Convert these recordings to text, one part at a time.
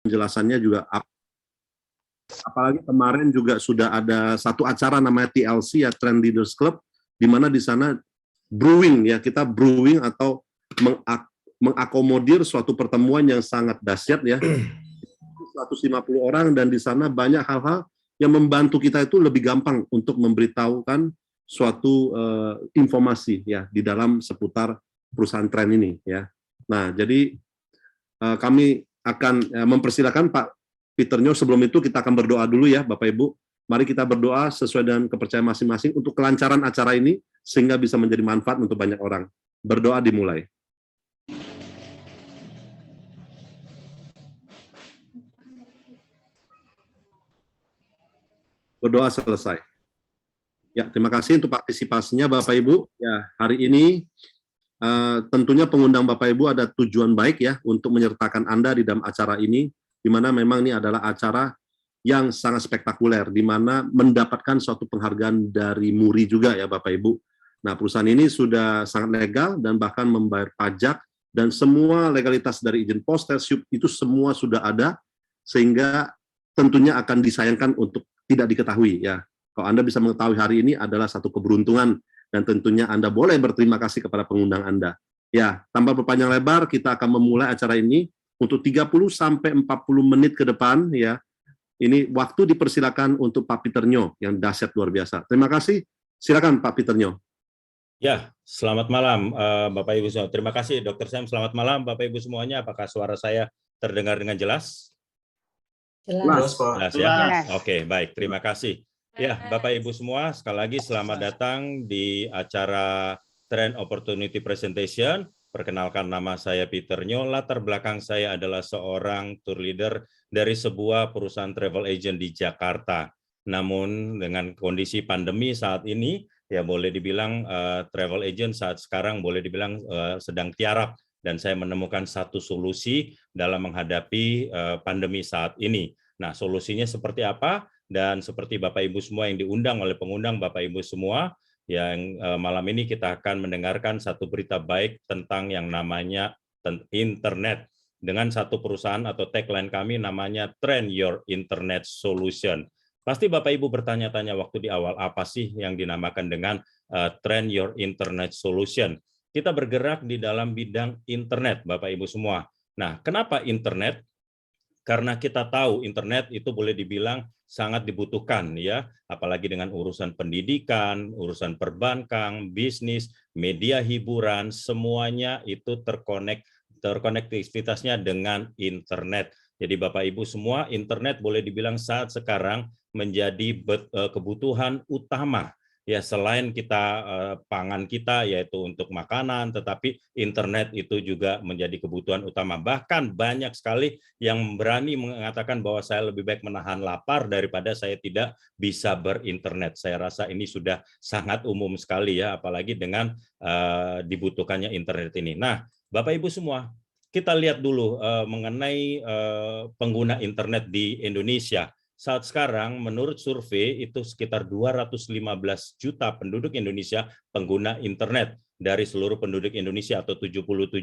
penjelasannya juga apalagi kemarin juga sudah ada satu acara namanya TLC ya, Trend Leaders Club, di mana di sana brewing ya, kita brewing atau mengakomodir suatu pertemuan yang sangat dahsyat ya. 150 orang dan di sana banyak hal-hal yang membantu kita itu lebih gampang untuk memberitahukan suatu informasi ya di dalam seputar perusahaan tren ini ya. Nah, jadi kami akan mempersilakan Pak Peter Nyo. Sebelum itu kita akan berdoa dulu ya Bapak Ibu. Mari kita berdoa sesuai dengan kepercayaan masing-masing untuk kelancaran acara ini sehingga bisa menjadi manfaat untuk banyak orang. Berdoa dimulai. Berdoa selesai. Ya, terima kasih untuk partisipasinya Bapak Ibu. Ya, hari ini tentunya pengundang Bapak Ibu ada tujuan baik ya untuk menyertakan Anda di dalam acara ini, di mana memang ini adalah acara yang sangat spektakuler, di mana mendapatkan suatu penghargaan dari Muri juga ya Bapak Ibu. Nah, perusahaan ini sudah sangat legal dan bahkan membayar pajak dan semua legalitas dari izin pos, itu semua sudah ada, sehingga tentunya akan disayangkan untuk tidak diketahui ya. Kalau Anda bisa mengetahui hari ini adalah satu keberuntungan dan tentunya Anda boleh berterima kasih kepada pengundang Anda. Ya, tanpa berpanjang lebar kita akan memulai acara ini untuk 30 sampai 40 menit ke depan ya. Ini waktu dipersilakan untuk Pak Peter Nyo yang dahsyat luar biasa. Terima kasih. Silakan Pak Peter Nyo. Ya, selamat malam Bapak Ibu semua. Terima kasih Dr. Sam. Selamat malam Bapak Ibu semuanya. Apakah suara saya terdengar dengan jelas? Jelas, Pak. Jelas ya. Oke, baik. Terima kasih. Ya, Bapak Ibu semua, sekali lagi selamat datang di acara Trend Opportunity Presentation. Perkenalkan, nama saya Peter Nyo. Latar belakang saya adalah seorang tour leader dari sebuah perusahaan travel agent di Jakarta. Namun dengan kondisi pandemi saat ini, ya boleh dibilang travel agent saat sekarang boleh dibilang sedang tiarap. Dan saya menemukan satu solusi dalam menghadapi pandemi saat ini. Nah, solusinya seperti apa? Dan seperti Bapak Ibu semua yang diundang oleh pengundang Bapak Ibu semua, yang malam ini kita akan mendengarkan satu berita baik tentang yang namanya internet. Dengan satu perusahaan atau tagline kami namanya Trend Your Internet Solution. Pasti Bapak Ibu bertanya-tanya waktu di awal, apa sih yang dinamakan dengan Trend Your Internet Solution? Kita bergerak di dalam bidang internet, Bapak Ibu semua. Nah, kenapa internet? Karena kita tahu internet itu boleh dibilang sangat dibutuhkan ya, apalagi dengan urusan pendidikan, urusan perbankan, bisnis, media hiburan, semuanya itu terkonektivitasnya dengan internet. Jadi Bapak Ibu semua, internet boleh dibilang saat sekarang menjadi kebutuhan utama. Ya, selain kita pangan kita yaitu untuk makanan, tetapi internet itu juga menjadi kebutuhan utama. Bahkan banyak sekali yang berani mengatakan bahwa saya lebih baik menahan lapar daripada saya tidak bisa berinternet. Saya rasa ini sudah sangat umum sekali ya, apalagi dengan dibutuhkannya internet ini. Nah, Bapak Ibu semua, kita lihat dulu mengenai pengguna internet di Indonesia. Saat sekarang menurut survei itu sekitar 215 juta penduduk Indonesia pengguna internet dari seluruh penduduk Indonesia atau 77%.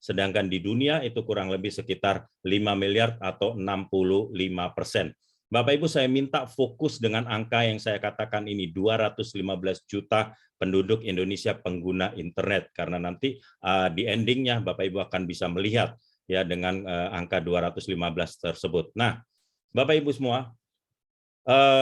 Sedangkan di dunia itu kurang lebih sekitar 5 miliar atau 65%. Bapak Ibu, saya minta fokus dengan angka yang saya katakan ini, 215 juta penduduk Indonesia pengguna internet, karena nanti di endingnya Bapak Ibu akan bisa melihat ya dengan angka 215 tersebut. Nah, Bapak Ibu semua,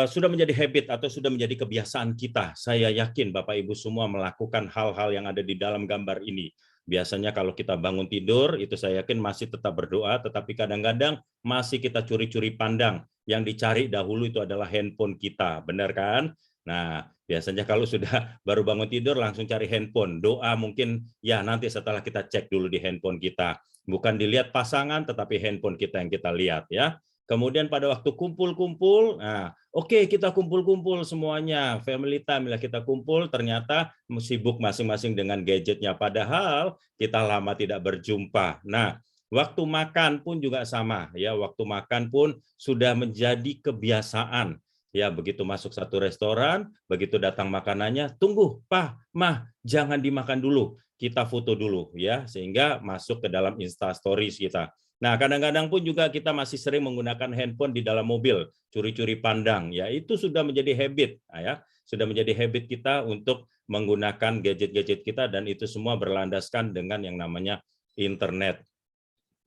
sudah menjadi habit atau sudah menjadi kebiasaan kita. Saya yakin Bapak Ibu semua melakukan hal-hal yang ada di dalam gambar ini. Biasanya kalau kita bangun tidur, itu saya yakin masih tetap berdoa, tetapi kadang-kadang masih kita curi-curi pandang. Yang dicari dahulu itu adalah handphone kita, benar kan? Nah, biasanya kalau sudah baru bangun tidur langsung cari handphone. Doa mungkin ya nanti setelah kita cek dulu di handphone kita. Bukan dilihat pasangan, tetapi handphone kita yang kita lihat ya. Kemudian pada waktu kumpul-kumpul, nah, oke, kita kumpul-kumpul semuanya, family time lah kita kumpul, ternyata sibuk masing-masing dengan gadgetnya, padahal kita lama tidak berjumpa. Nah, waktu makan pun juga sama, ya, waktu makan pun sudah menjadi kebiasaan. Ya, begitu masuk satu restoran, begitu datang makanannya, tunggu, Pak, Mah, jangan dimakan dulu, kita foto dulu, ya, sehingga masuk ke dalam Insta Stories kita. Nah, kadang-kadang pun juga kita masih sering menggunakan handphone di dalam mobil, curi-curi pandang. Ya, itu sudah menjadi habit, ya. Sudah menjadi habit kita untuk menggunakan gadget-gadget kita, dan itu semua berlandaskan dengan yang namanya internet.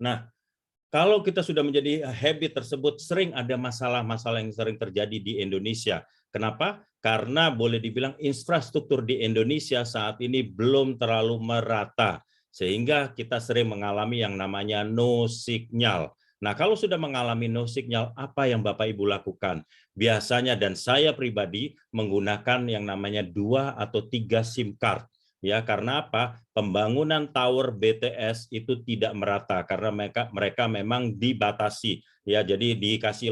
Nah, kalau kita sudah menjadi habit tersebut, sering ada masalah-masalah yang sering terjadi di Indonesia. Kenapa? Karena boleh dibilang infrastruktur di Indonesia saat ini belum terlalu merata, sehingga kita sering mengalami yang namanya no signal. Nah, kalau sudah mengalami no signal, apa yang Bapak Ibu lakukan? Biasanya, dan saya pribadi menggunakan yang namanya 2 atau 3 SIM card. Ya, karena apa? Pembangunan tower BTS itu tidak merata karena mereka memang dibatasi. Ya, jadi dikasih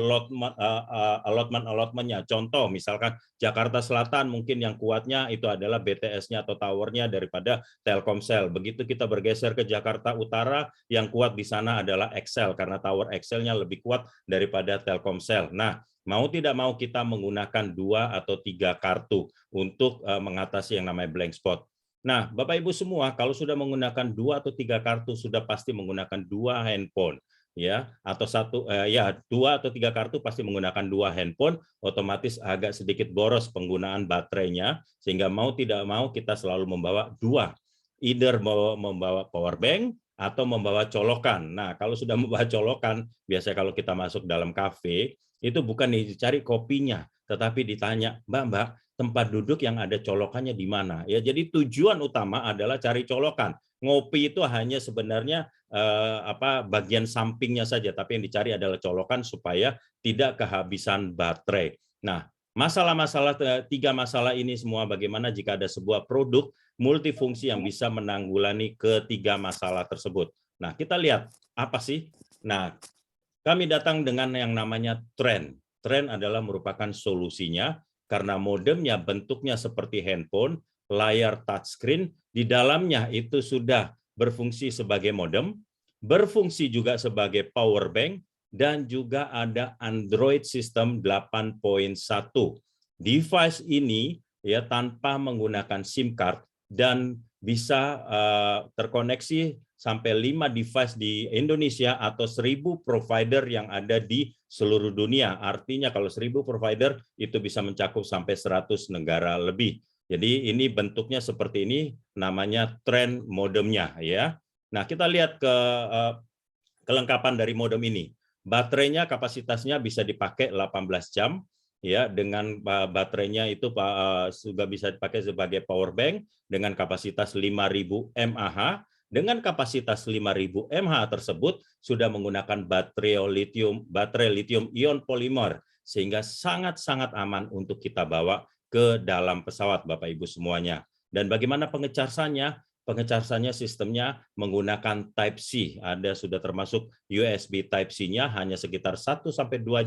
allotment-allotmentnya. Contoh, misalkan Jakarta Selatan mungkin yang kuatnya itu adalah BTS-nya atau towernya daripada Telkomsel. Begitu kita bergeser ke Jakarta Utara, yang kuat di sana adalah XL karena tower XL-nya lebih kuat daripada Telkomsel. Nah, mau tidak mau kita menggunakan 2 atau 3 kartu untuk mengatasi yang namanya blank spot. Nah, Bapak Ibu semua, kalau sudah menggunakan 2 atau 3 kartu, sudah pasti menggunakan 2 handphone, ya, atau 2 atau 3 kartu pasti menggunakan 2 handphone, otomatis agak sedikit boros penggunaan baterainya, sehingga mau tidak mau kita selalu membawa 2, either membawa power bank atau membawa colokan. Nah, kalau sudah membawa colokan, biasanya kalau kita masuk dalam kafe, itu bukan dicari kopinya, tetapi ditanya, Mbak, tempat duduk yang ada colokannya di mana. Ya, jadi tujuan utama adalah cari colokan. Ngopi itu hanya sebenarnya bagian sampingnya saja, tapi yang dicari adalah colokan supaya tidak kehabisan baterai. Nah, masalah-masalah 3 masalah ini semua, bagaimana jika ada sebuah produk multifungsi yang bisa menanggulangi ketiga masalah tersebut. Nah, kita lihat apa sih? Nah, kami datang dengan yang namanya Trend. Trend adalah merupakan solusinya karena modemnya bentuknya seperti handphone, layar touchscreen, di dalamnya itu sudah berfungsi sebagai modem, berfungsi juga sebagai power bank, dan juga ada Android System 8.1. Device ini ya tanpa menggunakan SIM card dan bisa terkoneksi sampai 5 device di Indonesia atau 1.000 provider yang ada di seluruh dunia. Artinya kalau 1.000 provider itu bisa mencakup sampai 100 negara lebih. Jadi ini bentuknya seperti ini, namanya Trend modemnya, ya. Nah, kita lihat ke kelengkapan dari modem ini. Baterainya kapasitasnya bisa dipakai 18 jam, ya, dengan baterainya itu juga bisa dipakai sebagai power bank dengan kapasitas 5.000 mAh. Dengan kapasitas 5.000 mAh tersebut sudah menggunakan baterai lithium ion polimer, sehingga sangat-sangat aman untuk kita bawa ke dalam pesawat, Bapak Ibu semuanya. Dan bagaimana pengecasannya? Pengecasannya sistemnya menggunakan Type-C, ada sudah termasuk USB Type-C-nya, hanya sekitar 1-2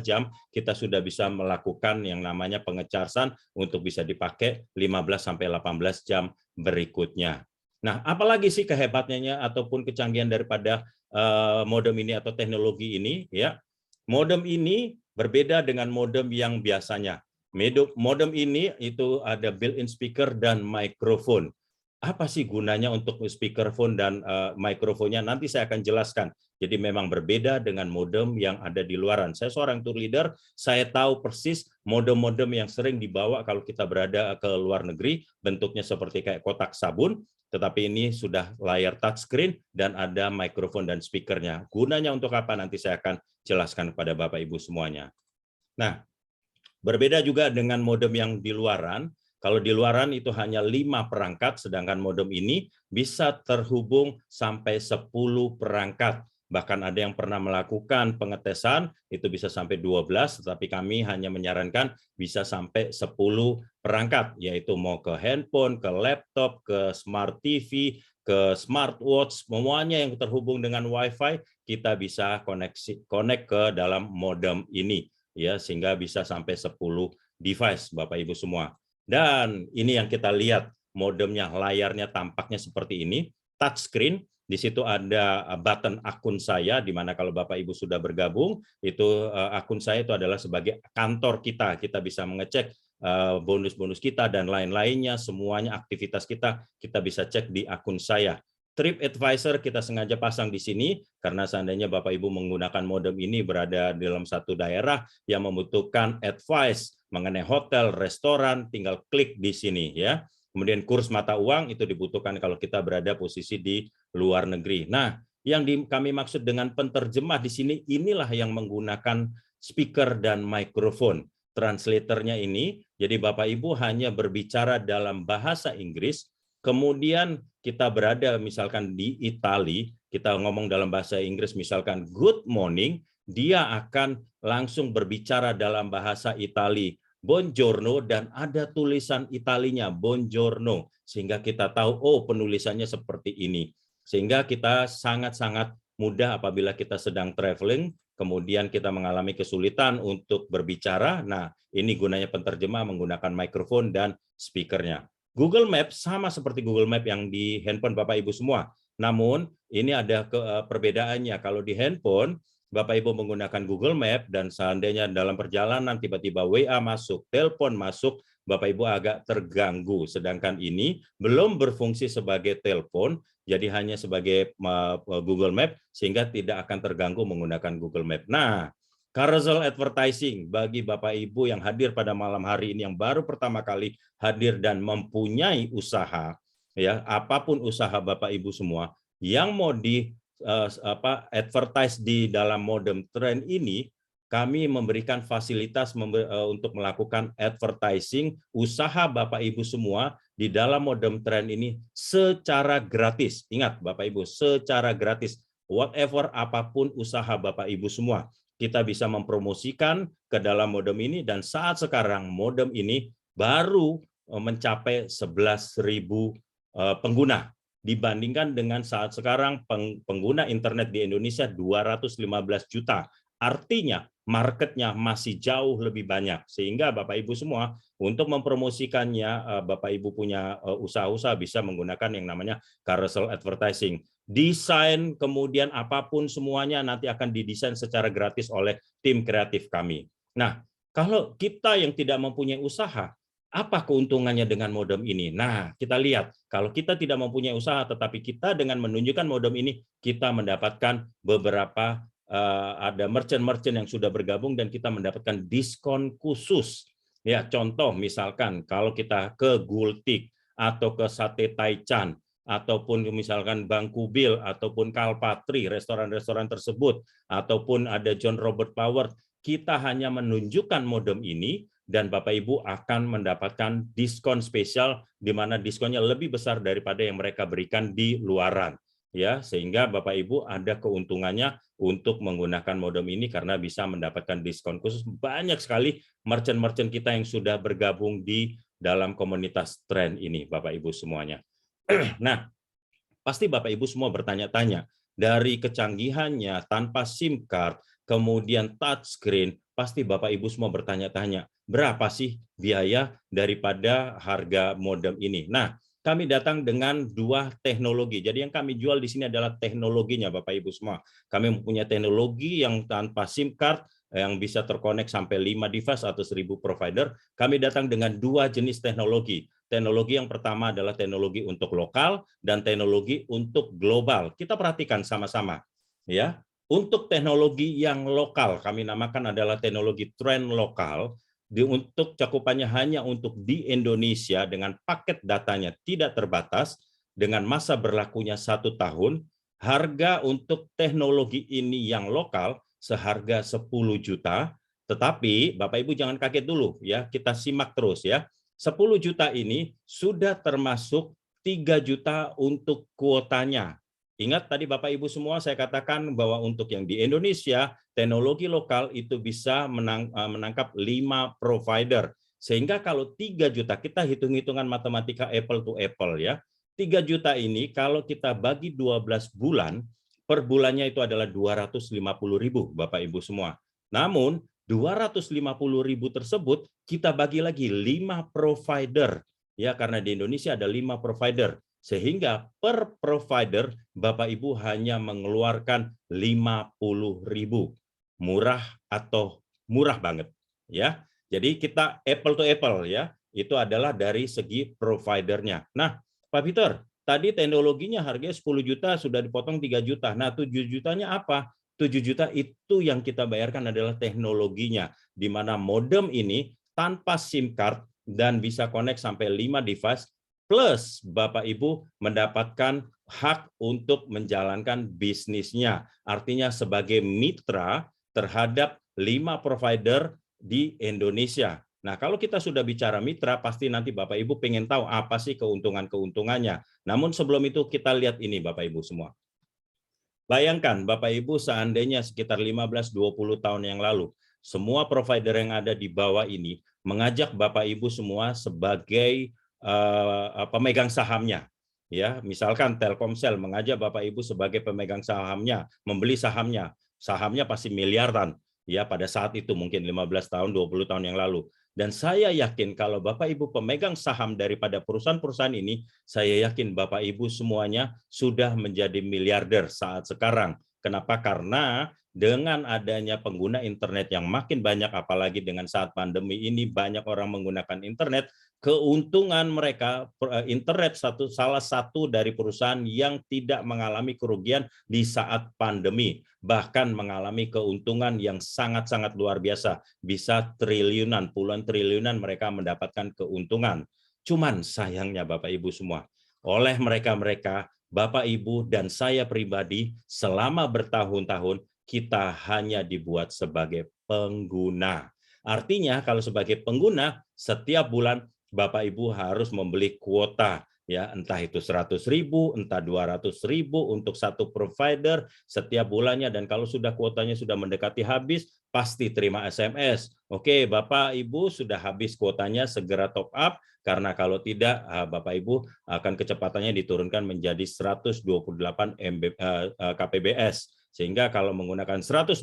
jam kita sudah bisa melakukan yang namanya pengecasan untuk bisa dipakai 15-18 jam berikutnya. Nah, apalagi sih kehebatannya ataupun kecanggihan daripada modem ini atau teknologi ini, ya? Modem ini berbeda dengan modem yang biasanya. Modem ini itu ada built-in speaker dan mikrofon. Apa sih gunanya untuk speakerphone dan mikrofonnya? Nanti saya akan jelaskan. Jadi memang berbeda dengan modem yang ada di luaran. Saya seorang tour leader, saya tahu persis modem-modem yang sering dibawa kalau kita berada ke luar negeri, bentuknya seperti kayak kotak sabun, tetapi ini sudah layar touchscreen dan ada mikrofon dan speakernya. Gunanya untuk apa? Nanti saya akan jelaskan kepada Bapak Ibu semuanya. Nah, berbeda juga dengan modem yang di luaran. Kalau di luaran itu hanya 5 perangkat, sedangkan modem ini bisa terhubung sampai 10 perangkat. Bahkan ada yang pernah melakukan pengetesan, itu bisa sampai 12, tetapi kami hanya menyarankan bisa sampai 10 perangkat, yaitu mau ke handphone, ke laptop, ke smart TV, ke smartwatch, semuanya yang terhubung dengan Wi-Fi, kita bisa connect ke dalam modem ini, ya, sehingga bisa sampai 10 device, Bapak Ibu semua. Dan ini yang kita lihat, modemnya, layarnya tampaknya seperti ini, touchscreen. Di situ ada button akun saya, di mana kalau Bapak Ibu sudah bergabung, itu akun saya itu adalah sebagai kantor kita. Kita bisa mengecek bonus-bonus kita dan lain-lainnya, semuanya aktivitas kita bisa cek di akun saya. TripAdvisor kita sengaja pasang di sini karena seandainya Bapak Ibu menggunakan modem ini berada dalam satu daerah yang membutuhkan advice mengenai hotel, restoran, tinggal klik di sini ya. Kemudian kurs mata uang itu dibutuhkan kalau kita berada posisi di luar negeri. Nah, yang kami maksud dengan penterjemah di sini inilah yang menggunakan speaker dan mikrofon. Translatornya ini, jadi Bapak Ibu hanya berbicara dalam bahasa Inggris. Kemudian kita berada misalkan di Italia, kita ngomong dalam bahasa Inggris misalkan good morning, dia akan langsung berbicara dalam bahasa Italia, buongiorno, dan ada tulisan Italinya, buongiorno, sehingga kita tahu, oh penulisannya seperti ini. Sehingga kita sangat-sangat mudah apabila kita sedang traveling, kemudian kita mengalami kesulitan untuk berbicara, nah ini gunanya penterjemah menggunakan mikrofon dan speakernya. Google Maps sama seperti Google Maps yang di handphone Bapak Ibu semua. Namun ini ada perbedaannya. Kalau di handphone Bapak Ibu menggunakan Google Maps dan seandainya dalam perjalanan tiba-tiba WA masuk, telepon masuk, Bapak Ibu agak terganggu. Sedangkan ini belum berfungsi sebagai telepon, jadi hanya sebagai Google Maps sehingga tidak akan terganggu menggunakan Google Maps. Nah, carousel advertising bagi Bapak Ibu yang hadir pada malam hari ini yang baru pertama kali hadir dan mempunyai usaha, ya apapun usaha Bapak Ibu semua yang mau di advertise di dalam modem trend ini, kami memberikan fasilitas untuk melakukan advertising usaha Bapak Ibu semua di dalam modem trend ini secara gratis. Ingat Bapak Ibu, secara gratis. Whatever apapun usaha Bapak Ibu semua, kita bisa mempromosikan ke dalam modem ini dan saat sekarang modem ini baru mencapai 11.000 pengguna dibandingkan dengan saat sekarang pengguna internet di Indonesia 215 juta. Artinya marketnya masih jauh lebih banyak sehingga Bapak Ibu semua untuk mempromosikannya Bapak Ibu punya usaha-usaha bisa menggunakan yang namanya carousel advertising. Desain kemudian apapun semuanya nanti akan didesain secara gratis oleh tim kreatif kami. Nah, kalau kita yang tidak mempunyai usaha, apa keuntungannya dengan modem ini? Nah, kita lihat kalau kita tidak mempunyai usaha tetapi kita dengan menunjukkan modem ini kita mendapatkan beberapa ada merchant-merchant yang sudah bergabung dan kita mendapatkan diskon khusus. Ya, contoh misalkan kalau kita ke Gultik atau ke Sate Taichan ataupun misalkan Bangkubil ataupun Kalpatri, restoran-restoran tersebut ataupun ada John Robert Power, kita hanya menunjukkan modem ini dan Bapak Ibu akan mendapatkan diskon spesial di mana diskonnya lebih besar daripada yang mereka berikan di luaran. Ya, sehingga Bapak Ibu ada keuntungannya untuk menggunakan modem ini karena bisa mendapatkan diskon khusus. Banyak sekali merchant-merchant kita yang sudah bergabung di dalam komunitas trend ini, Bapak Ibu semuanya. Nah, pasti Bapak Ibu semua bertanya-tanya, dari kecanggihannya tanpa SIM card, kemudian touchscreen, pasti Bapak Ibu semua bertanya-tanya, berapa sih biaya daripada harga modem ini? Nah, kami datang dengan dua teknologi. Jadi yang kami jual di sini adalah teknologinya Bapak Ibu semua. Kami mempunyai teknologi yang tanpa SIM card, yang bisa terkonek sampai 5 device atau 1000 provider. Kami datang dengan dua jenis teknologi. Teknologi yang pertama adalah teknologi untuk lokal dan teknologi untuk global. Kita perhatikan sama-sama. Ya, untuk teknologi yang lokal, kami namakan adalah teknologi trend lokal. Untuk cakupannya hanya untuk di Indonesia dengan paket datanya tidak terbatas, dengan masa berlakunya 1 tahun, harga untuk teknologi ini yang lokal seharga 10 juta, tetapi Bapak Ibu jangan kaget dulu ya, kita simak terus ya. 10 juta ini sudah termasuk 3 juta untuk kuotanya. Ingat tadi Bapak Ibu semua saya katakan bahwa untuk yang di Indonesia, teknologi lokal itu bisa menangkap 5 provider. Sehingga kalau 3 juta, kita hitung-hitungan matematika apple to apple ya. 3 juta ini kalau kita bagi 12 bulan, per bulannya itu adalah 250.000 Bapak Ibu semua. Namun 250.000 tersebut kita bagi lagi 5 provider. Ya, karena di Indonesia ada 5 provider. Sehingga per provider Bapak Ibu hanya mengeluarkan 50.000. Murah atau murah banget ya. Jadi kita apple to apple ya. Itu adalah dari segi providernya. Nah, Pak Peter, tadi teknologinya harganya 10 juta sudah dipotong 3 juta. Nah, 7 jutanya apa? 7 juta itu yang kita bayarkan adalah teknologinya, di mana modem ini tanpa SIM card dan bisa connect sampai 5 device, plus Bapak Ibu mendapatkan hak untuk menjalankan bisnisnya. Artinya sebagai mitra terhadap 5 provider di Indonesia. Nah, kalau kita sudah bicara mitra, pasti nanti Bapak Ibu pengen tahu apa sih keuntungan-keuntungannya. Namun sebelum itu kita lihat ini Bapak Ibu semua. Bayangkan Bapak Ibu seandainya sekitar 15-20 tahun yang lalu, semua provider yang ada di bawah ini mengajak Bapak Ibu semua sebagai pemegang sahamnya. Ya, misalkan Telkomsel mengajak Bapak Ibu sebagai pemegang sahamnya, membeli sahamnya. Sahamnya pasti miliaran ya pada saat itu, mungkin 15 tahun, 20 tahun yang lalu. Dan saya yakin kalau Bapak Ibu pemegang saham daripada perusahaan-perusahaan ini, saya yakin Bapak Ibu semuanya sudah menjadi miliarder saat sekarang. Kenapa? Karena dengan adanya pengguna internet yang makin banyak, apalagi dengan saat pandemi ini banyak orang menggunakan internet, keuntungan mereka, internet salah satu dari perusahaan yang tidak mengalami kerugian di saat pandemi, bahkan mengalami keuntungan yang sangat-sangat luar biasa, bisa triliunan, puluhan triliunan mereka mendapatkan keuntungan. Cuman sayangnya Bapak Ibu semua, oleh mereka-mereka, Bapak Ibu dan saya pribadi selama bertahun-tahun kita hanya dibuat sebagai pengguna. Artinya kalau sebagai pengguna setiap bulan Bapak Ibu harus membeli kuota, ya entah itu 100.000, entah 200.000 untuk satu provider setiap bulannya, dan kalau sudah kuotanya sudah mendekati habis pasti terima SMS. Oke, Bapak Ibu sudah habis kuotanya, segera top up, karena kalau tidak Bapak Ibu akan kecepatannya diturunkan menjadi 128 kbps. Sehingga kalau menggunakan 128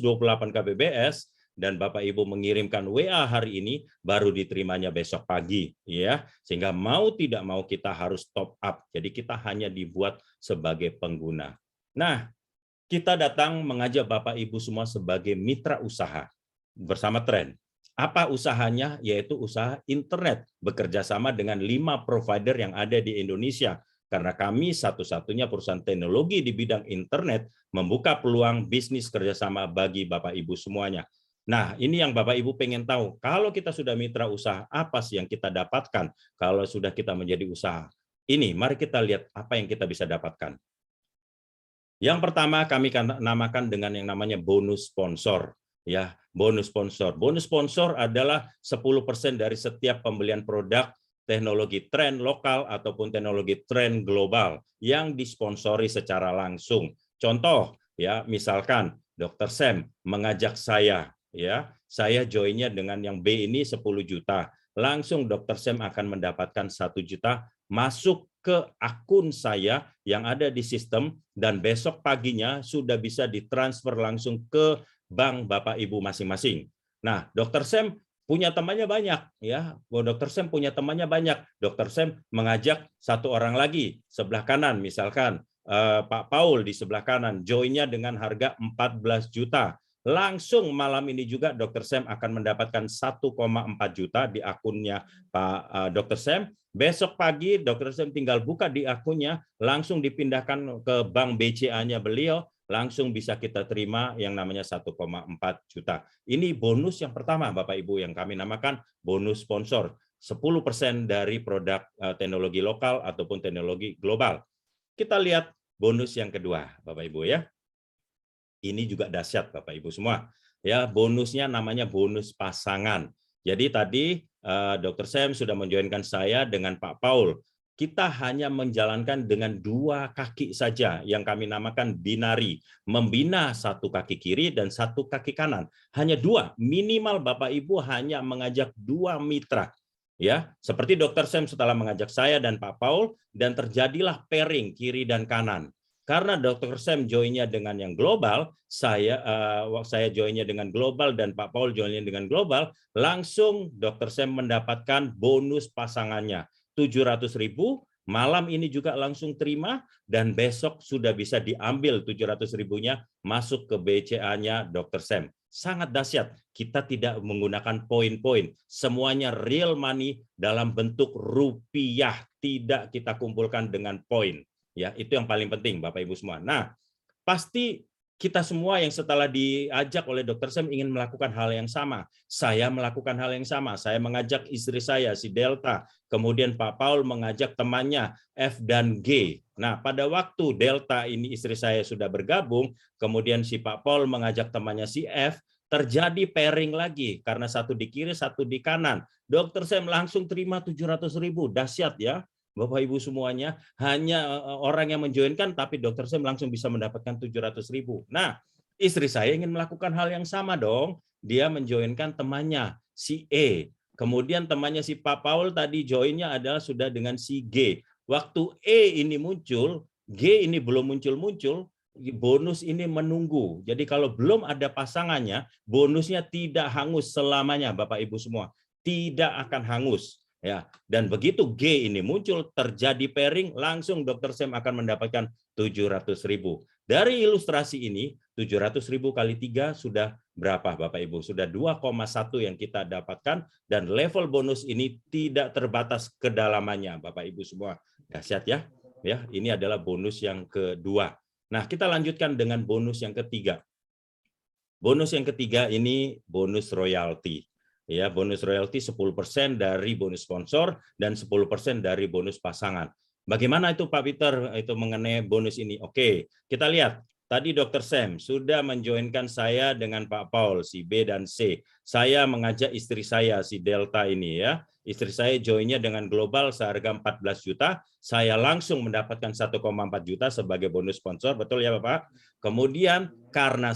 kbps dan Bapak Ibu mengirimkan WA hari ini, baru diterimanya besok pagi, ya. Sehingga mau tidak mau kita harus top up. Jadi kita hanya dibuat sebagai pengguna. Nah, kita datang mengajak Bapak Ibu semua sebagai mitra usaha bersama Trend. Apa usahanya? Yaitu usaha internet, bekerja sama dengan 5 provider yang ada di Indonesia. Karena kami satu-satunya perusahaan teknologi di bidang internet membuka peluang bisnis kerjasama bagi Bapak Ibu semuanya. Nah, ini yang Bapak Ibu pengen tahu. Kalau kita sudah mitra usaha, apa sih yang kita dapatkan kalau sudah kita menjadi usaha? Ini, mari kita lihat apa yang kita bisa dapatkan. Yang pertama kami namakan dengan yang namanya bonus sponsor. Ya, bonus sponsor. Bonus sponsor adalah 10% dari setiap pembelian produk teknologi tren lokal ataupun teknologi tren global yang disponsori secara langsung. Contoh, ya, misalkan Dr. Sam mengajak saya, ya, saya joinnya dengan yang B ini 10 juta. Langsung Dr. Sam akan mendapatkan 1 juta masuk ke akun saya yang ada di sistem, dan besok paginya sudah bisa ditransfer langsung ke bank Bapak Ibu masing-masing. Nah, Dr. Sam punya temannya banyak, ya. Dr. Sam punya temannya banyak. Dr. Sam mengajak satu orang lagi sebelah kanan, misalkan Pak Paul di sebelah kanan, joinnya dengan harga 14 juta. Langsung malam ini juga Dr. Sam akan mendapatkan 1,4 juta di akunnya Pak Dr. Sam. Besok pagi Dr. Sam tinggal buka di akunnya, langsung dipindahkan ke bank BCA-nya beliau, langsung bisa kita terima yang namanya 1,4 juta. Ini bonus yang pertama Bapak Ibu yang kami namakan bonus sponsor. 10% dari produk teknologi lokal ataupun teknologi global. Kita lihat bonus yang kedua Bapak Ibu ya. Ini juga dahsyat Bapak Ibu semua. Ya, bonusnya namanya bonus pasangan. Jadi tadi Dr. Sam sudah menjoinkan saya dengan Pak Paul. Kita hanya menjalankan dengan 2 kaki saja yang kami namakan binari, membina 1 kaki kiri dan 1 kaki kanan. Hanya 2, minimal Bapak Ibu hanya mengajak 2 mitra. Ya, seperti Dr. Sam setelah mengajak saya dan Pak Paul, dan terjadilah pairing kiri dan kanan. Karena Dr. Sam joinnya dengan yang global, saya joinnya dengan global dan Pak Paul joinnya dengan global, langsung Dr. Sam mendapatkan bonus pasangannya 700.000, malam ini juga langsung terima, dan besok sudah bisa diambil 700.000-nya masuk ke BCA-nya Dr. Sam. Sangat dahsyat, kita tidak menggunakan poin-poin, semuanya real money dalam bentuk rupiah, tidak kita kumpulkan dengan poin. Ya, itu yang paling penting Bapak Ibu semua. Nah, pasti kita semua yang setelah diajak oleh Dr. Sam ingin melakukan hal yang sama. Saya melakukan hal yang sama. Saya mengajak istri saya, si Delta. Kemudian Pak Paul mengajak temannya, F dan G. Nah, pada waktu Delta ini istri saya sudah bergabung, kemudian si Pak Paul mengajak temannya si F, terjadi pairing lagi. Karena satu di kiri, satu di kanan. Dr. Sam langsung terima 700.000. Dahsyat ya. Bapak Ibu semuanya, hanya orang yang menjoinkan, tapi Dr. Sam langsung bisa mendapatkan 700.000. Nah, istri saya ingin melakukan hal yang sama dong. Dia menjoinkan temannya, si E. Kemudian temannya si Pak Paul tadi joinnya adalah sudah dengan si G. Waktu E ini muncul, G ini belum muncul-muncul, bonus ini menunggu. Jadi kalau belum ada pasangannya, bonusnya tidak hangus selamanya, Bapak Ibu semua. Tidak akan hangus. Ya, dan begitu G ini muncul, terjadi pairing, langsung Dr. Sam akan mendapatkan 700.000. Dari ilustrasi ini, 700.000 kali 3 sudah berapa Bapak Ibu? Sudah 2,1 yang kita dapatkan, dan level bonus ini tidak terbatas kedalamannya Bapak Ibu semua. Dahsyat ya. Ya, ini adalah bonus yang kedua. Nah, kita lanjutkan dengan bonus yang ketiga. Bonus yang ketiga ini bonus royalti. Ya, bonus royalti 10% dari bonus sponsor dan 10% dari bonus pasangan. Bagaimana itu Pak Peter itu mengenai bonus ini? Oke, kita lihat. Tadi Dr. Sam sudah menjoinkan saya dengan Pak Paul, si B dan C. Saya mengajak istri saya, si Delta ini ya. Istri saya joinnya dengan global seharga 14 juta. Saya langsung mendapatkan 1,4 juta sebagai bonus sponsor. Betul ya Bapak? Kemudian karena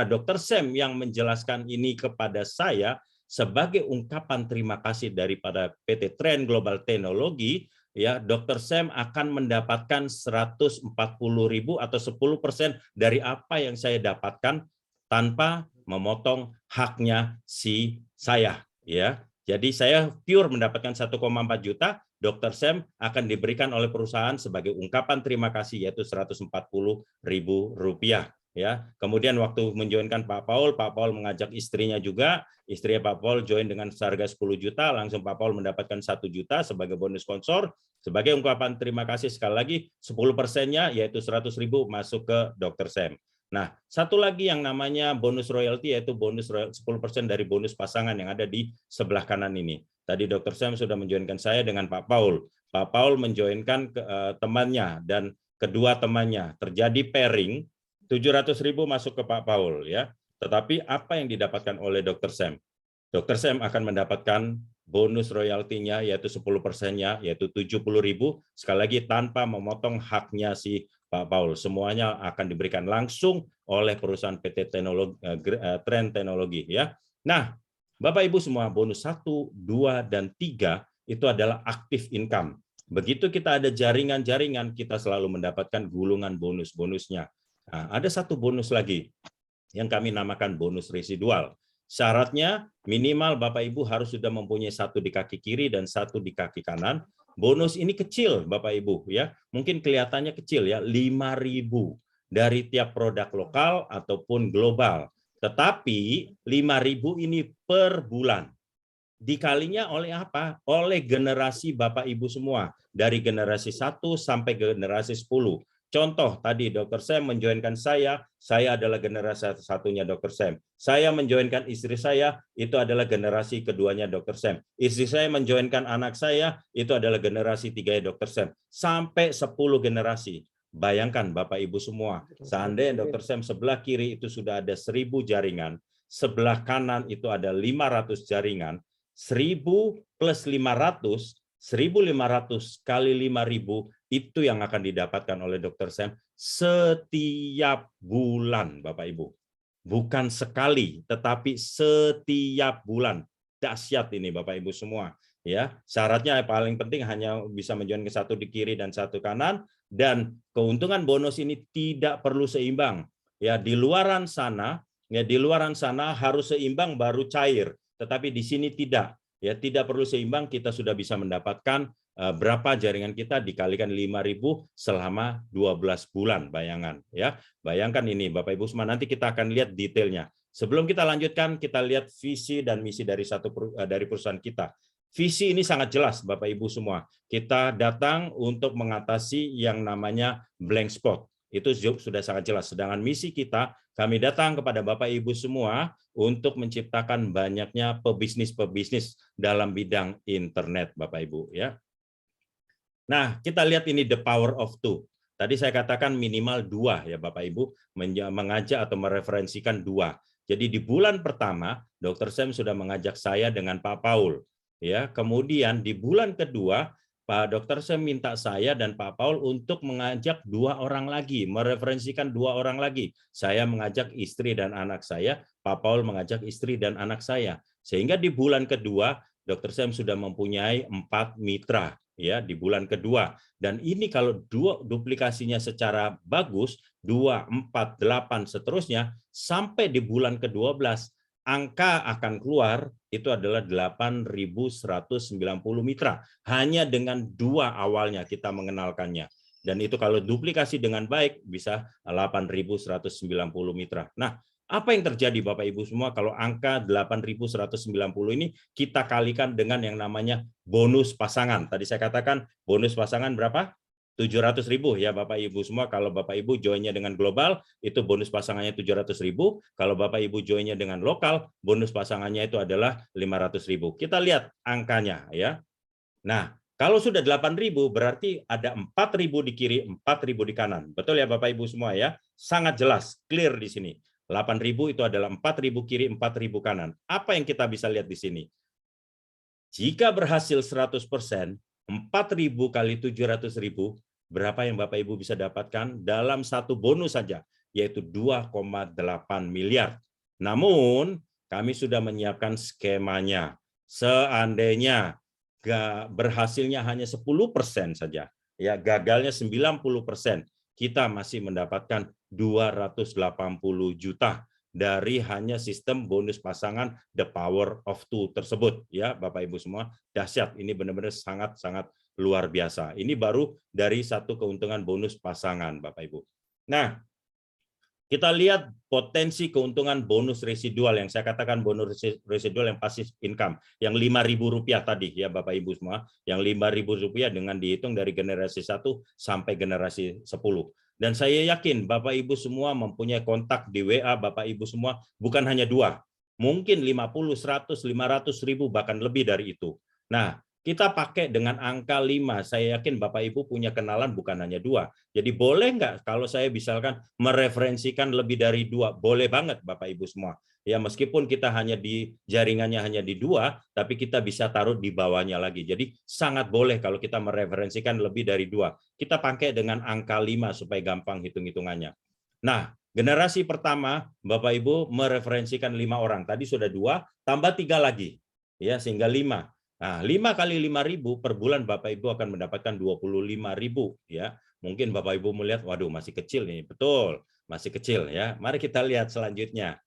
Dr. Sam yang menjelaskan ini kepada saya sebagai ungkapan terima kasih daripada PT Trend Global Teknologi, ya Dr. Sam akan mendapatkan 140.000 atau 10% dari apa yang saya dapatkan tanpa memotong haknya si saya, ya. Jadi saya pure mendapatkan 1,4 juta, Dr. Sam akan diberikan oleh perusahaan sebagai ungkapan terima kasih yaitu 140.000 rupiah. Ya, kemudian waktu menjoinkan Pak Paul mengajak istrinya juga, istri Pak Paul join dengan seharga 10 juta, langsung Pak Paul mendapatkan 1 juta sebagai bonus sponsor, sebagai ungkapan terima kasih sekali lagi 10%-nya yaitu 100.000 masuk ke Dr. Sam. Nah, satu lagi yang namanya bonus royalti yaitu bonus 10% dari bonus pasangan yang ada di sebelah kanan ini. Tadi Dr. Sam sudah menjoinkan saya dengan Pak Paul. Pak Paul menjoinkan temannya dan kedua temannya. Terjadi pairing, 700.000 masuk ke Pak Paul ya. Tetapi apa yang didapatkan oleh Dr. Sam? Dr. Sam akan mendapatkan bonus royaltinya yaitu 10%-nya yaitu 70.000 sekali lagi tanpa memotong haknya si Pak Paul. Semuanya akan diberikan langsung oleh perusahaan PT Trend Teknologi ya. Nah, Bapak Ibu semua, bonus 1, 2 dan 3 itu adalah aktif income. Begitu kita ada jaringan-jaringan, kita selalu mendapatkan gulungan bonus-bonusnya. Nah, ada satu bonus lagi yang kami namakan bonus residual. Syaratnya minimal Bapak Ibu harus sudah mempunyai satu di kaki kiri dan satu di kaki kanan. Bonus ini kecil Bapak Ibu ya. Mungkin kelihatannya kecil ya, 5.000 dari tiap produk lokal ataupun global. Tetapi 5.000 ini per bulan. Dikalinya oleh apa? Oleh generasi Bapak Ibu semua. Dari generasi 1 sampai generasi 10. Contoh, tadi Dr. Sam menjoinkan saya adalah generasi satunya Dr. Sam. Saya menjoinkan istri saya, itu adalah generasi keduanya Dr. Sam. Istri saya menjoinkan anak saya, itu adalah generasi 3 Dr. Sam. Sampai 10 generasi. Bayangkan Bapak Ibu semua, seandainya Dr. Sam sebelah kiri itu sudah ada 1.000 jaringan, sebelah kanan itu ada 500 jaringan, 1.000 plus 500, 1.500 kali 5.000 itu yang akan didapatkan oleh Dr. Sam setiap bulan, Bapak Ibu. Bukan sekali, tetapi setiap bulan. Dahsyat ini, Bapak Ibu semua. Ya, syaratnya paling penting hanya bisa menjoin ke satu di kiri dan satu kanan, dan keuntungan bonus ini tidak perlu seimbang. Ya, di luaran sana harus seimbang baru cair, tetapi di sini tidak. Ya, tidak perlu seimbang, kita sudah bisa mendapatkan berapa jaringan kita dikalikan 5.000 selama 12 bulan, bayangkan ini Bapak Ibu semua, nanti kita akan lihat detailnya. Sebelum kita lanjutkan, kita lihat visi dan misi dari perusahaan kita. visi ini sangat jelas Bapak Ibu semua. Kita datang untuk mengatasi yang namanya blank spot. Itu sudah sangat jelas. Sedangkan misi kita, kami datang kepada Bapak Ibu semua untuk menciptakan banyaknya pebisnis-pebisnis dalam bidang internet Bapak Ibu ya. Nah, kita lihat ini the power of two. Tadi saya katakan minimal 2 ya Bapak Ibu, mengajak atau mereferensikan 2. Jadi di bulan pertama, Dr. Sam sudah mengajak saya dengan Pak Paul. Ya, kemudian di bulan kedua, Pak Dr. Sam minta saya dan Pak Paul untuk mengajak 2 orang lagi, mereferensikan 2 orang lagi. Saya mengajak istri dan anak saya, Pak Paul mengajak istri dan anak saya. Sehingga di bulan kedua, Dr. Sam sudah mempunyai 4 mitra ya di bulan kedua. Dan ini kalau duplikasinya secara bagus, 2, 4, 8 seterusnya, sampai di bulan ke-12, angka akan keluar itu adalah 8.190 mitra. Hanya dengan 2 awalnya kita mengenalkannya. Dan itu kalau duplikasi dengan baik bisa 8.190 mitra. Nah, apa yang terjadi Bapak Ibu semua kalau angka 8.190 ini kita kalikan dengan yang namanya bonus pasangan. Tadi saya katakan bonus pasangan berapa? 700.000 ya Bapak Ibu semua. Kalau Bapak Ibu joinnya dengan global, itu bonus pasangannya 700.000. Kalau Bapak Ibu joinnya dengan lokal, bonus pasangannya itu adalah 500.000. Kita lihat angkanya ya. Nah, kalau sudah 8.000 berarti ada 4.000 di kiri, 4.000 di kanan. Betul ya Bapak Ibu semua ya? Sangat jelas, clear di sini. 8.000 itu adalah 4.000 kiri, 4.000 kanan. Apa yang kita bisa lihat di sini? Jika berhasil 100%, 4.000 kali 700.000, berapa yang Bapak Ibu bisa dapatkan dalam satu bonus saja, yaitu 2,8 miliar. Namun, kami sudah menyiapkan skemanya. Seandainya berhasilnya hanya 10% saja, ya gagalnya 90%, kita masih mendapatkan 280 juta dari hanya sistem bonus pasangan the power of two tersebut ya Bapak Ibu semua. Dahsyat, ini benar-benar sangat-sangat luar biasa. Ini baru dari satu keuntungan bonus pasangan Bapak Ibu. Nah, kita lihat potensi keuntungan bonus residual yang saya katakan bonus residual yang passive income yang Rp5.000 tadi ya Bapak Ibu semua, yang Rp5.000 dengan dihitung dari generasi 1 sampai generasi 10. Dan saya yakin Bapak Ibu semua mempunyai kontak di WA Bapak Ibu semua bukan hanya 2, mungkin 50, 100, 500.000 bahkan lebih dari itu. Nah, kita pakai dengan angka 5. Saya yakin Bapak Ibu punya kenalan bukan hanya 2. Jadi boleh nggak kalau saya misalkan mereferensikan lebih dari 2? Boleh banget Bapak Ibu semua. Ya meskipun kita hanya di jaringannya hanya di 2, tapi kita bisa taruh di bawahnya lagi. Jadi sangat boleh kalau kita mereferensikan lebih dari 2. Kita pakai dengan angka 5 supaya gampang hitung-hitungannya. Nah, generasi pertama Bapak Ibu mereferensikan 5 orang. Tadi sudah 2, tambah 3 lagi. Ya, sehingga 5. Nah, 5 kali 5.000 per bulan Bapak Ibu akan mendapatkan 25.000 ya. Mungkin Bapak Ibu melihat waduh masih kecil nih. Betul, masih kecil ya. Mari kita lihat selanjutnya.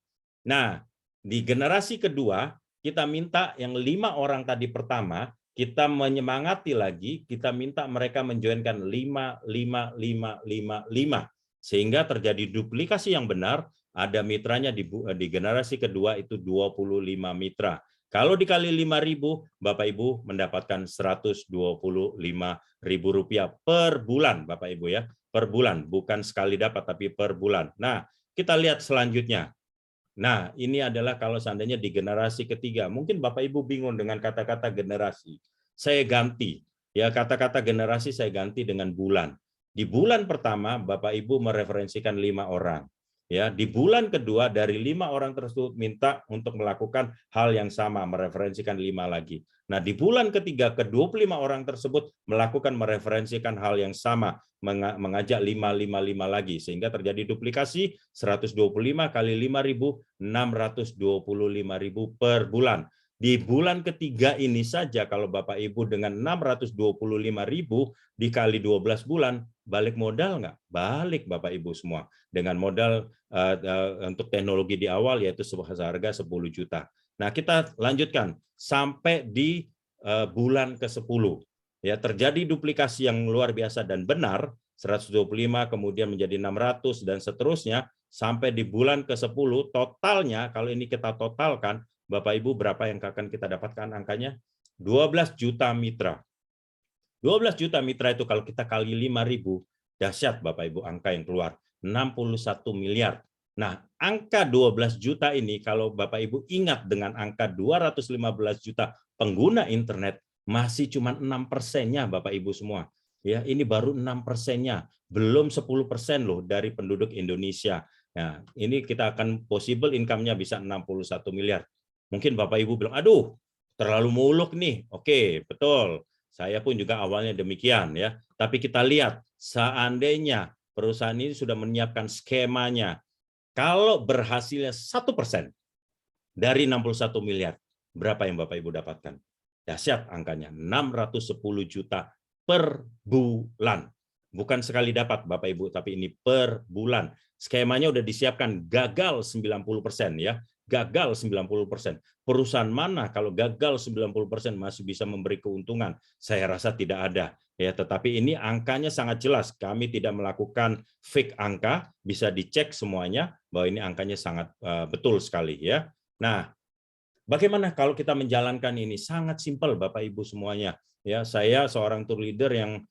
Nah, di generasi kedua kita minta yang 5 orang tadi pertama, kita menyemangati lagi, kita minta mereka menjoinkan 5 sehingga terjadi duplikasi yang benar. Ada mitranya di generasi kedua itu 25 mitra. Kalau dikali 5.000, Bapak Ibu mendapatkan Rp125.000 per bulan, Bapak Ibu ya, per bulan, bukan sekali dapat tapi per bulan. Nah, kita lihat selanjutnya. Nah, ini adalah kalau seandainya di generasi ketiga, mungkin Bapak Ibu bingung dengan kata-kata generasi. Saya ganti, ya kata-kata generasi saya ganti dengan bulan. Di bulan pertama, Bapak Ibu mereferensikan 5 orang. Ya, di bulan kedua dari 5 orang tersebut minta untuk melakukan hal yang sama, mereferensikan 5 lagi. Nah, di bulan ketiga ke-25 orang tersebut melakukan mereferensikan hal yang sama, mengajak 5 lagi sehingga terjadi duplikasi 125 kali 5.000, 625.000 per bulan. Di bulan ketiga ini saja kalau Bapak Ibu dengan 625.000 dikali 12 bulan, balik modal nggak? Balik Bapak Ibu semua. Dengan modal untuk teknologi di awal yaitu seharga 10 juta. Nah, kita lanjutkan sampai di bulan ke-10. Ya, terjadi duplikasi yang luar biasa dan benar, 125 kemudian menjadi 600 dan seterusnya sampai di bulan ke-10 totalnya kalau ini kita totalkan Bapak Ibu berapa yang akan kita dapatkan angkanya? 12 juta mitra. 12 juta mitra itu kalau kita kali 5.000, dahsyat Bapak Ibu angka yang keluar, 61 miliar. Nah, angka 12 juta ini kalau Bapak Ibu ingat dengan angka 215 juta pengguna internet, masih cuma 6%-nya Bapak Ibu semua. Ya, ini baru 6%-nya, belum 10% loh dari penduduk Indonesia. Nah, ini kita akan possible income-nya bisa 61 miliar. Mungkin Bapak Ibu bilang, aduh, terlalu muluk nih. Oke, betul. Saya pun juga awalnya demikian ya. Tapi kita lihat, seandainya perusahaan ini sudah menyiapkan skemanya, kalau berhasilnya 1% dari 61 miliar, berapa yang Bapak Ibu dapatkan? Dahsyat angkanya, 610 juta per bulan. Bukan sekali dapat Bapak Ibu, tapi ini per bulan. Skemanya udah disiapkan, gagal 90% ya. Gagal 90%. Perusahaan mana kalau gagal 90% masih bisa memberi keuntungan? Saya rasa tidak ada. Ya, tetapi ini angkanya sangat jelas. Kami tidak melakukan fake angka, bisa dicek semuanya bahwa ini angkanya sangat betul sekali ya. Nah, bagaimana kalau kita menjalankan ini? Sangat simpel Bapak Ibu semuanya. Ya, saya seorang tour leader yang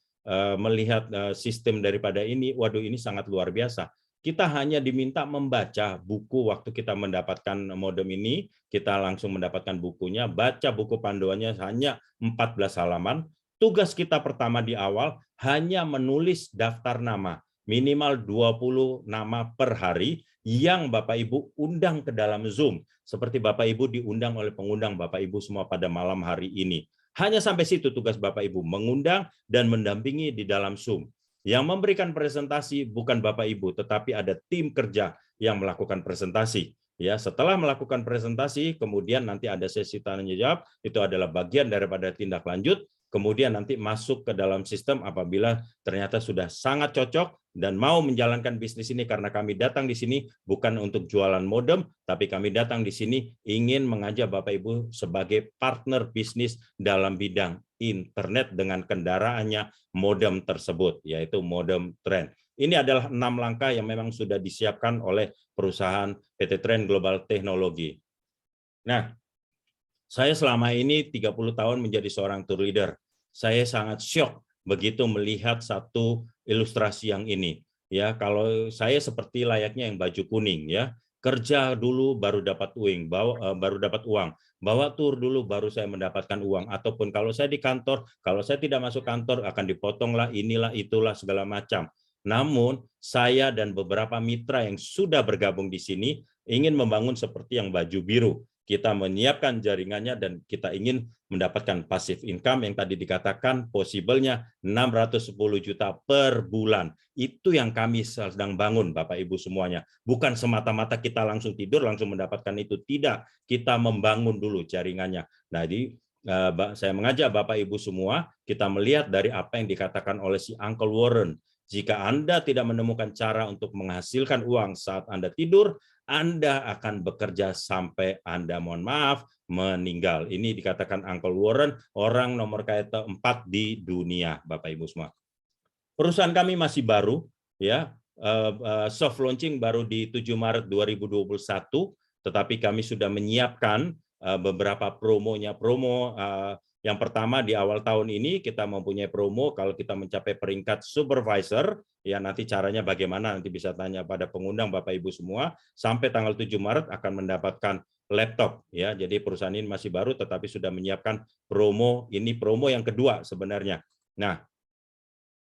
melihat sistem daripada ini, waduh ini sangat luar biasa. Kita hanya diminta membaca buku waktu kita mendapatkan modem ini, kita langsung mendapatkan bukunya, baca buku panduannya hanya 14 halaman. Tugas kita pertama di awal hanya menulis daftar nama, minimal 20 nama per hari yang Bapak Ibu undang ke dalam Zoom. Seperti Bapak Ibu diundang oleh pengundang Bapak Ibu semua pada malam hari ini. Hanya sampai situ tugas Bapak Ibu, mengundang dan mendampingi di dalam Zoom. Yang memberikan presentasi bukan Bapak Ibu, tetapi ada tim kerja yang melakukan presentasi. Ya, setelah melakukan presentasi, kemudian nanti ada sesi tanya jawab, itu adalah bagian daripada tindak lanjut. Kemudian nanti masuk ke dalam sistem apabila ternyata sudah sangat cocok dan mau menjalankan bisnis ini, karena kami datang di sini bukan untuk jualan modem, tapi kami datang di sini ingin mengajak Bapak Ibu sebagai partner bisnis dalam bidang internet dengan kendaraannya modem tersebut, yaitu modem Trend. Ini adalah 6 langkah yang memang sudah disiapkan oleh perusahaan PT Trend Global Teknologi. Nah, saya selama ini 30 tahun menjadi seorang tour leader. Saya sangat syok begitu melihat satu ilustrasi yang ini. Ya, kalau saya seperti layaknya yang baju kuning ya. Kerja dulu baru dapat uang, baru dapat uang. Bawa tur dulu baru saya mendapatkan uang. Ataupun kalau saya di kantor, kalau saya tidak masuk kantor akan dipotonglah inilah itulah segala macam. Namun saya dan beberapa mitra yang sudah bergabung di sini ingin membangun seperti yang baju biru. Kita menyiapkan jaringannya dan kita ingin mendapatkan passive income yang tadi dikatakan possible-nya 610 juta per bulan. Itu yang kami sedang bangun Bapak Ibu semuanya. Bukan semata-mata kita langsung tidur langsung mendapatkan itu, tidak. Kita membangun dulu jaringannya. Nah, saya mengajak Bapak Ibu semua, kita melihat dari apa yang dikatakan oleh si Uncle Warren. Jika Anda tidak menemukan cara untuk menghasilkan uang saat Anda tidur, Anda akan bekerja sampai Anda, mohon maaf, meninggal. Ini dikatakan Uncle Warren, orang nomor kaya keempat di dunia, Bapak Ibu semua. Perusahaan kami masih baru, ya, soft launching baru di 7 Maret 2021, tetapi kami sudah menyiapkan beberapa promonya. Yang pertama di awal tahun ini kita mempunyai promo kalau kita mencapai peringkat supervisor, ya nanti caranya bagaimana nanti bisa tanya pada pengundang Bapak Ibu semua, sampai tanggal 7 Maret akan mendapatkan laptop ya. Jadi perusahaan ini masih baru tetapi sudah menyiapkan promo, ini promo yang kedua sebenarnya. Nah,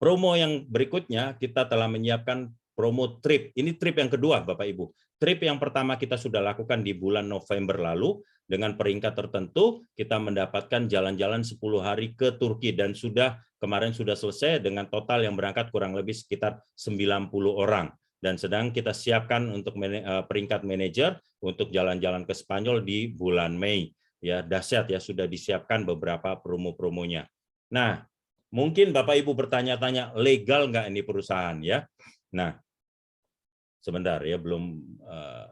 promo yang berikutnya kita telah menyiapkan promo trip. Ini trip yang kedua Bapak Ibu. Trip yang pertama kita sudah lakukan di bulan November lalu. Dengan peringkat tertentu, kita mendapatkan jalan-jalan 10 hari ke Turki dan kemarin sudah selesai dengan total yang berangkat kurang lebih sekitar 90 orang. Dan sedang kita siapkan untuk peringkat manajer untuk jalan-jalan ke Spanyol di bulan Mei. Ya, dahsyat ya, sudah disiapkan beberapa promo-promonya. Nah, mungkin Bapak Ibu bertanya-tanya, legal nggak ini perusahaan ya? Nah, sebentar ya, belum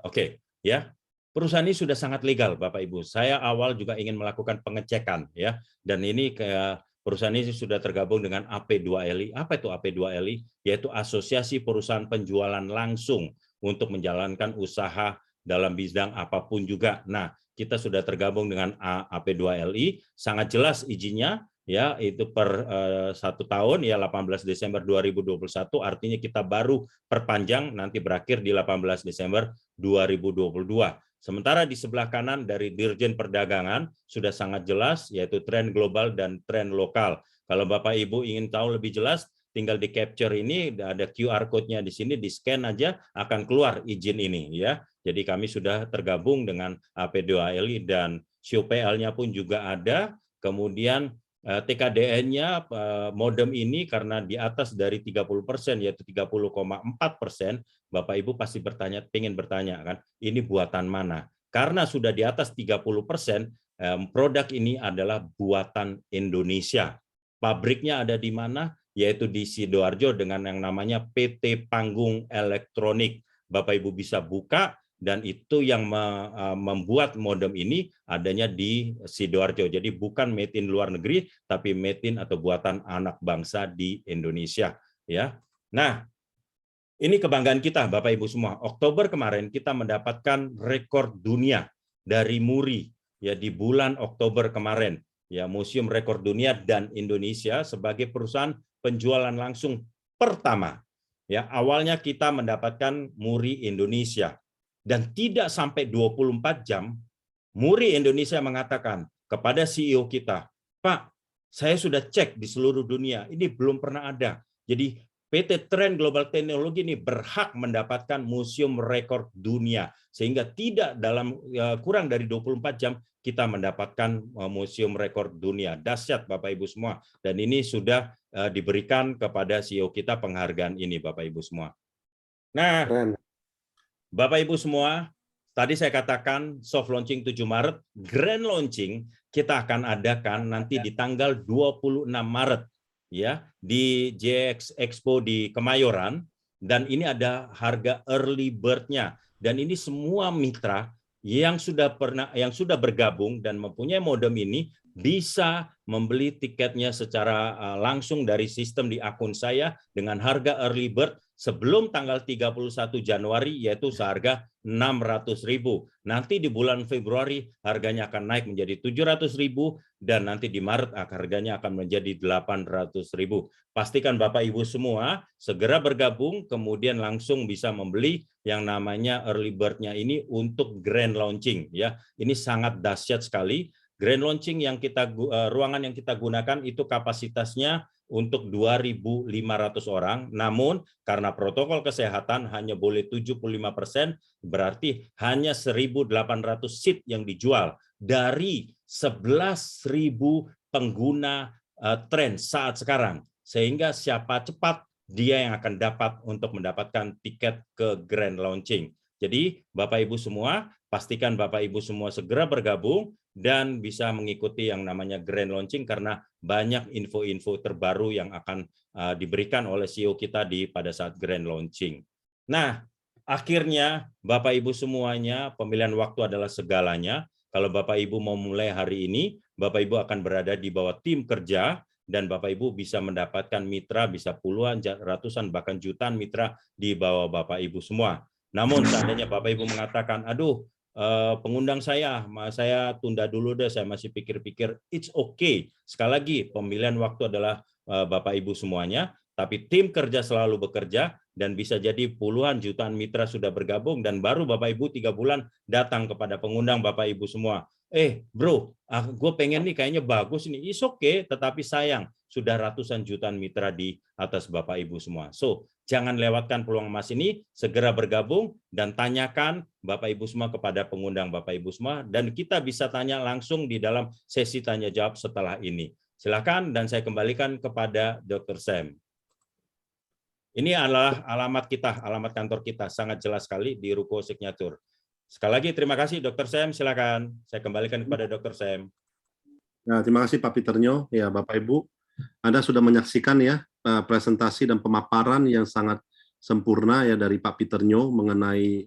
oke ya. Perusahaan ini sudah sangat legal, Bapak Ibu. Saya awal juga ingin melakukan pengecekan, ya. Dan ini perusahaan ini sudah tergabung dengan AP2LI. Apa itu AP2LI? Yaitu Asosiasi Perusahaan Penjualan Langsung untuk menjalankan usaha dalam bidang apapun juga. Nah, kita sudah tergabung dengan AP2LI, sangat jelas izinnya, ya itu per 1 tahun ya 18 Desember 2021, artinya kita baru perpanjang nanti berakhir di 18 Desember 2022. Sementara di sebelah kanan dari Dirjen Perdagangan sudah sangat jelas, yaitu tren global dan tren lokal. Kalau Bapak Ibu ingin tahu lebih jelas, tinggal di capture ini, ada QR code-nya di sini, di scan aja akan keluar izin ini ya. Jadi kami sudah tergabung dengan AP2LI dan COPL-nya pun juga ada. Kemudian TKDN-nya modem ini karena di atas dari 30%, yaitu 30,4%, Bapak Ibu pasti ingin bertanya kan, ini buatan mana? Karena sudah di atas 30%, produk ini adalah buatan Indonesia. Pabriknya ada di mana? Yaitu di Sidoarjo dengan yang namanya PT Panggung Elektronik. Bapak Ibu bisa buka, dan itu yang membuat modem ini adanya di Sidoarjo. Jadi bukan made in luar negeri, tapi made in atau buatan anak bangsa di Indonesia. Ya. Nah, ini kebanggaan kita Bapak Ibu semua. Oktober kemarin kita mendapatkan rekor dunia dari MURI ya di bulan Oktober kemarin. Ya, Museum Rekor Dunia dan Indonesia sebagai perusahaan penjualan langsung pertama. Ya, awalnya kita mendapatkan MURI Indonesia. Dan tidak sampai 24 jam, MURI Indonesia mengatakan kepada CEO kita, Pak, saya sudah cek di seluruh dunia, ini belum pernah ada. Jadi PT Trend Global Teknologi ini berhak mendapatkan Museum Rekor Dunia. Sehingga tidak dalam kurang dari 24 jam kita mendapatkan Museum Rekor Dunia. Dahsyat Bapak Ibu semua. Dan ini sudah diberikan kepada CEO kita penghargaan ini Bapak Ibu semua. Nah, Bapak Ibu semua, tadi saya katakan soft launching 7 Maret, grand launching kita akan adakan nanti di tanggal 26 Maret ya di JX Expo di Kemayoran, dan ini ada harga early bird-nya, dan ini semua mitra yang sudah bergabung dan mempunyai modem ini bisa membeli tiketnya secara langsung dari sistem di akun saya dengan harga early bird sebelum tanggal 31 Januari, yaitu seharga 600.000. Nanti di bulan Februari harganya akan naik menjadi 700.000 dan nanti di Maret harganya akan menjadi 800.000. Pastikan Bapak Ibu semua segera bergabung, kemudian langsung bisa membeli yang namanya early bird-nya ini untuk grand launching ya. Ini sangat dahsyat sekali. Grand launching yang ruangan yang kita gunakan itu kapasitasnya untuk 2.500 orang, namun karena protokol kesehatan hanya boleh 75%, berarti hanya 1.800 seat yang dijual dari 11.000 pengguna tren saat sekarang. Sehingga siapa cepat, dia yang akan dapat untuk mendapatkan tiket ke grand launching. Jadi Bapak Ibu semua, pastikan Bapak Ibu semua segera bergabung dan bisa mengikuti yang namanya grand launching karena banyak info-info terbaru yang akan diberikan oleh CEO kita pada saat grand launching. Nah, akhirnya Bapak Ibu semuanya, pemilihan waktu adalah segalanya. Kalau Bapak Ibu mau mulai hari ini, Bapak Ibu akan berada di bawah tim kerja dan Bapak Ibu bisa mendapatkan mitra, bisa puluhan, ratusan, bahkan jutaan mitra di bawah Bapak Ibu semua. Namun seandainya Bapak Ibu mengatakan, aduh, pengundang saya tunda dulu deh, saya masih pikir-pikir, it's okay. Sekali lagi, pemilihan waktu adalah Bapak Ibu semuanya, tapi tim kerja selalu bekerja, dan bisa jadi puluhan jutaan mitra sudah bergabung, dan baru Bapak Ibu 3 bulan datang kepada pengundang Bapak Ibu semua. Bro, gue pengen nih kayaknya bagus nih, it's okay, tetapi sayang, sudah ratusan jutaan mitra di atas Bapak Ibu semua. So, jangan lewatkan peluang emas ini, segera bergabung dan tanyakan Bapak Ibu semua kepada pengundang Bapak Ibu semua, dan kita bisa tanya langsung di dalam sesi tanya jawab setelah ini. Silakan, dan saya kembalikan kepada Dr. Sam. Ini adalah alamat kita, alamat kantor kita, sangat jelas sekali di Ruko Signature. Sekali lagi terima kasih Dr. Sam, silakan. Saya kembalikan kepada Dr. Sam. Nah, terima kasih Pak Piternyo. Ya, Bapak Ibu, Anda sudah menyaksikan ya presentasi dan pemaparan yang sangat sempurna ya dari Pak Piternyo mengenai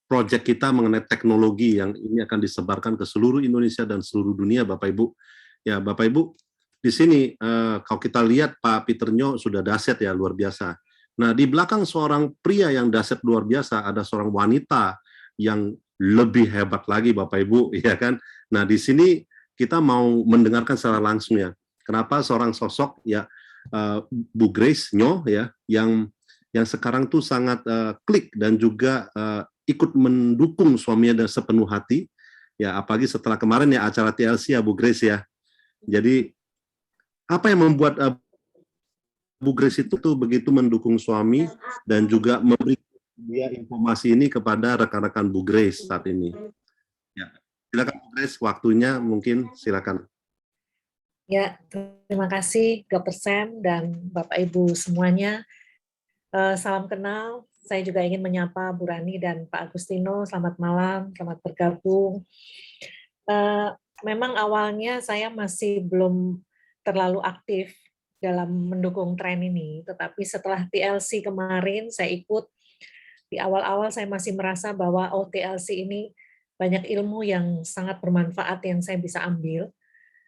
proyek kita mengenai teknologi yang ini akan disebarkan ke seluruh Indonesia dan seluruh dunia, Bapak Ibu. Ya, Bapak Ibu, di sini kalau kita lihat Pak Piternyo sudah dahsyat ya, luar biasa. Nah, di belakang seorang pria yang dahsyat luar biasa, ada seorang wanita yang lebih hebat lagi, Bapak Ibu, ya kan? Nah, di sini kita mau mendengarkan secara langsung ya. Kenapa seorang sosok ya Bu Grace Nyo ya yang sekarang tuh sangat klik dan juga ikut mendukung suaminya dengan sepenuh hati. Ya, apalagi setelah kemarin ya acara TLC ya Bu Grace ya. Jadi apa yang membuat Bu Grace itu tuh begitu mendukung suami dan juga memberi dia informasi ini kepada rekan-rekan Bu Grace saat ini. Ya, silakan Bu Grace, waktunya mungkin silakan. Ya, terima kasih Dr. Sam dan Bapak Ibu semuanya. Salam kenal. Saya juga ingin menyapa Bu Rani dan Pak Agustino. Selamat malam, selamat bergabung. Memang awalnya saya masih belum terlalu aktif dalam mendukung tren ini, tetapi setelah TLC kemarin saya ikut, di awal-awal saya masih merasa bahwa TLC ini banyak ilmu yang sangat bermanfaat yang saya bisa ambil,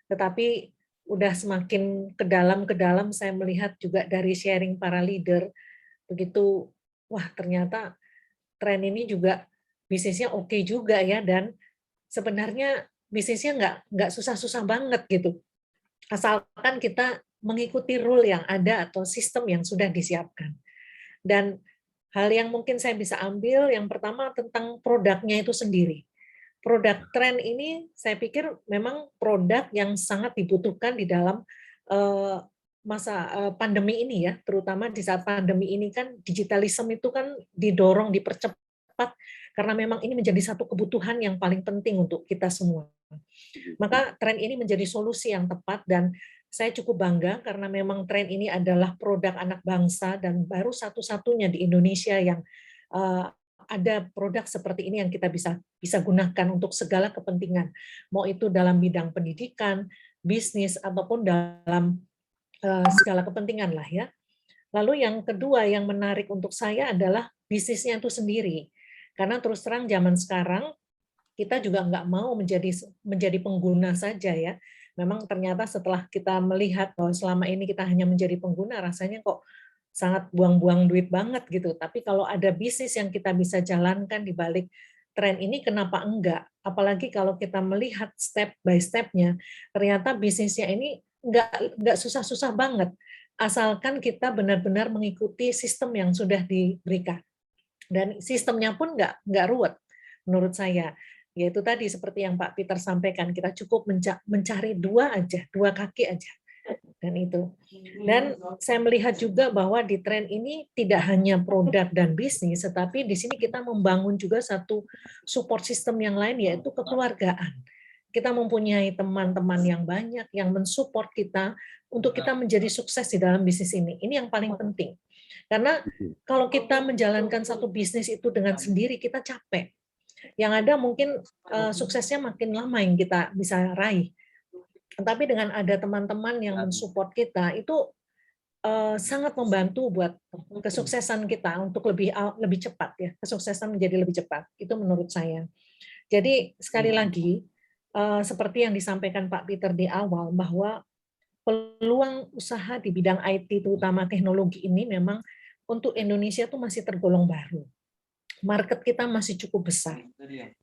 tetapi udah semakin ke dalam saya melihat juga dari sharing para leader, begitu, wah ternyata tren ini juga bisnisnya oke juga ya, dan sebenarnya bisnisnya nggak susah-susah banget gitu, asalkan kita mengikuti rule yang ada atau sistem yang sudah disiapkan. Dan hal yang mungkin saya bisa ambil, yang pertama tentang produknya itu sendiri. Produk tren ini saya pikir memang produk yang sangat dibutuhkan di dalam masa pandemi ini ya, terutama di saat pandemi ini kan digitalisme itu kan didorong, dipercepat, karena memang ini menjadi satu kebutuhan yang paling penting untuk kita semua. Maka tren ini menjadi solusi yang tepat dan saya cukup bangga karena memang tren ini adalah produk anak bangsa dan baru satu-satunya di Indonesia yang ada produk seperti ini yang kita bisa gunakan untuk segala kepentingan, mau itu dalam bidang pendidikan, bisnis ataupun dalam segala kepentingan lah ya. Lalu yang kedua yang menarik untuk saya adalah bisnisnya itu sendiri, karena terus terang zaman sekarang kita juga nggak mau menjadi pengguna saja ya. Memang ternyata setelah kita melihat bahwa selama ini kita hanya menjadi pengguna, rasanya kok sangat buang-buang duit banget gitu. Tapi kalau ada bisnis yang kita bisa jalankan di balik tren ini, kenapa enggak? Apalagi kalau kita melihat step by step-nya, ternyata bisnisnya ini nggak susah-susah banget. Asalkan kita benar-benar mengikuti sistem yang sudah diberikan. Dan sistemnya pun nggak ruwet menurut saya. Yaitu tadi seperti yang Pak Peter sampaikan, kita cukup mencari dua kaki aja, dan itu. Dan saya melihat juga bahwa di tren ini tidak hanya produk dan bisnis, tetapi di sini kita membangun juga satu support system yang lain, yaitu kekeluargaan. Kita mempunyai teman-teman yang banyak yang mensupport kita untuk kita menjadi sukses di dalam bisnis ini. Ini yang paling penting. Karena kalau kita menjalankan satu bisnis itu dengan sendiri, kita capek. Yang ada mungkin suksesnya makin lama yang kita bisa raih. Tapi dengan ada teman-teman yang mensupport kita, itu sangat membantu buat kesuksesan kita untuk lebih cepat ya, kesuksesan menjadi lebih cepat. Itu menurut saya. Jadi sekali lagi, seperti yang disampaikan Pak Peter di awal, bahwa peluang usaha di bidang IT, terutama teknologi ini memang untuk Indonesia itu masih tergolong baru. Market kita masih cukup besar.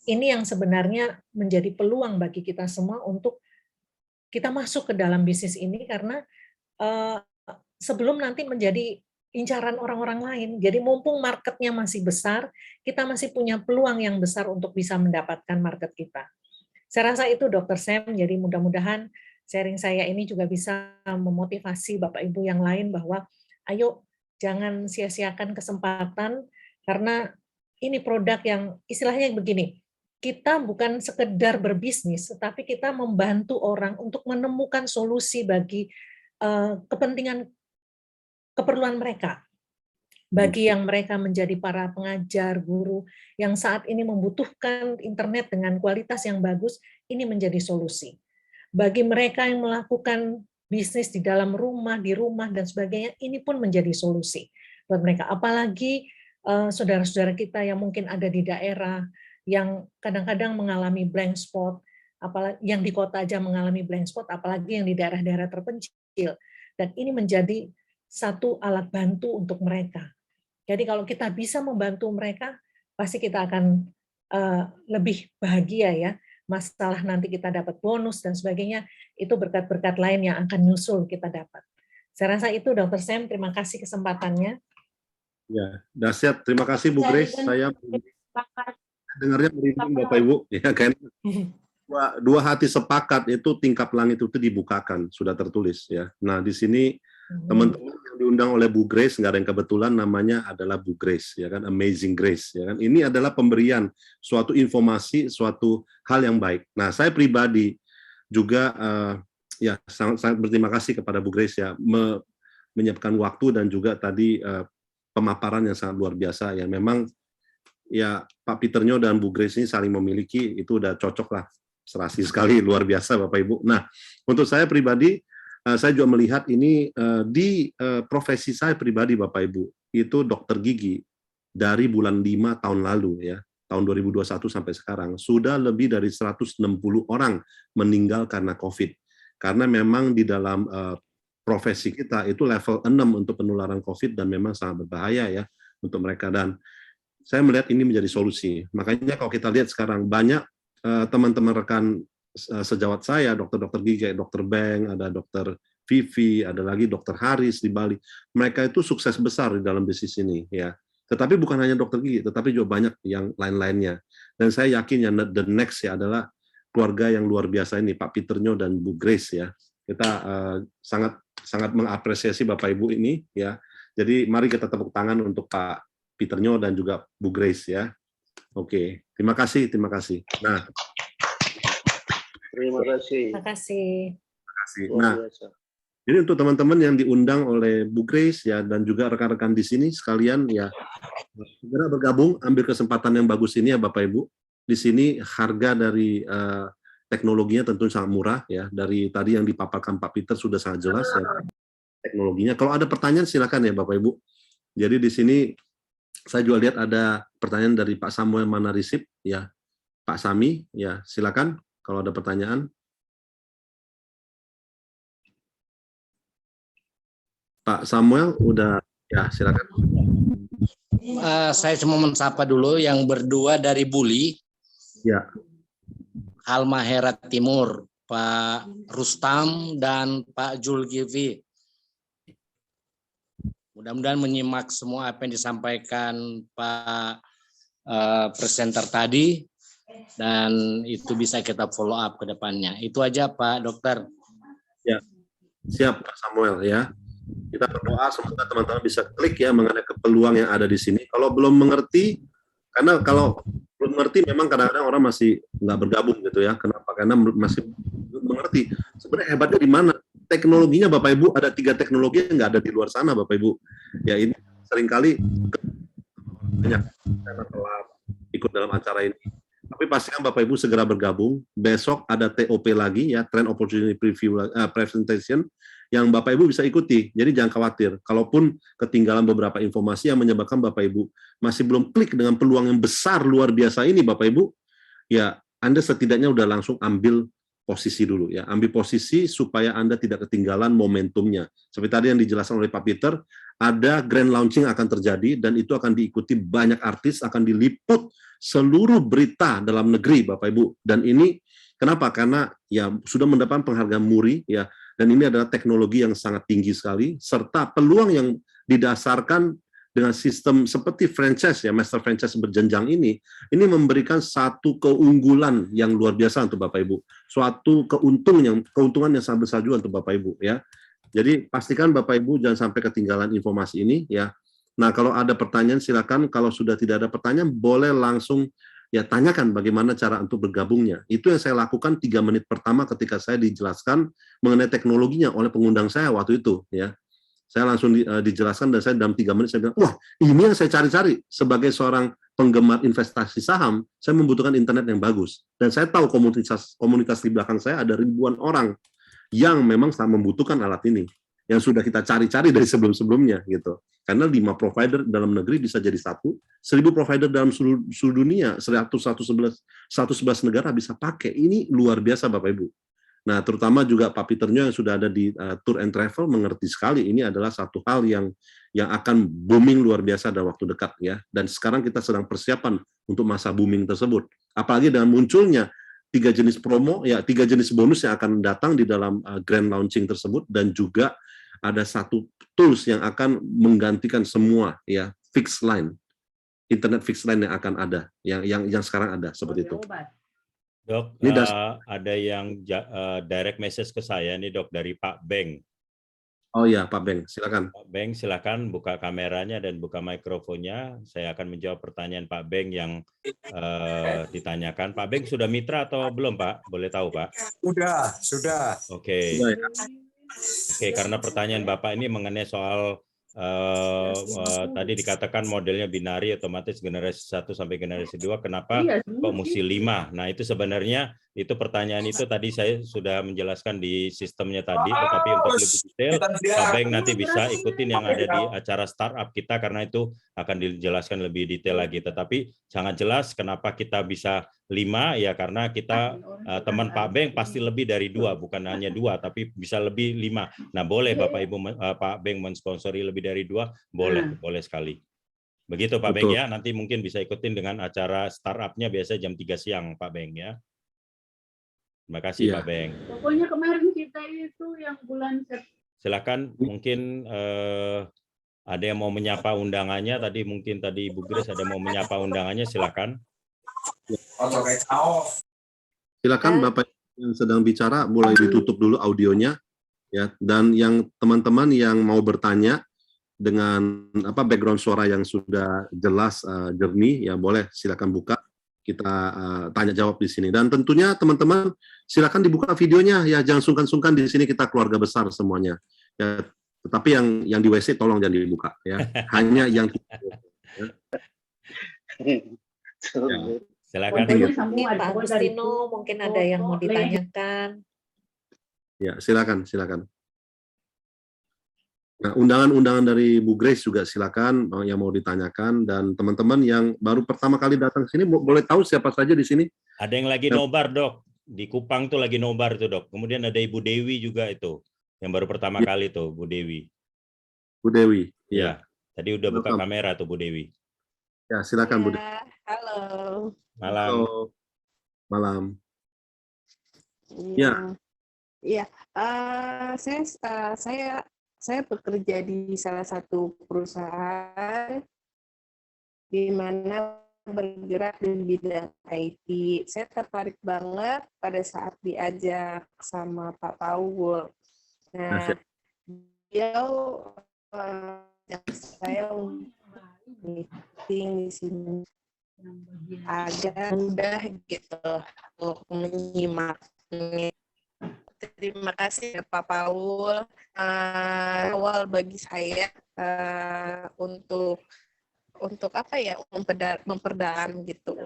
Ini yang sebenarnya menjadi peluang bagi kita semua untuk kita masuk ke dalam bisnis ini, karena sebelum nanti menjadi incaran orang-orang lain. Jadi mumpung marketnya masih besar, kita masih punya peluang yang besar untuk bisa mendapatkan market kita. Saya rasa itu Dr. Sam, jadi mudah-mudahan sharing saya ini juga bisa memotivasi Bapak Ibu yang lain bahwa ayo jangan sia-siakan kesempatan, karena ini produk yang istilahnya begini, kita bukan sekedar berbisnis, tetapi kita membantu orang untuk menemukan solusi bagi keperluan mereka. Bagi yang mereka menjadi para pengajar, guru, yang saat ini membutuhkan internet dengan kualitas yang bagus, ini menjadi solusi. Bagi mereka yang melakukan bisnis di dalam rumah, di rumah, dan sebagainya, ini pun menjadi solusi buat mereka. Apalagi saudara-saudara kita yang mungkin ada di daerah, yang kadang-kadang mengalami blank spot, apalagi yang di kota aja mengalami blank spot, apalagi yang di daerah-daerah terpencil. Dan ini menjadi satu alat bantu untuk mereka. Jadi kalau kita bisa membantu mereka, pasti kita akan lebih bahagia ya. Masalah nanti kita dapat bonus dan sebagainya, itu berkat-berkat lain yang akan nyusul kita dapat. Saya rasa itu Dr. Sam, terima kasih kesempatannya. Ya, dahsyat. Terima kasih Bu Grace. Saya dengarnya merinding Bapak Ibu. Ya kan? Dua hati sepakat itu tingkap langit itu dibukakan, sudah tertulis ya. Nah di sini teman-teman yang diundang oleh Bu Grace, nggak ada yang kebetulan, namanya adalah Bu Grace, ya kan, Amazing Grace, ya kan. Ini adalah pemberian suatu informasi, suatu hal yang baik. Nah saya pribadi juga ya sangat berterima kasih kepada Bu Grace ya, menyiapkan waktu dan juga tadi pemaparan yang sangat luar biasa ya. Memang ya Pak Peter Nyo dan Bu Grace ini saling memiliki, itu udah cocok lah, serasi sekali, luar biasa Bapak Ibu. Nah untuk saya pribadi, saya juga melihat ini di profesi saya pribadi Bapak Ibu, itu dokter gigi dari bulan 5 tahun lalu ya, tahun 2021 sampai sekarang, sudah lebih dari 160 orang meninggal karena COVID. Karena memang di dalam profesi kita itu level 6 untuk penularan COVID dan memang sangat berbahaya ya untuk mereka. Dan saya melihat ini menjadi solusi. Makanya kalau kita lihat sekarang banyak teman-teman rekan sejawat saya, dokter-dokter gigi, dokter Beng, ada dokter Vivi, ada lagi dokter Haris di Bali. Mereka itu sukses besar di dalam bisnis ini ya. Tetapi bukan hanya dokter gigi, tetapi juga banyak yang lain-lainnya. Dan saya yakin yang the next ya adalah keluarga yang luar biasa ini, Pak Peter Nyo dan Bu Grace ya. Kita sangat mengapresiasi Bapak Ibu ini ya. Jadi mari kita tepuk tangan untuk Pak Peter Nyo dan juga Bu Grace ya. Oke, terima kasih, terima kasih. Nah, Terima kasih. Terima kasih. nah, jadi untuk teman-teman yang diundang oleh Bu Grace ya dan juga rekan-rekan di sini sekalian ya, segera bergabung, ambil kesempatan yang bagus ini ya Bapak Ibu. Di sini harga dari teknologinya tentu sangat murah ya. Dari tadi yang dipaparkan Pak Peter sudah sangat jelas ya teknologinya. Kalau ada pertanyaan silakan ya Bapak Ibu. Jadi di sini saya juga lihat ada pertanyaan dari Pak Samuel Manarisip ya. Pak Sami ya, silakan kalau ada pertanyaan. Pak Samuel udah ya, silakan. Saya cuma mensapa dulu yang berdua dari Buli. Ya. Halmahera Timur, Pak Rustam dan Pak Julgivi. Mudah-mudahan menyimak semua apa yang disampaikan Pak presenter tadi dan itu bisa kita follow up ke depannya. Itu aja Pak Dokter. Ya, siap Pak Samuel ya. Kita berdoa semoga teman-teman bisa klik ya mengenai peluang yang ada di sini. Kalau belum mengerti, karena kalau belum mengerti memang kadang-kadang orang masih nggak bergabung gitu ya. Kenapa? Karena masih belum mengerti. Sebenarnya hebatnya di mana? Teknologinya Bapak Ibu, ada 3 teknologi yang nggak ada di luar sana Bapak Ibu. Ya ini seringkali banyak karena telah ikut dalam acara ini. Tapi pastikan Bapak Ibu segera bergabung. Besok ada TOP lagi ya, Trend Opportunity Preview Presentation yang Bapak Ibu bisa ikuti. Jadi jangan khawatir. Kalaupun ketinggalan beberapa informasi yang menyebabkan Bapak Ibu masih belum klik dengan peluang yang besar luar biasa ini Bapak Ibu, ya Anda setidaknya udah langsung ambil posisi dulu ya. Ambil posisi supaya Anda tidak ketinggalan momentumnya. Seperti tadi yang dijelaskan oleh Pak Peter, ada grand launching akan terjadi dan itu akan diikuti banyak artis, akan diliput seluruh berita dalam negeri Bapak Ibu. Dan ini kenapa? Karena ya sudah mendapatkan penghargaan MURI ya, dan ini adalah teknologi yang sangat tinggi sekali serta peluang yang didasarkan dengan sistem seperti franchise ya, master franchise berjenjang ini memberikan satu keunggulan yang luar biasa untuk Bapak Ibu, suatu keuntungan yang sangat besar juga untuk Bapak Ibu ya. Jadi pastikan Bapak Ibu jangan sampai ketinggalan informasi ini ya. Nah kalau ada pertanyaan silakan, kalau sudah tidak ada pertanyaan boleh langsung ya tanyakan bagaimana cara untuk bergabungnya. Itu yang saya lakukan 3 menit pertama ketika saya dijelaskan mengenai teknologinya oleh pengundang saya waktu itu ya. Saya langsung dijelaskan dan saya dalam 3 menit saya bilang, wah ini yang saya cari-cari. Sebagai seorang penggemar investasi saham, saya membutuhkan internet yang bagus. Dan saya tahu komunitas di belakang saya ada ribuan orang yang memang sangat membutuhkan alat ini. Yang sudah kita cari-cari dari sebelum-sebelumnya gitu. Karena 5 provider dalam negeri bisa jadi 1, 1000 provider dalam seluruh dunia, 111 negara bisa pakai. Ini luar biasa Bapak Ibu. Nah, terutama juga Pak Peternya yang sudah ada di Tour and Travel mengerti sekali ini adalah satu hal yang akan booming luar biasa dalam waktu dekat ya. Dan sekarang kita sedang persiapan untuk masa booming tersebut. Apalagi dengan munculnya 3 jenis promo, ya 3 jenis bonus yang akan datang di dalam grand launching tersebut, dan juga ada satu tools yang akan menggantikan semua ya fixed line, internet fixed line yang akan ada, yang sekarang ada seperti itu. Dok, Ini ada yang direct message ke saya nih Dok dari Pak Beng. Oh ya, Pak Beng, silakan. Pak Beng, silakan buka kameranya dan buka mikrofonnya. Saya akan menjawab pertanyaan Pak Beng yang ditanyakan. Pak Beng sudah mitra atau belum, Pak? Boleh tahu, Pak? Sudah. Oke. Sudah, ya. Oke, karena pertanyaan Bapak ini mengenai soal tadi dikatakan modelnya binari, otomatis generasi 1 sampai generasi 2, kenapa kok mesti 5? Nah, itu sebenarnya itu pertanyaan itu tadi saya sudah menjelaskan di sistemnya tadi, tetapi untuk lebih detail Pak Beng nanti bisa ikutin yang ada di acara startup kita, karena itu akan dijelaskan lebih detail lagi. Tetapi sangat jelas kenapa kita bisa 5, ya karena kita teman Pak Beng pasti lebih dari 2, bukan hanya 2 tapi bisa lebih 5. Nah, boleh Bapak Ibu Pak Beng mensponsori lebih dari 2, boleh sekali. Begitu Pak Beng ya, nanti mungkin bisa ikutin dengan acara startup-nya biasa jam 3 siang Pak Beng ya. Terima kasih Pak Beng. Pokoknya kemarin kita itu yang bulan Silakan, mungkin ada yang mau menyapa undangannya, mungkin tadi Ibu Grace ada mau menyapa undangannya, silakan. Silakan Bapak yang sedang bicara boleh ditutup dulu audionya ya, dan yang teman-teman yang mau bertanya dengan background suara yang sudah jelas jernih ya, boleh silakan buka, kita tanya jawab di sini. Dan tentunya teman-teman silakan dibuka videonya ya, jangan sungkan-sungkan, di sini kita keluarga besar semuanya ya. Tetapi yang di WC tolong jangan dibuka ya, hanya yang ya. Silakan. Pak Agustino mungkin ada yang mau ditanyakan. Ya, silakan. Nah, undangan-undangan dari Bu Grace juga silakan yang mau ditanyakan, dan teman-teman yang baru pertama kali datang sini boleh tahu siapa saja di sini. Ada yang lagi nobar, Dok. Di Kupang tuh lagi nobar tuh, Dok. Kemudian ada Ibu Dewi juga itu, yang baru pertama kali tuh, Bu Dewi. Bu Dewi. Iya. Tadi udah buka kamera tuh Bu Dewi. Ya, silakan Bu Dewi. Halo. Malam. Halo. Malam. Ya. Iya. Saya bekerja di salah satu perusahaan di mana bergerak di bidang IT. Saya tertarik banget pada saat diajak sama Pak Paul. Nah, beliau saya meeting di sini agak mudah gitu untuk menyimak. Terima kasih Pak Paul. Awal bagi saya untuk apa ya, memperdalam gitu.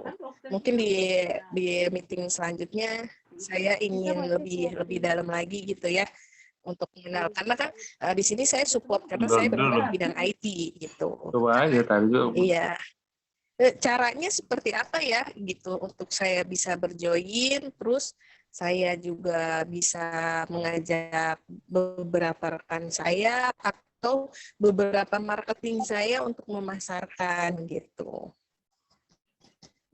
Mungkin di meeting selanjutnya saya ingin lebih dalam lagi gitu ya, untuk mengenal, karena kan di sini saya support karena saya bergerak di bidang IT gitu. Coba aja Tanju. Iya. Caranya seperti apa ya gitu untuk saya bisa berjoin, terus saya juga bisa mengajak beberapa rekan saya atau beberapa marketing saya untuk memasarkan gitu.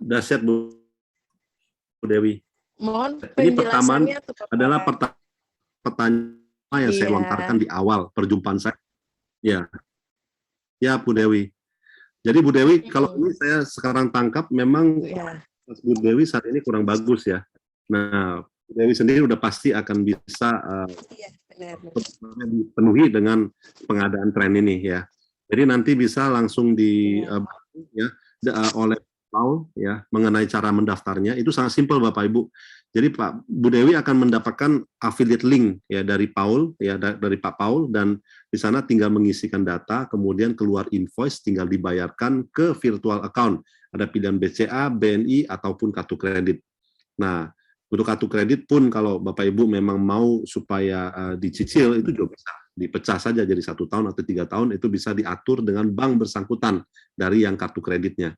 Dahsyat Bu Dewi. Mohon ini pertama penjelasannya adalah pertanyaan yang saya lontarkan di awal perjumpaan saya. Ya Bu Dewi. Jadi Bu Dewi, kalau ini saya sekarang tangkap memang Bu Dewi saat ini kurang bagus ya. Nah, Bu Dewi sendiri udah pasti akan bisa dipenuhi dengan pengadaan tren ini ya. Jadi nanti bisa langsung oleh Paul ya mengenai cara mendaftarnya. Itu sangat simpel Bapak Ibu. Jadi Bu Dewi akan mendapatkan affiliate link ya dari Paul ya, dari Pak Paul, dan di sana tinggal mengisikan data, kemudian keluar invoice, tinggal dibayarkan ke virtual account. Ada pilihan BCA, BNI ataupun kartu kredit. Nah, untuk kartu kredit pun kalau Bapak Ibu memang mau supaya dicicil, itu juga bisa dipecah saja jadi 1 tahun atau 3 tahun, itu bisa diatur dengan bank bersangkutan dari yang kartu kreditnya.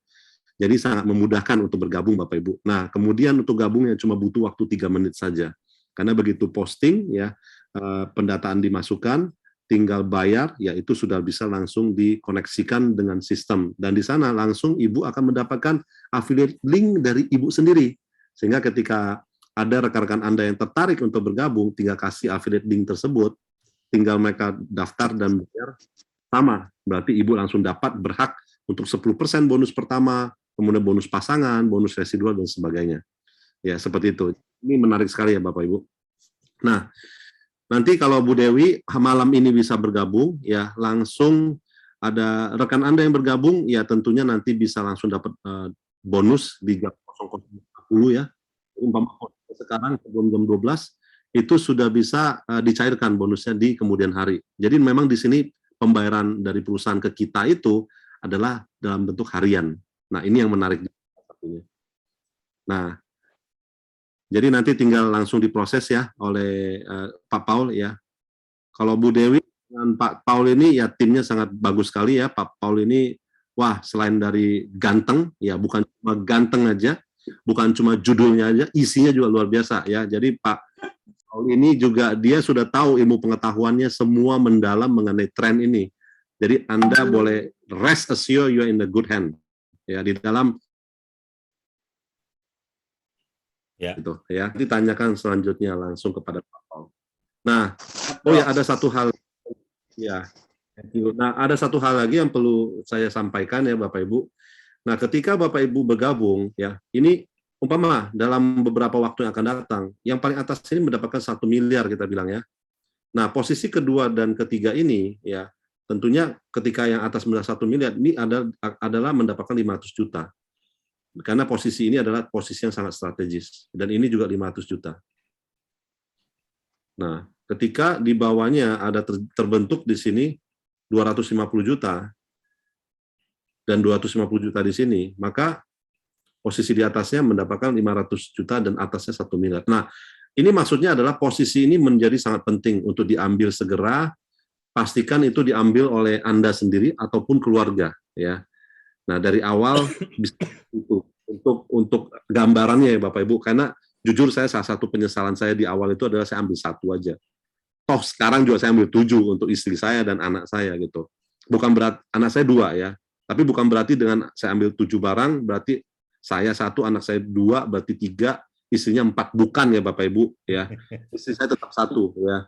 Jadi sangat memudahkan untuk bergabung Bapak Ibu. Nah, kemudian untuk gabung yang cuma butuh waktu 3 menit saja. Karena begitu posting ya, pendataan dimasukkan, tinggal bayar, ya itu sudah bisa langsung dikoneksikan dengan sistem. Dan di sana langsung Ibu akan mendapatkan affiliate link dari Ibu sendiri. Sehingga ketika ada rekan-rekan Anda yang tertarik untuk bergabung, tinggal kasih affiliate link tersebut, tinggal mereka daftar dan bayar, sama. Berarti Ibu langsung dapat berhak untuk 10% bonus pertama, kemudian bonus pasangan, bonus residual, dan sebagainya. Ya, seperti itu. Ini menarik sekali ya Bapak Ibu. Nah, nanti kalau Bu Dewi malam ini bisa bergabung, ya langsung ada rekan Anda yang bergabung, ya tentunya nanti bisa langsung dapat bonus di jam 00.40 ya. Umpama sekarang sebelum jam 12 itu sudah bisa dicairkan bonusnya di kemudian hari. Jadi memang di sini pembayaran dari perusahaan ke kita itu adalah dalam bentuk harian. Nah, ini yang menarik. Nah, jadi nanti tinggal langsung diproses ya oleh Pak Paul ya. Kalau Bu Dewi dan Pak Paul ini ya timnya sangat bagus sekali ya. Pak Paul ini wah selain dari ganteng ya, bukan cuma ganteng aja, bukan cuma judulnya aja, isinya juga luar biasa ya. Jadi Pak Paul ini juga dia sudah tahu ilmu pengetahuannya semua mendalam mengenai tren ini. Jadi Anda boleh rest assure you are in the good hand. Ya, di dalam Ya. gitu ya. Ditanyakan selanjutnya langsung kepada Pak Paul. Nah, oh ya ada satu hal ya. Nah, ada satu hal lagi yang perlu saya sampaikan ya Bapak Ibu. Nah, ketika Bapak Ibu bergabung ya, ini umpama dalam beberapa waktu yang akan datang, yang paling atas ini mendapatkan 1 miliar kita bilang ya. Nah, posisi kedua dan ketiga ini ya, tentunya ketika yang atas mendapat 1 miliar ini adalah mendapatkan 500 juta. Karena posisi ini adalah posisi yang sangat strategis. Dan ini juga 500 juta. Nah, ketika di bawahnya ada terbentuk di sini 250 juta dan 250 juta di sini, maka posisi di atasnya mendapatkan 500 juta dan atasnya 1 miliar. Nah, ini maksudnya adalah posisi ini menjadi sangat penting untuk diambil segera, pastikan itu diambil oleh Anda sendiri ataupun keluarga. Ya. Nah, dari awal bisa untuk gambarannya ya Bapak Ibu, karena jujur saya salah satu penyesalan saya di awal itu adalah saya ambil 1 aja. Toh sekarang juga saya ambil 7 untuk istri saya dan anak saya gitu. Bukan berarti anak saya 2 ya, tapi bukan berarti dengan saya ambil 7 barang berarti saya 1, anak saya 2, berarti 3, istrinya 4. Bukan ya Bapak Ibu ya. Istri saya tetap 1 ya.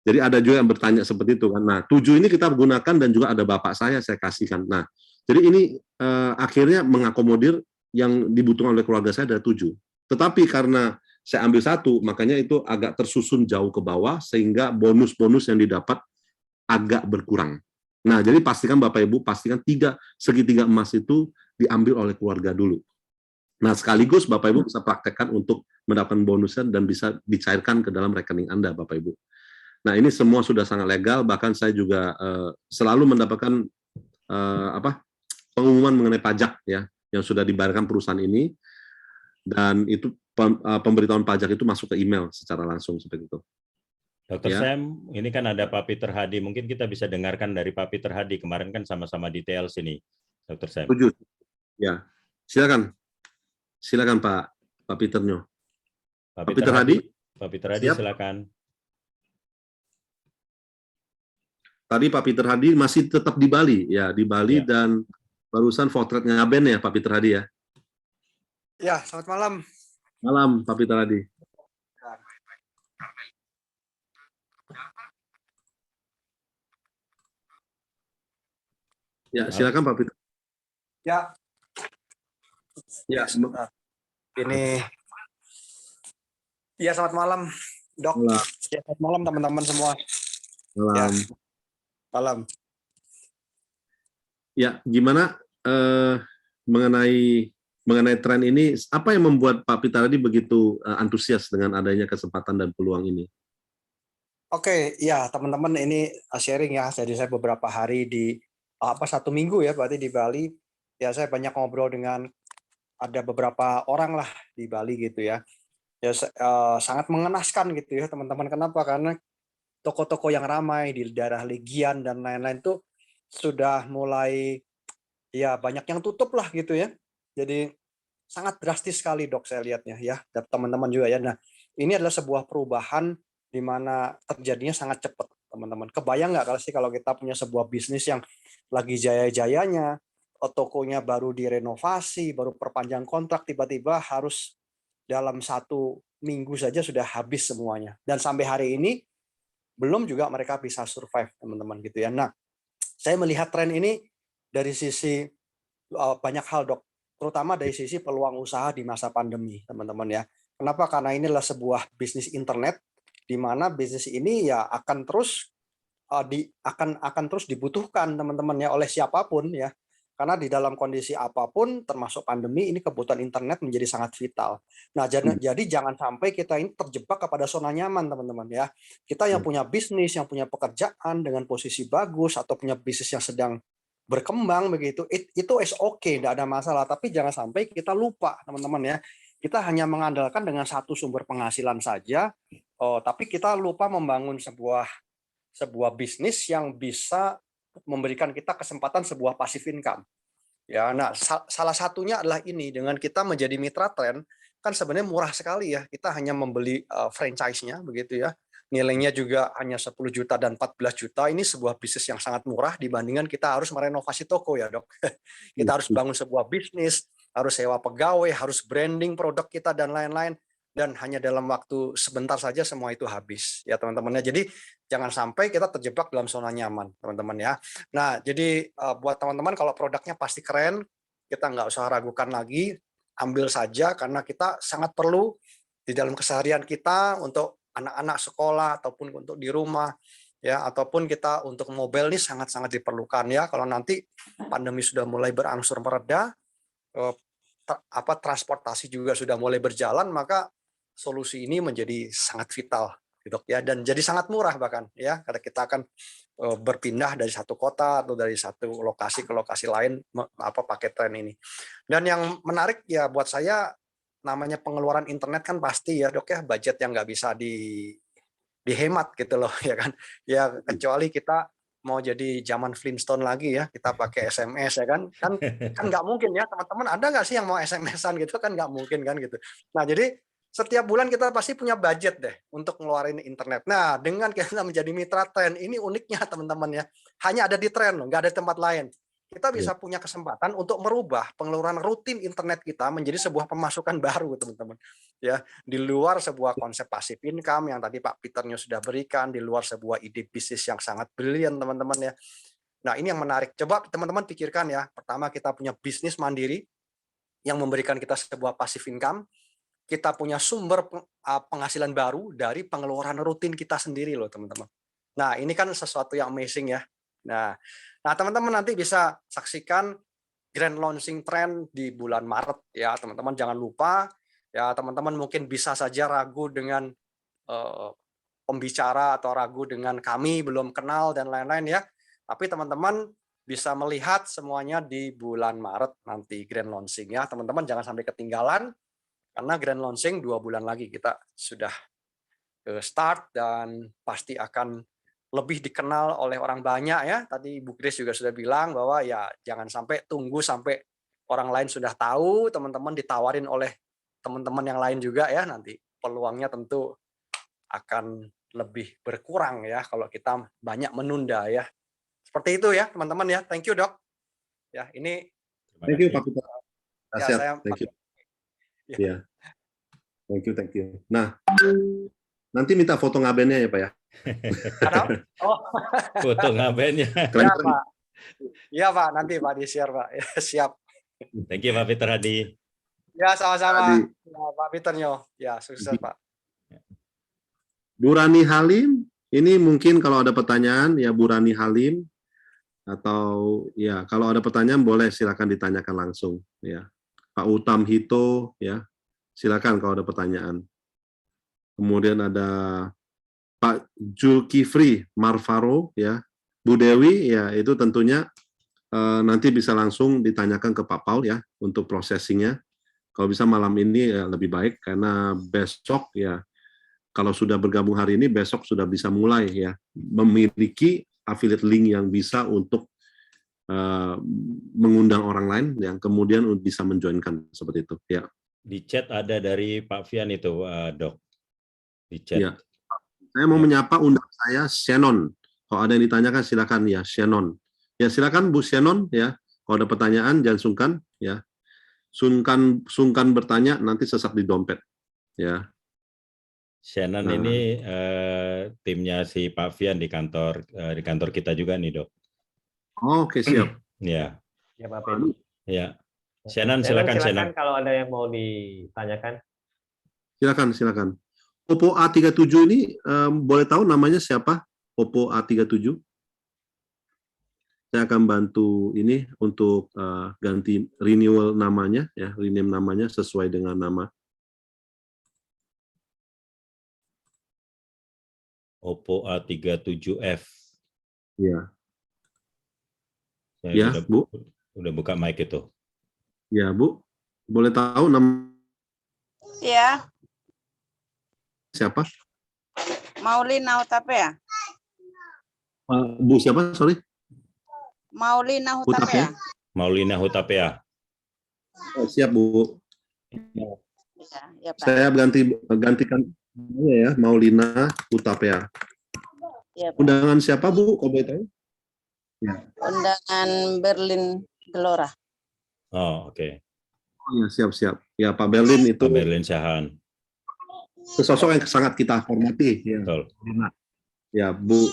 Jadi ada juga yang bertanya seperti itu kan. Nah, 7 ini kita gunakan dan juga ada bapak saya kasihkan. Nah, jadi ini akhirnya mengakomodir yang dibutuhkan oleh keluarga saya ada 7. Tetapi karena saya ambil 1, makanya itu agak tersusun jauh ke bawah, sehingga bonus-bonus yang didapat agak berkurang. Nah, jadi pastikan Bapak Ibu, pastikan segitiga emas itu diambil oleh keluarga dulu. Nah, sekaligus Bapak Ibu bisa praktekkan untuk mendapatkan bonusnya dan bisa dicairkan ke dalam rekening Anda, Bapak Ibu. Nah, ini semua sudah sangat legal, bahkan saya juga selalu mendapatkan pengumuman mengenai pajak ya yang sudah dibayarkan perusahaan ini, dan itu pemberitahuan pajak itu masuk ke email secara langsung seperti itu. Dr. Ya. Sam, ini kan ada Pak Peter Hadi, mungkin kita bisa dengarkan dari Pak Peter Hadi, kemarin kan sama-sama di TL sini, Dr. Sam. Setuju. Ya, silakan Pak Peternya. Pak Peter Hadi. Pak Peter Hadi, Siap. silakan. Tadi Pak Peter Hadi masih tetap di Bali ya, di Bali Ya. Dan barusan potret ngaben ya Pak Peter Hadi ya. Ya, selamat malam. Malam Pak Peter Hadi. Ya, silakan Pak Peter. Ya. Ya, Ini. Ya, selamat malam, Dok. malam. Ya, selamat malam teman-teman semua. Malam. Malam. Ya, gimana mengenai tren ini, apa yang membuat Pak Peter Hadi begitu antusias dengan adanya kesempatan dan peluang ini? Oke, ya teman-teman, ini sharing ya. Jadi saya beberapa hari di 1 minggu ya, berarti di Bali. Ya, saya banyak ngobrol dengan ada beberapa orang lah di Bali gitu ya. Ya sangat mengenaskan gitu ya teman-teman. Kenapa? Karena toko-toko yang ramai di daerah Legian dan lain-lain tuh sudah mulai ya banyak yang tutup lah gitu ya. Jadi sangat drastis sekali Dok saya lihatnya ya, dan teman-teman juga ya. Nah, ini adalah sebuah perubahan di mana terjadinya sangat cepat teman-teman. Kebayang nggak kalau kita punya sebuah bisnis yang lagi jaya-jayanya, tokonya baru direnovasi, baru perpanjang kontrak, tiba-tiba harus dalam 1 minggu saja sudah habis semuanya. Dan sampai hari ini belum juga mereka bisa survive teman-teman gitu ya. Nah, saya melihat tren ini dari sisi banyak hal Dok, terutama dari sisi peluang usaha di masa pandemi teman-teman ya. Kenapa? Karena ini adalah sebuah bisnis internet di mana bisnis ini ya akan terus akan terus dibutuhkan teman-teman ya oleh siapapun ya. Karena di dalam kondisi apapun termasuk pandemi ini kebutuhan internet menjadi sangat vital. Nah, jadi jangan sampai kita ini terjebak kepada zona nyaman teman-teman ya. Kita yang punya bisnis, yang punya pekerjaan dengan posisi bagus atau punya bisnis yang sedang berkembang begitu, itu is okay, tidak ada masalah. Tapi jangan sampai kita lupa teman-teman ya. Kita hanya mengandalkan dengan satu sumber penghasilan saja, tapi kita lupa membangun sebuah bisnis yang bisa memberikan kita kesempatan sebuah passive income. Ya, nah salah satunya adalah ini, dengan kita menjadi mitra tren kan sebenarnya murah sekali ya. Kita hanya membeli franchise-nya begitu ya. Nilainya juga hanya 10 juta dan 14 juta. Ini sebuah bisnis yang sangat murah dibandingkan kita harus merenovasi toko ya, Dok. Kita harus bangun sebuah bisnis, harus sewa pegawai, harus branding produk kita dan lain-lain. Dan hanya dalam waktu sebentar saja semua itu habis ya teman-teman ya. Jadi jangan sampai kita terjebak dalam zona nyaman teman-teman ya. Nah, jadi buat teman-teman kalau produknya pasti keren, kita nggak usah ragukan lagi, ambil saja karena kita sangat perlu di dalam keseharian kita untuk anak-anak sekolah ataupun untuk di rumah ya, ataupun kita untuk mobile ini sangat-sangat diperlukan ya. Kalau nanti pandemi sudah mulai berangsur mereda, transportasi juga sudah mulai berjalan, maka solusi ini menjadi sangat vital, Dok ya, dan jadi sangat murah bahkan ya, karena kita akan berpindah dari satu kota atau dari satu lokasi ke lokasi lain pakai tren ini. Dan yang menarik ya buat saya, namanya pengeluaran internet kan pasti ya Dok ya, budget yang nggak bisa dihemat gitu loh ya kan, ya kecuali kita mau jadi zaman Flintstone lagi ya, kita pakai SMS ya kan nggak mungkin ya teman-teman, ada nggak sih yang mau SMS-an gitu kan, nggak mungkin kan gitu. Nah, jadi setiap bulan kita pasti punya budget deh untuk ngeluarin internet. Nah, dengan kita menjadi mitra tren, ini uniknya teman-teman ya, hanya ada di tren loh, nggak ada di tempat lain. Kita bisa punya kesempatan untuk merubah pengeluaran rutin internet kita menjadi sebuah pemasukan baru teman-teman ya, di luar sebuah konsep passive income yang tadi Pak Peternya sudah berikan, di luar sebuah ide bisnis yang sangat brilian teman-teman ya. Nah, ini yang menarik. Coba teman-teman pikirkan ya, pertama kita punya bisnis mandiri yang memberikan kita sebuah passive income, kita punya sumber penghasilan baru dari pengeluaran rutin kita sendiri loh teman-teman. Nah, ini kan sesuatu yang amazing ya. Nah teman-teman nanti bisa saksikan grand launching trend di bulan Maret ya teman-teman. Jangan lupa ya teman-teman, mungkin bisa saja ragu dengan pembicara atau ragu dengan kami, belum kenal dan lain-lain ya. Tapi teman-teman bisa melihat semuanya di bulan Maret nanti grand launching ya teman-teman. Jangan sampai ketinggalan. Karena grand launching 2 bulan lagi kita sudah start dan pasti akan lebih dikenal oleh orang banyak ya. Tadi Ibu Grace juga sudah bilang bahwa ya jangan sampai tunggu sampai orang lain sudah tahu, teman-teman ditawarin oleh teman-teman yang lain juga ya, nanti peluangnya tentu akan lebih berkurang ya kalau kita banyak menunda ya. Seperti itu ya teman-teman ya. Thank you Dok. Ya, ini thank you Pak Peter. Ya, saya Thank you. Ya. Thank you. Nah, nanti minta foto ngabennya ya Pak ya. Oh. Foto ngabennya. Ya Pak. Iya Pak, nanti Pak di-share Pak. Ya, siap. Thank you Pak Peter Hadi. Ya, sama-sama. Ya, Pak Peternya. Ya, sukses Pak. Bu Rani Halim, ini mungkin kalau ada pertanyaan ya Bu Rani Halim, atau ya kalau ada pertanyaan boleh silakan ditanyakan langsung ya. Pak Utam Hito, ya, silakan kalau ada pertanyaan. Kemudian ada Pak Julkifri Marfaro, ya, Bu Dewi, ya, itu tentunya nanti bisa langsung ditanyakan ke Pak Paul ya untuk processingnya. Kalau bisa malam ini ya lebih baik karena besok ya, kalau sudah bergabung hari ini besok sudah bisa mulai ya memiliki affiliate link yang bisa untuk mengundang orang lain yang kemudian bisa menjoinkan seperti itu. Ya. Di chat ada dari Pak Fian itu, Dok. Di chat. Ya. Saya mau menyapa undang saya Shannon. Kalau ada yang ditanyakan silakan ya Shannon. Ya silakan Bu Shannon ya. Kalau ada pertanyaan jangan sungkan ya. Sungkan bertanya nanti sesat di dompet ya. Shannon ini timnya si Pak Fian di kantor kita juga nih, Dok. Oke, siap. Ya. Ya, Pak Pedu. Ya. Shannon silakan Shannon. Kalau ada yang mau ditanyakan. Silakan. Oppo A37 ini boleh tahu namanya siapa? Oppo A37. Saya akan bantu ini untuk ganti renewal namanya ya, rename namanya sesuai dengan nama. Oppo A37F. Ya. Ya, Bu. Udah buka mic itu. Ya, Bu. Boleh tahu nama Ya, siapa? Maulina Hutapea. Bu siapa? Sorry. Maulina Hutapea. Maulina Hutapea. Oh, siap, Bu. Ya, Pak. Saya gantikan ya, Maulina Hutapea. Ya, Pak. Undangan siapa, Bu? Kau boleh tahu? Ya. Undangan Berlin Gelora. Oh, oke. Oh, ya, siap. Ya, Pak Berlin itu Pak Berlin Syahan. sosok yang sangat kita hormati. Ya. Betul. Ya, Bu.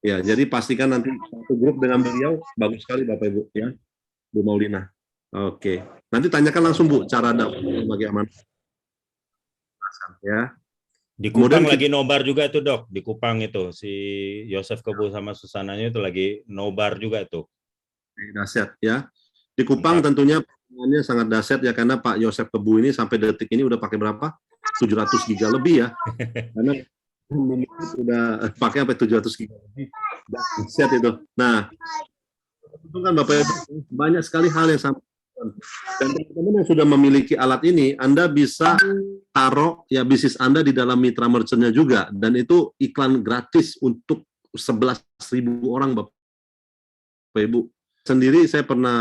Ya, jadi pastikan nanti satu grup dengan beliau, bagus sekali Bapak Ibu ya, Bu Maulina. Oke, nanti tanyakan langsung Bu cara daftar bagaimana. Ya. Di Kupang Kemudian lagi nobar juga itu, Dok. Di Kupang itu si Yosef Kebu sama Susananya itu lagi nobar juga itu. Dahsyat ya. Di Kupang tentunya pertanyaannya sangat dahsyat ya, karena Pak Yosef Kebu ini sampai detik ini udah pakai berapa? 700 giga lebih ya. Karena udah pakai sampai 700 giga lebih. Dahsyat itu. Nah, itu kan Bapak Ibu, banyak sekali hal yang sama. Dan teman-teman yang sudah memiliki alat ini, Anda bisa taruh ya bisnis Anda di dalam mitra merchant-nya juga, dan itu iklan gratis untuk 11.000 orang Bapak Ibu. Sendiri saya pernah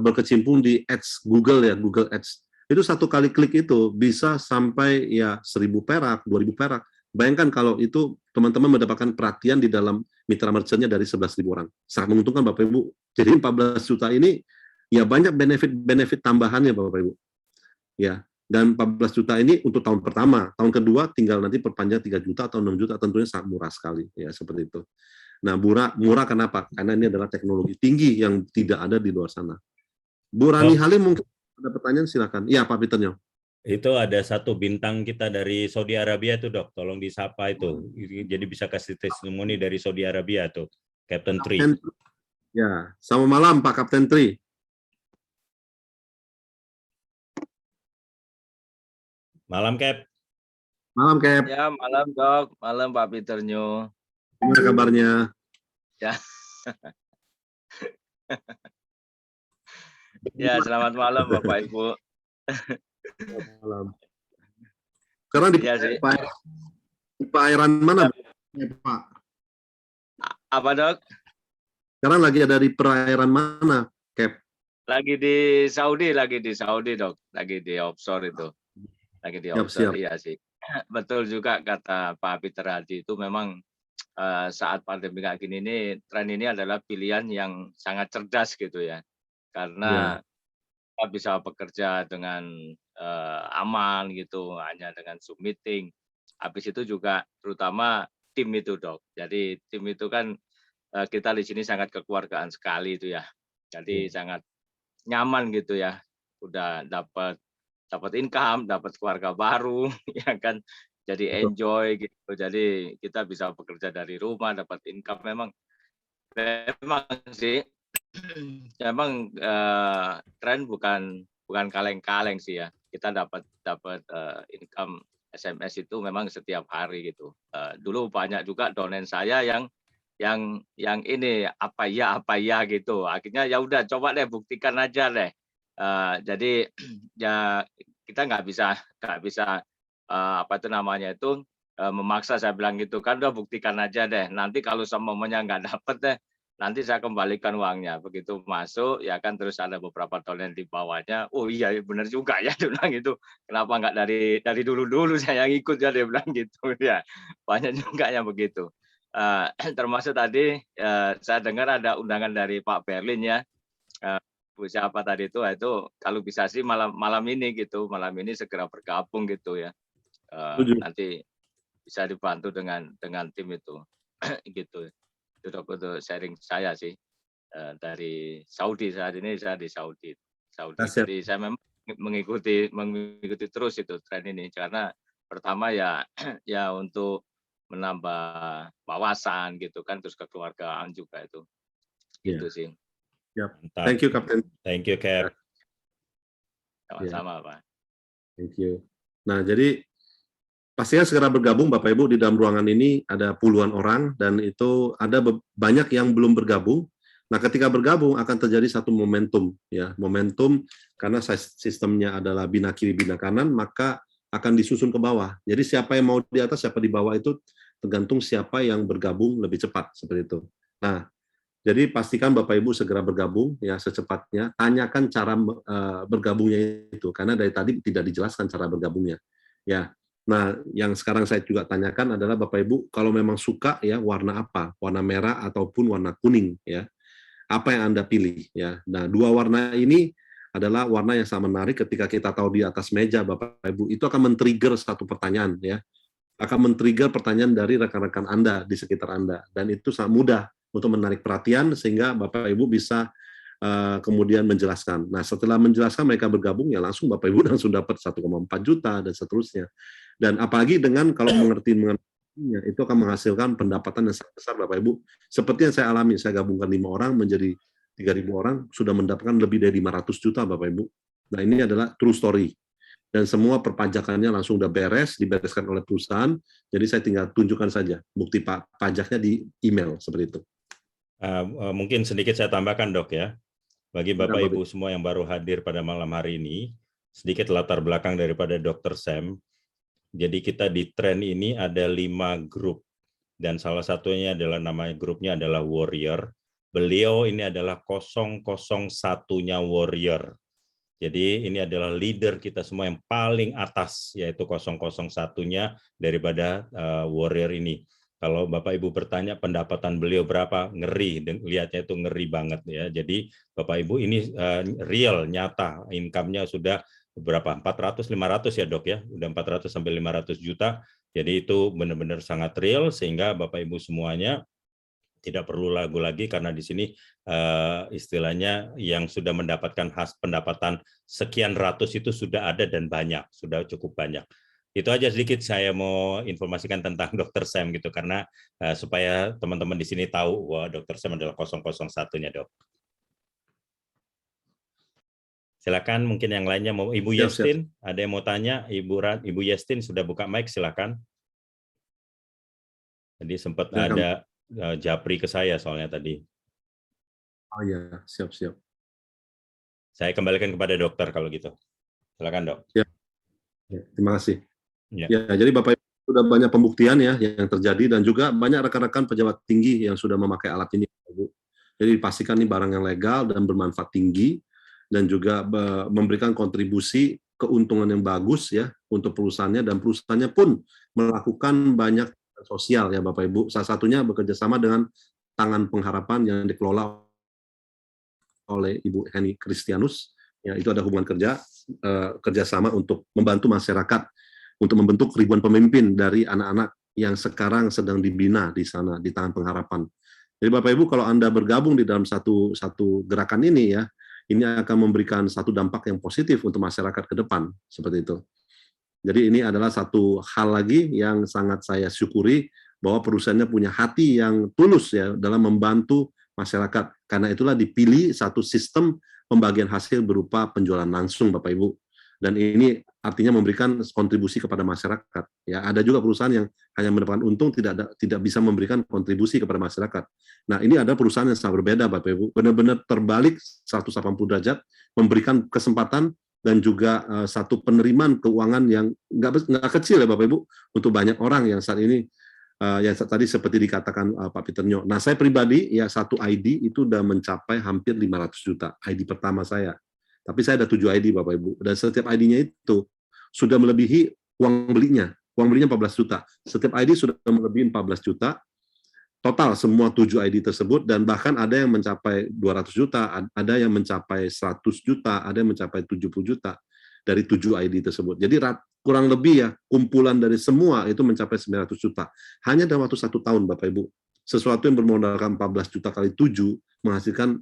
berkecimpung di Ads Google ya, Google Ads. Itu satu kali klik itu bisa sampai ya 1.000 perak, 2.000 perak. Bayangkan kalau itu teman-teman mendapatkan perhatian di dalam mitra merchant-nya dari 11.000 orang. Sangat menguntungkan Bapak Ibu. Jadi 14 juta ini ya banyak benefit tambahannya Bapak Ibu. Ya, dan 14 juta ini untuk tahun pertama. Tahun kedua tinggal nanti perpanjang 3 juta atau 6 juta, tentunya sangat murah sekali ya, seperti itu. Nah, murah kenapa? Karena ini adalah teknologi tinggi yang tidak ada di luar sana. Bu Rani Halim mungkin ada pertanyaan, silakan. Iya, Pak Peter. Itu ada satu bintang kita dari Saudi Arabia tuh, Dok. Tolong disapa itu. Jadi bisa kasih testimoni dari Saudi Arabia tuh, Captain Tri. Ya, selamat malam Pak Kapten Tri. Malam, Cap. Malam, Cap. Ya, malam, Dok. Malam, Pak Peter Nyo. Gimana kabarnya? Ya. Ya, selamat malam, Bapak Ibu. Malam. Sekarang di Ya, perairan mana, Pak? Apa, Dok? Sekarang lagi ada di perairan mana, Cap? Lagi di Saudi, Dok. Lagi di offshore itu. Lagi di offshore, iya sih. Betul juga kata Pak Peter Hadi, itu memang saat pandemi kayak gini ini, tren ini adalah pilihan yang sangat cerdas gitu ya. Karena kita bisa bekerja dengan aman gitu, hanya dengan Zoom meeting. Habis itu juga terutama tim itu, Dok. Jadi tim itu kan kita di sini sangat kekeluargaan sekali itu ya. Jadi sangat nyaman gitu ya. Udah dapat income, dapat keluarga baru, ya kan. Jadi enjoy gitu. Jadi kita bisa bekerja dari rumah, dapat income. Memang sih, memang tren bukan kaleng-kaleng sih ya. Kita dapat income SMS itu memang setiap hari gitu. Dulu banyak juga donen saya yang ini apa ya gitu. Akhirnya ya udah coba deh buktikan aja deh. Jadi ya kita nggak bisa apa itu namanya itu memaksa, saya bilang gitu kan, udah buktikan aja deh. Nanti kalau semuanya nggak dapet deh, nanti saya kembalikan uangnya. Begitu masuk, ya kan terus ada beberapa tahun yang di bawahnya. Oh iya, benar juga ya, dia bilang gitu. Kenapa nggak dari dulu-dulu saya yang ikut ya, dia bilang gitu ya. Banyak juga yang begitu. Termasuk tadi saya dengar ada undangan dari Pak Berlin ya. Bu siapa tadi itu kalau bisa sih malam ini gitu, malam ini segera bergabung gitu ya. Nanti bisa dibantu dengan tim itu gitu. Itu untuk sharing saya sih dari Saudi. Saat ini saya di Saudi. Jadi saya memang mengikuti terus itu tren ini, karena pertama ya untuk menambah wawasan gitu kan, terus kekeluargaan juga itu. Gitu sih. Yep. Thank you, Kapten. Thank you, Cap. Sama-sama, Pak. Thank you. Nah, jadi pastinya segera bergabung Bapak Ibu. Di dalam ruangan ini ada puluhan orang dan itu ada banyak yang belum bergabung. Nah, ketika bergabung akan terjadi satu momentum ya, momentum karena sistemnya adalah bina kiri bina kanan, maka akan disusun ke bawah. Jadi siapa yang mau di atas, siapa di bawah itu tergantung siapa yang bergabung lebih cepat seperti itu. Nah, jadi pastikan Bapak Ibu segera bergabung ya secepatnya. Tanyakan cara bergabungnya itu karena dari tadi tidak dijelaskan cara bergabungnya. Ya. Nah, yang sekarang saya juga tanyakan adalah Bapak Ibu kalau memang suka ya warna apa? Warna merah ataupun warna kuning ya. Apa yang Anda pilih ya. Nah, dua warna ini adalah warna yang sangat menarik ketika kita tahu di atas meja Bapak Ibu. Itu akan men-trigger satu pertanyaan ya. Akan men-trigger pertanyaan dari rekan-rekan Anda di sekitar Anda dan itu sangat mudah untuk menarik perhatian sehingga Bapak Ibu bisa kemudian menjelaskan. Nah, setelah menjelaskan mereka bergabung ya langsung Bapak Ibu langsung dapat 1,4 juta dan seterusnya. Dan apalagi dengan kalau mengerti mengenainya itu akan menghasilkan pendapatan yang sangat besar Bapak Ibu. Seperti yang saya alami, saya gabungkan 5 orang menjadi 3.000 orang sudah mendapatkan lebih dari 500 juta Bapak Ibu. Nah, ini adalah true story. Dan semua perpajakannya langsung udah dibereskan oleh perusahaan. Jadi saya tinggal tunjukkan saja bukti pajaknya di email seperti itu. Mungkin sedikit saya tambahkan Dok ya. Bagi Bapak Ibu semua yang baru hadir pada malam hari ini, sedikit latar belakang daripada Dr. Sam. Jadi kita di tren ini ada 5 grup dan salah satunya adalah namanya grupnya adalah Warrior. Beliau ini adalah 001-nya Warrior. Jadi ini adalah leader kita semua yang paling atas yaitu 001-nya daripada Warrior ini. Kalau Bapak Ibu bertanya pendapatan beliau berapa, ngeri, lihatnya itu ngeri banget ya. Jadi Bapak Ibu ini real, nyata, income-nya sudah berapa? 400-500 ya Dok ya, udah 400 sampai 500 juta. Jadi itu benar-benar sangat real sehingga Bapak Ibu semuanya tidak perlu ragu lagi karena di sini istilahnya yang sudah mendapatkan pendapatan sekian ratus itu sudah ada dan banyak, sudah cukup banyak. Itu aja sedikit saya mau informasikan tentang Dr. Sam gitu karena supaya teman-teman di sini tahu bahwa Dr. Sam adalah 001-nya Dok. Silakan mungkin yang lainnya mau Ibu Yestin, ada yang mau tanya? Ibu Yestin sudah buka mic, silakan. Jadi sempat ada japri ke saya soalnya tadi. Oh iya, siap-siap. Saya kembalikan kepada dokter kalau gitu. Silakan Dok. Ya, terima kasih. Ya, jadi Bapak Ibu sudah banyak pembuktian ya yang terjadi dan juga banyak rekan-rekan pejabat tinggi yang sudah memakai alat ini, Bu. Jadi dipastikan ini barang yang legal dan bermanfaat tinggi dan juga memberikan kontribusi keuntungan yang bagus ya untuk perusahaannya dan perusahaannya pun melakukan banyak sosial ya Bapak Ibu. Salah satunya bekerja sama dengan Tangan Pengharapan yang dikelola oleh Ibu Heni Kristianus. Ya, itu ada hubungan kerjasama untuk membantu masyarakat untuk membentuk ribuan pemimpin dari anak-anak yang sekarang sedang dibina di sana di Tangan Pengharapan. Jadi Bapak Ibu kalau Anda bergabung di dalam satu gerakan ini ya, ini akan memberikan satu dampak yang positif untuk masyarakat ke depan seperti itu. Jadi ini adalah satu hal lagi yang sangat saya syukuri bahwa perusahaannya punya hati yang tulus ya dalam membantu masyarakat. Karena itulah dipilih satu sistem pembagian hasil berupa penjualan langsung Bapak Ibu. Dan ini artinya memberikan kontribusi kepada masyarakat. Ya, ada juga perusahaan yang hanya mendapatkan untung tidak bisa memberikan kontribusi kepada masyarakat. Nah, ini ada perusahaan yang sangat berbeda Bapak Ibu. Benar-benar terbalik 180 derajat, memberikan kesempatan dan juga satu penerimaan keuangan yang nggak kecil ya Bapak Ibu untuk banyak orang yang saat ini yang tadi seperti dikatakan Pak Peter Nyo. Nah, saya pribadi ya satu ID itu udah mencapai hampir 500 juta ID pertama saya. Tapi saya ada 7 ID Bapak Ibu, dan setiap ID-nya itu sudah melebihi uang belinya. Uang belinya 14 juta. Setiap ID sudah melebihi 14 juta. Total semua 7 ID tersebut, dan bahkan ada yang mencapai 200 juta, ada yang mencapai 100 juta, ada yang mencapai 70 juta dari 7 ID tersebut. Jadi kurang lebih ya kumpulan dari semua itu mencapai 900 juta. Hanya dalam waktu 1 tahun Bapak Ibu. Sesuatu yang bermodalkan 14 juta kali 7 menghasilkan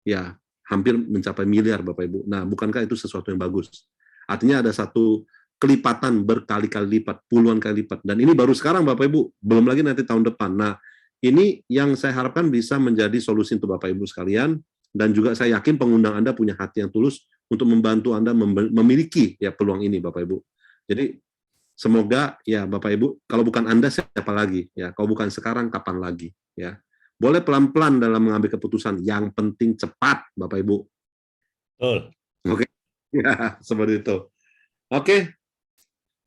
ya hampir mencapai miliar Bapak Ibu. Nah, bukankah itu sesuatu yang bagus? Artinya ada satu kelipatan berkali-kali lipat, puluhan kali lipat. Dan ini baru sekarang Bapak Ibu, belum lagi nanti tahun depan. Nah, ini yang saya harapkan bisa menjadi solusi untuk Bapak Ibu sekalian, dan juga saya yakin pengundang Anda punya hati yang tulus untuk membantu Anda memiliki ya peluang ini Bapak Ibu. Jadi semoga ya Bapak Ibu, kalau bukan Anda siapa lagi ya, kalau bukan sekarang kapan lagi ya. Boleh pelan-pelan dalam mengambil keputusan, yang penting cepat Bapak Ibu. Betul. Oke. Ya, seperti itu. Oke.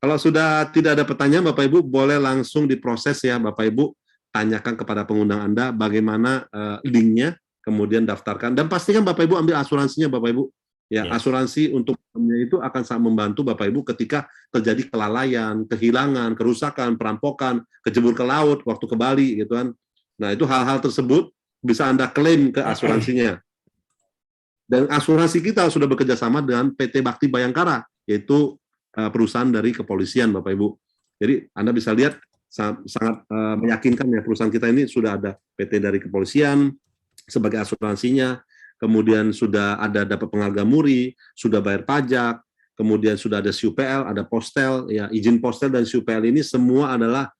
Kalau sudah tidak ada pertanyaan Bapak Ibu, boleh langsung diproses ya Bapak Ibu, tanyakan kepada pengundang Anda bagaimana linknya, kemudian daftarkan, dan pastikan Bapak Ibu ambil asuransinya Bapak Ibu. Ya, yes. Asuransi untuk itu akan sangat membantu Bapak Ibu ketika terjadi kelalaian, kehilangan, kerusakan, perampokan, kejebur ke laut, waktu ke Bali, gitu kan. Nah, itu hal-hal tersebut bisa Anda klaim ke asuransinya. Dan asuransi kita sudah bekerja sama dengan PT Bakti Bayangkara, yaitu perusahaan dari kepolisian, Bapak Ibu. Jadi Anda bisa lihat sangat meyakinkan ya, perusahaan kita ini sudah ada PT dari kepolisian sebagai asuransinya. Kemudian sudah ada dapat penghargaan MURI, sudah bayar pajak, kemudian sudah ada SUPL, ada postel, ya izin postel dan SUPL ini semua adalah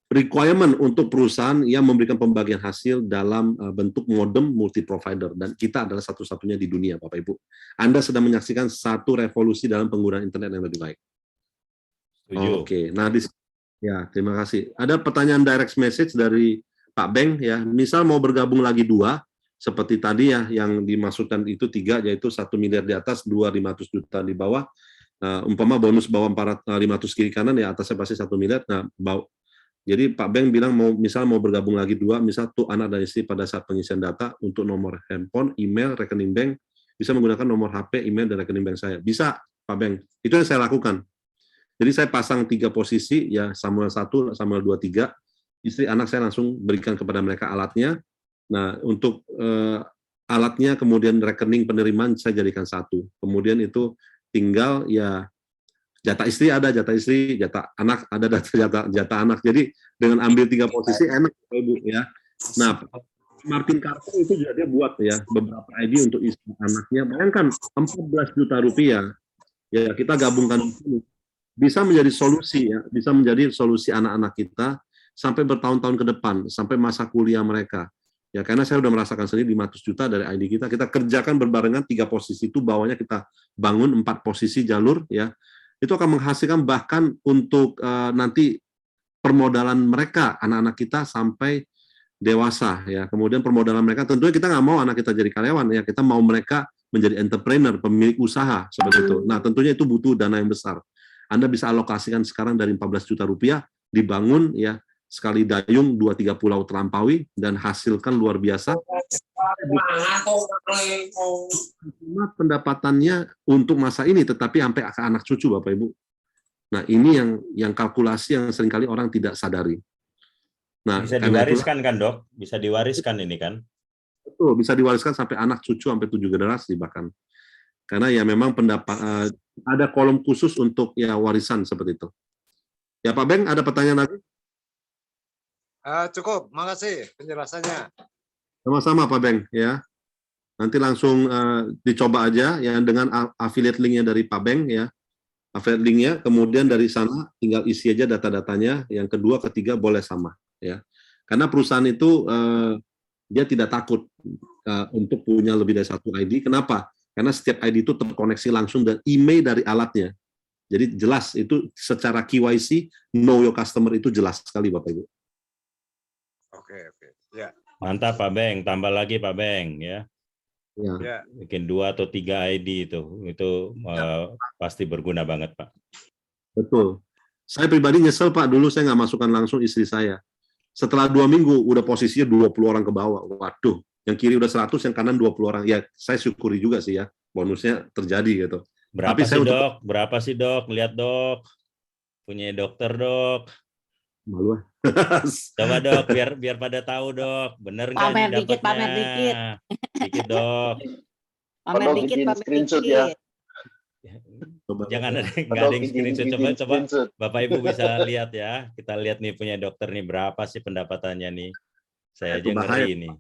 requirement untuk perusahaan yang memberikan pembagian hasil dalam bentuk modem multi provider, dan kita adalah satu-satunya di dunia Bapak Ibu. Anda sedang menyaksikan satu revolusi dalam penggunaan internet yang lebih baik. Oke, nah ya terima kasih. Ada pertanyaan direct message dari Pak Beng ya, misal mau bergabung lagi 2. Seperti tadi ya, yang dimaksudkan itu 3, yaitu 1 miliar di atas, 500 juta di bawah. Umpama bonus bawah 500 kiri kanan, ya atasnya pasti 1 miliar. Nah, jadi Pak Beng bilang misal mau bergabung lagi 2, misal tuh anak dan istri pada saat pengisian data untuk nomor handphone, email, rekening bank, bisa menggunakan nomor HP, email, dan rekening bank saya. Bisa, Pak Beng. Itu yang saya lakukan. Jadi saya pasang 3 posisi, ya Samuel 1, Samuel 2, 3. Istri, anak saya langsung berikan kepada mereka alatnya. Nah, untuk alatnya, kemudian rekening penerimaan saya jadikan 1. Kemudian itu tinggal ya jatah istri ada, jatah istri, jatah anak ada, jatah anak. Jadi dengan ambil 3 posisi enak Ibu ya. Nah, Martin Carter itu juga dia buat ya beberapa ID untuk istri anaknya. Bayangkan 14 juta rupiah. Ya kita gabungkan ini bisa menjadi solusi ya, bisa menjadi solusi anak-anak kita sampai bertahun-tahun ke depan, sampai masa kuliah mereka. Ya, karena saya sudah merasakan sendiri 500 juta dari ID kita kerjakan berbarengan 3 posisi itu, bawahnya kita bangun 4 posisi jalur, ya. Itu akan menghasilkan bahkan untuk nanti permodalan mereka, anak-anak kita sampai dewasa, ya. Kemudian permodalan mereka, tentunya kita nggak mau anak kita jadi karyawan, ya. Kita mau mereka menjadi entrepreneur, pemilik usaha, seperti itu. Nah, tentunya itu butuh dana yang besar. Anda bisa alokasikan sekarang dari 14 juta rupiah, dibangun, ya, sekali dayung 2-3 pulau terlampaui dan hasilkan luar biasa. Pendapatannya untuk masa ini, tetapi sampai ke anak cucu Bapak Ibu. Nah, ini yang kalkulasi yang seringkali orang tidak sadari. Nah, bisa diwariskan kan Dok? Bisa diwariskan ini kan? Betul, bisa diwariskan sampai anak cucu sampai 7 generasi bahkan. Karena ya memang ada kolom khusus untuk ya warisan seperti itu. Ya Pak Beng, ada pertanyaan lagi? Cukup, makasih penjelasannya. Sama-sama Pak Beng ya. Nanti langsung dicoba aja ya dengan affiliate linknya dari Pak Beng ya. Affiliate linknya, kemudian dari sana tinggal isi aja data-datanya. Yang kedua, ketiga boleh sama ya. Karena perusahaan itu dia tidak takut untuk punya lebih dari 1 ID. Kenapa? Karena setiap ID itu terkoneksi langsung dan email dari alatnya. Jadi jelas itu secara KYC, know your customer itu jelas sekali Bapak Ibu. Oke. Ya. Mantap Pak Beng, tambah lagi Pak Beng ya. Ya. Bikin 2 atau 3 ID itu pasti berguna banget Pak. Betul. Saya pribadi nyesel Pak, dulu saya nggak masukkan langsung istri saya. Setelah 2 minggu, udah posisinya 20 orang ke bawah. Waduh, yang kiri udah 100, yang kanan 20 orang. Ya, saya syukuri juga sih ya, bonusnya terjadi gitu. Berapa Tapi sih saya untuk dok? Berapa sih dok? Lihat dok, punya dokter dok. malu. Coba dok, biar pada tahu dok, bener nggak Pamer ini dikit, dapatnya? pamer dikit. Dikit dok. Pamer dikit, pamer screenshot dikit. ya. Jangan ada, nggak Atau ada yang screenshot. Coba screenshot. Bapak Ibu bisa lihat ya. Kita lihat nih punya dokter nih berapa sih pendapatannya nih. Saya Itu aja bahaya. ngeri nih.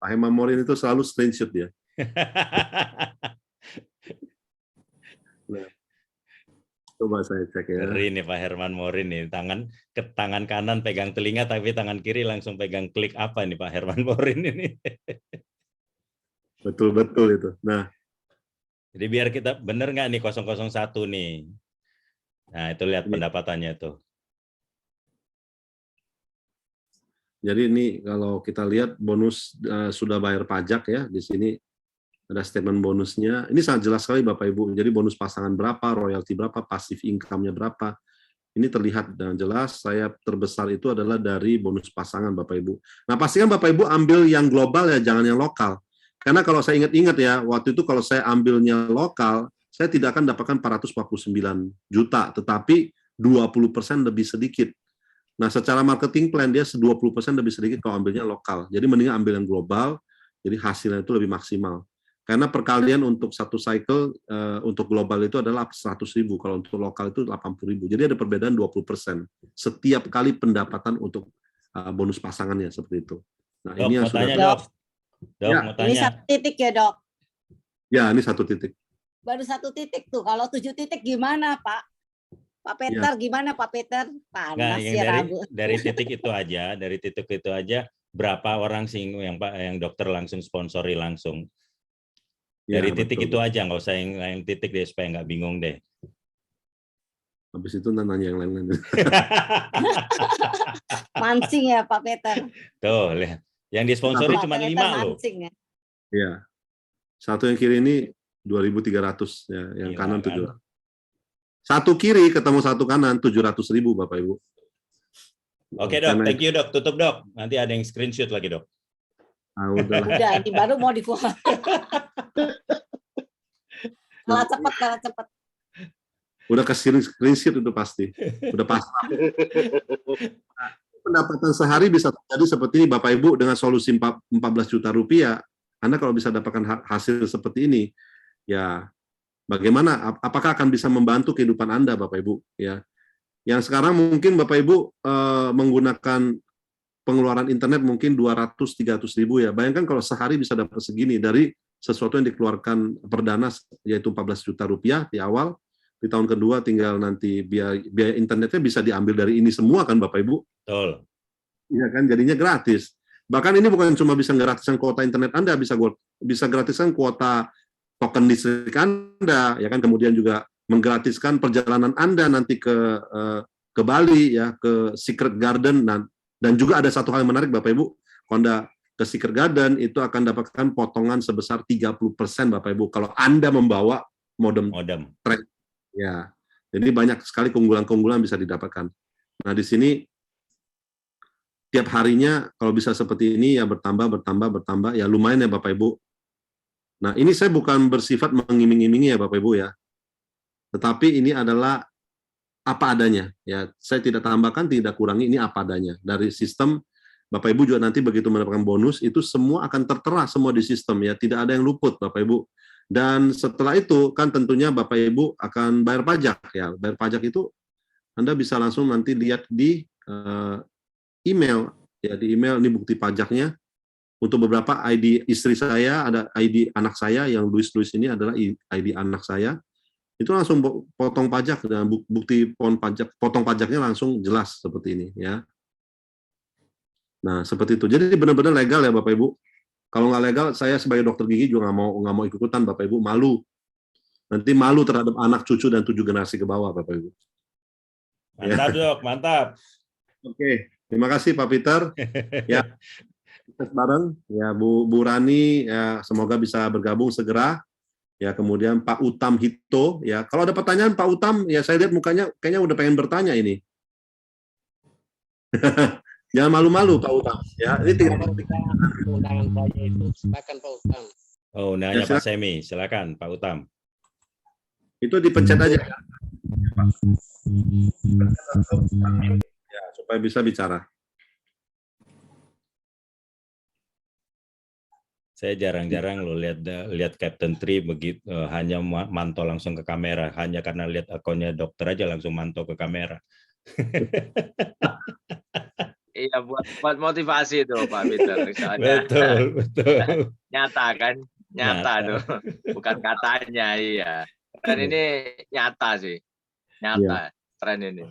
Pak Hemam Morin itu selalu screenshot dia. Nah, coba saya cek ya. Ngeri nih Pak Herman Morin nih. Tangan kanan pegang telinga tapi tangan kiri langsung pegang klik apa nih Pak Herman Morin ini. Betul-betul itu. Nah, jadi biar kita bener nggak nih 001 nih. Nah itu lihat pendapatannya tuh. jadi ini kalau kita lihat bonus sudah bayar pajak ya, di sini ada statement bonusnya. Ini sangat jelas sekali Bapak Ibu. Jadi bonus pasangan berapa, royalti berapa, passive income-nya berapa. Ini terlihat dengan jelas. Saya terbesar itu adalah dari bonus pasangan Bapak Ibu. Nah pastikan Bapak Ibu ambil yang global ya, jangan yang lokal. Karena kalau saya ingat-ingat ya, waktu itu kalau saya ambilnya lokal, saya tidak akan dapatkan 449 juta, tetapi 20% lebih sedikit. Nah, secara marketing plan dia 20% lebih sedikit kalau ambilnya lokal. Jadi mendingan ambil yang global, jadi hasilnya itu lebih maksimal. Karena perkalian untuk satu cycle untuk global itu adalah 100.000, kalau untuk lokal itu 80.000. Jadi ada perbedaan 20% setiap kali pendapatan untuk bonus pasangannya seperti itu. Nah, Dok, ini yang mau sudah tanya dok. Dok, Ya. mau Ini tanya. 1 titik ya dok. Ya, ini 1 titik. Baru 1 titik tuh. Kalau 7 titik gimana Pak? Pak Peter gimana Pak Peter? Nggak, Panas yang ya ragu. dari titik itu aja, berapa orang sih yang dokter langsung sponsori langsung? Dari Ya, titik betul, itu aja, nggak usah yang titik deh supaya nggak bingung deh. Habis itu nanya yang lain-lain. Mancing ya Pak Peter. Tuh, lihat. Yang disponsori Pak cuma Peter 5 loh. mancing ya. Ya. Satu yang kiri ini 2.300 ya, yang Gila, kanan kan? 700. Satu kiri ketemu satu kanan 700.000 Bapak Ibu. Oke dok, thank you dok. Tutup dok. Nanti ada yang screenshot lagi dok. Udah. Udah, ini baru mau dikeluar. Kalah cepat. Udah ke screenshot itu pasti. Udah pasrah. Pendapatan sehari bisa terjadi seperti ini Bapak Ibu dengan solusi 14 juta rupiah. Anda kalau bisa dapatkan hasil seperti ini, ya bagaimana? Apakah akan bisa membantu kehidupan Anda, Bapak Ibu? Ya, yang sekarang mungkin Bapak Ibu menggunakan pengeluaran internet mungkin 200-300 ribu ya. Bayangkan kalau sehari bisa dapat segini dari sesuatu yang dikeluarkan perdana yaitu 14 juta rupiah di awal. Di tahun kedua tinggal nanti biaya internetnya bisa diambil dari ini semua kan Bapak Ibu? Betul. Iya kan, jadinya gratis. Bahkan ini bukan cuma bisa gratisan kuota internet Anda, bisa gratisan kuota token listrik Anda, ya kan, kemudian juga menggratiskan perjalanan Anda nanti ke Bali ya, ke Secret Garden, dan juga ada satu hal yang menarik Bapak Ibu, kalau Anda ke Secret Garden itu akan dapatkan potongan sebesar 30% Bapak Ibu kalau Anda membawa modem. Track. Ya. Jadi banyak sekali keunggulan-keunggulan bisa didapatkan. Nah, di sini tiap harinya kalau bisa seperti ini ya bertambah ya lumayan ya Bapak Ibu. Nah, ini saya bukan bersifat mengiming-imingi ya Bapak Ibu ya. Tetapi ini adalah apa adanya ya. Saya tidak tambahkan, tidak kurangi, ini apa adanya. Dari sistem Bapak Ibu juga nanti begitu mendapatkan bonus itu semua akan tertera semua di sistem ya, tidak ada yang luput Bapak Ibu. Dan setelah itu kan tentunya Bapak Ibu akan bayar pajak ya. Bayar pajak itu Anda bisa langsung nanti lihat di email ya, di email ini bukti pajaknya. Untuk beberapa ID istri saya, ada ID anak saya yang Luis ini adalah ID anak saya. Itu langsung potong pajak dan bukti potong pajaknya langsung jelas seperti ini ya. Nah, seperti itu. Jadi benar-benar legal ya Bapak Ibu. Kalau nggak legal, saya sebagai dokter gigi juga nggak mau ikutan Bapak Ibu, malu. Nanti malu terhadap anak, cucu, dan 7 generasi ke bawah Bapak Ibu. Mantap ya. Dok, mantap. Oke, terima kasih Pak Peter. Ya, kita bareng ya Bu Rani, ya semoga bisa bergabung segera. ya, kemudian Pak Utam Hito, ya. Kalau ada pertanyaan Pak Utam, ya saya lihat mukanya kayaknya udah pengen bertanya ini. Jangan malu-malu Pak Utam, ya. Ini tinggal undangan saya itu. Silakan Pak Utam. Oh, nanya Ya, Pak Semi, silakan Pak Utam. itu dipencet aja. Ya, supaya bisa bicara. Saya jarang-jarang lo lihat Captain Tri begitu hanya mantau langsung ke kamera, hanya karena lihat akunnya dokter aja langsung mantau ke kamera. Iya, buat motivasi itu Pak Peter. Soalnya Betul. nyata kan, nyata tuh, bukan katanya, iya. Dan ini nyata sih, nyata tren ini.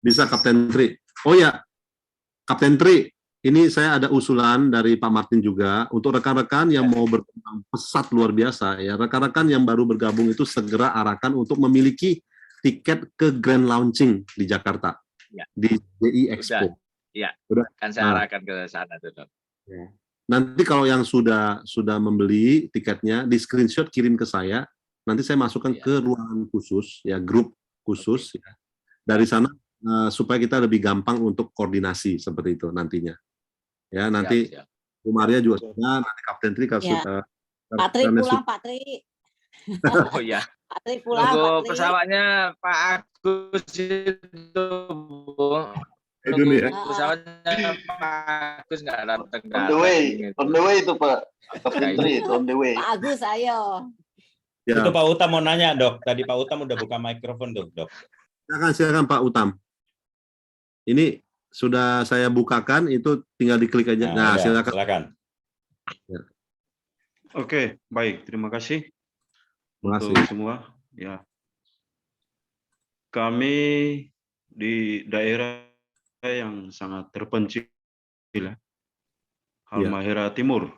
Bisa Kapten Tri. Oh ya, Kapten Tri, ini saya ada usulan dari Pak Martin juga untuk rekan-rekan yang mau berkembang pesat luar biasa ya. Rekan-rekan yang baru bergabung itu segera arahkan untuk memiliki tiket ke grand launching di Jakarta, ya. Di DI Expo. Iya, Udah. kan saya arahkan ke sana tuh, Dok. Ya. Nanti kalau yang sudah membeli tiketnya, di screenshot kirim ke saya. Nanti saya masukkan ke ruangan khusus, ya, grup khusus. Ya. Dari sana supaya kita lebih gampang untuk koordinasi seperti itu nantinya. Ya, nanti Bu Maria juga sudah, nanti Kapten Tri kalau Pak Tri pulang, Pak Tri. Oh iya. Pak Tri pulang, Pak Tri. Pesawatnya Pak Agus itu, Bu. Dulu ya. Pesawatnya Pak Agus nggak datang. On the way itu Pak. Kapten Tri, on the way. Pak Agus, ayo. Ya. Itu Pak Utam mau nanya, Dok. Tadi Pak Utam udah buka mikrofon, Dok. Silakan Pak Utam. Ini sudah saya bukakan, itu tinggal diklik aja. Nah, silakan. Ya. Oke, baik. Terima kasih. Terima kasih untuk semua. Ya. Kami di daerah yang sangat terpencil, ya. Halmahera Timur.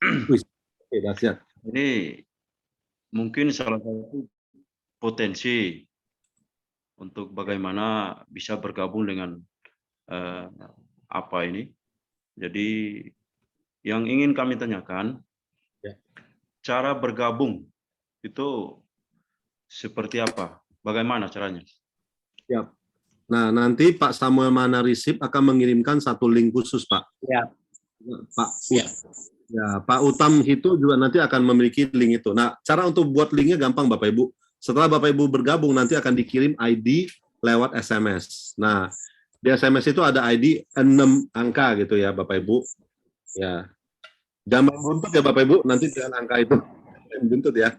Oke, dahsyat. Ini mungkin salah satu potensi untuk bagaimana bisa bergabung dengan apa ini. Jadi yang ingin kami tanyakan, cara bergabung itu seperti apa? Bagaimana caranya? Siap. Nah, nanti Pak Samuel Manarisip akan mengirimkan satu link khusus, Pak. Ya. Pak. Ya, Pak Utam itu juga nanti akan memiliki link itu. Nah, cara untuk buat linknya gampang, Bapak Ibu. Setelah Bapak Ibu bergabung, nanti akan dikirim ID lewat SMS. Nah, di SMS itu ada ID 6 angka gitu ya, Bapak Ibu. Ya. Jangan buntut ya, Bapak Ibu. Nanti dengan angka itu buntut ya.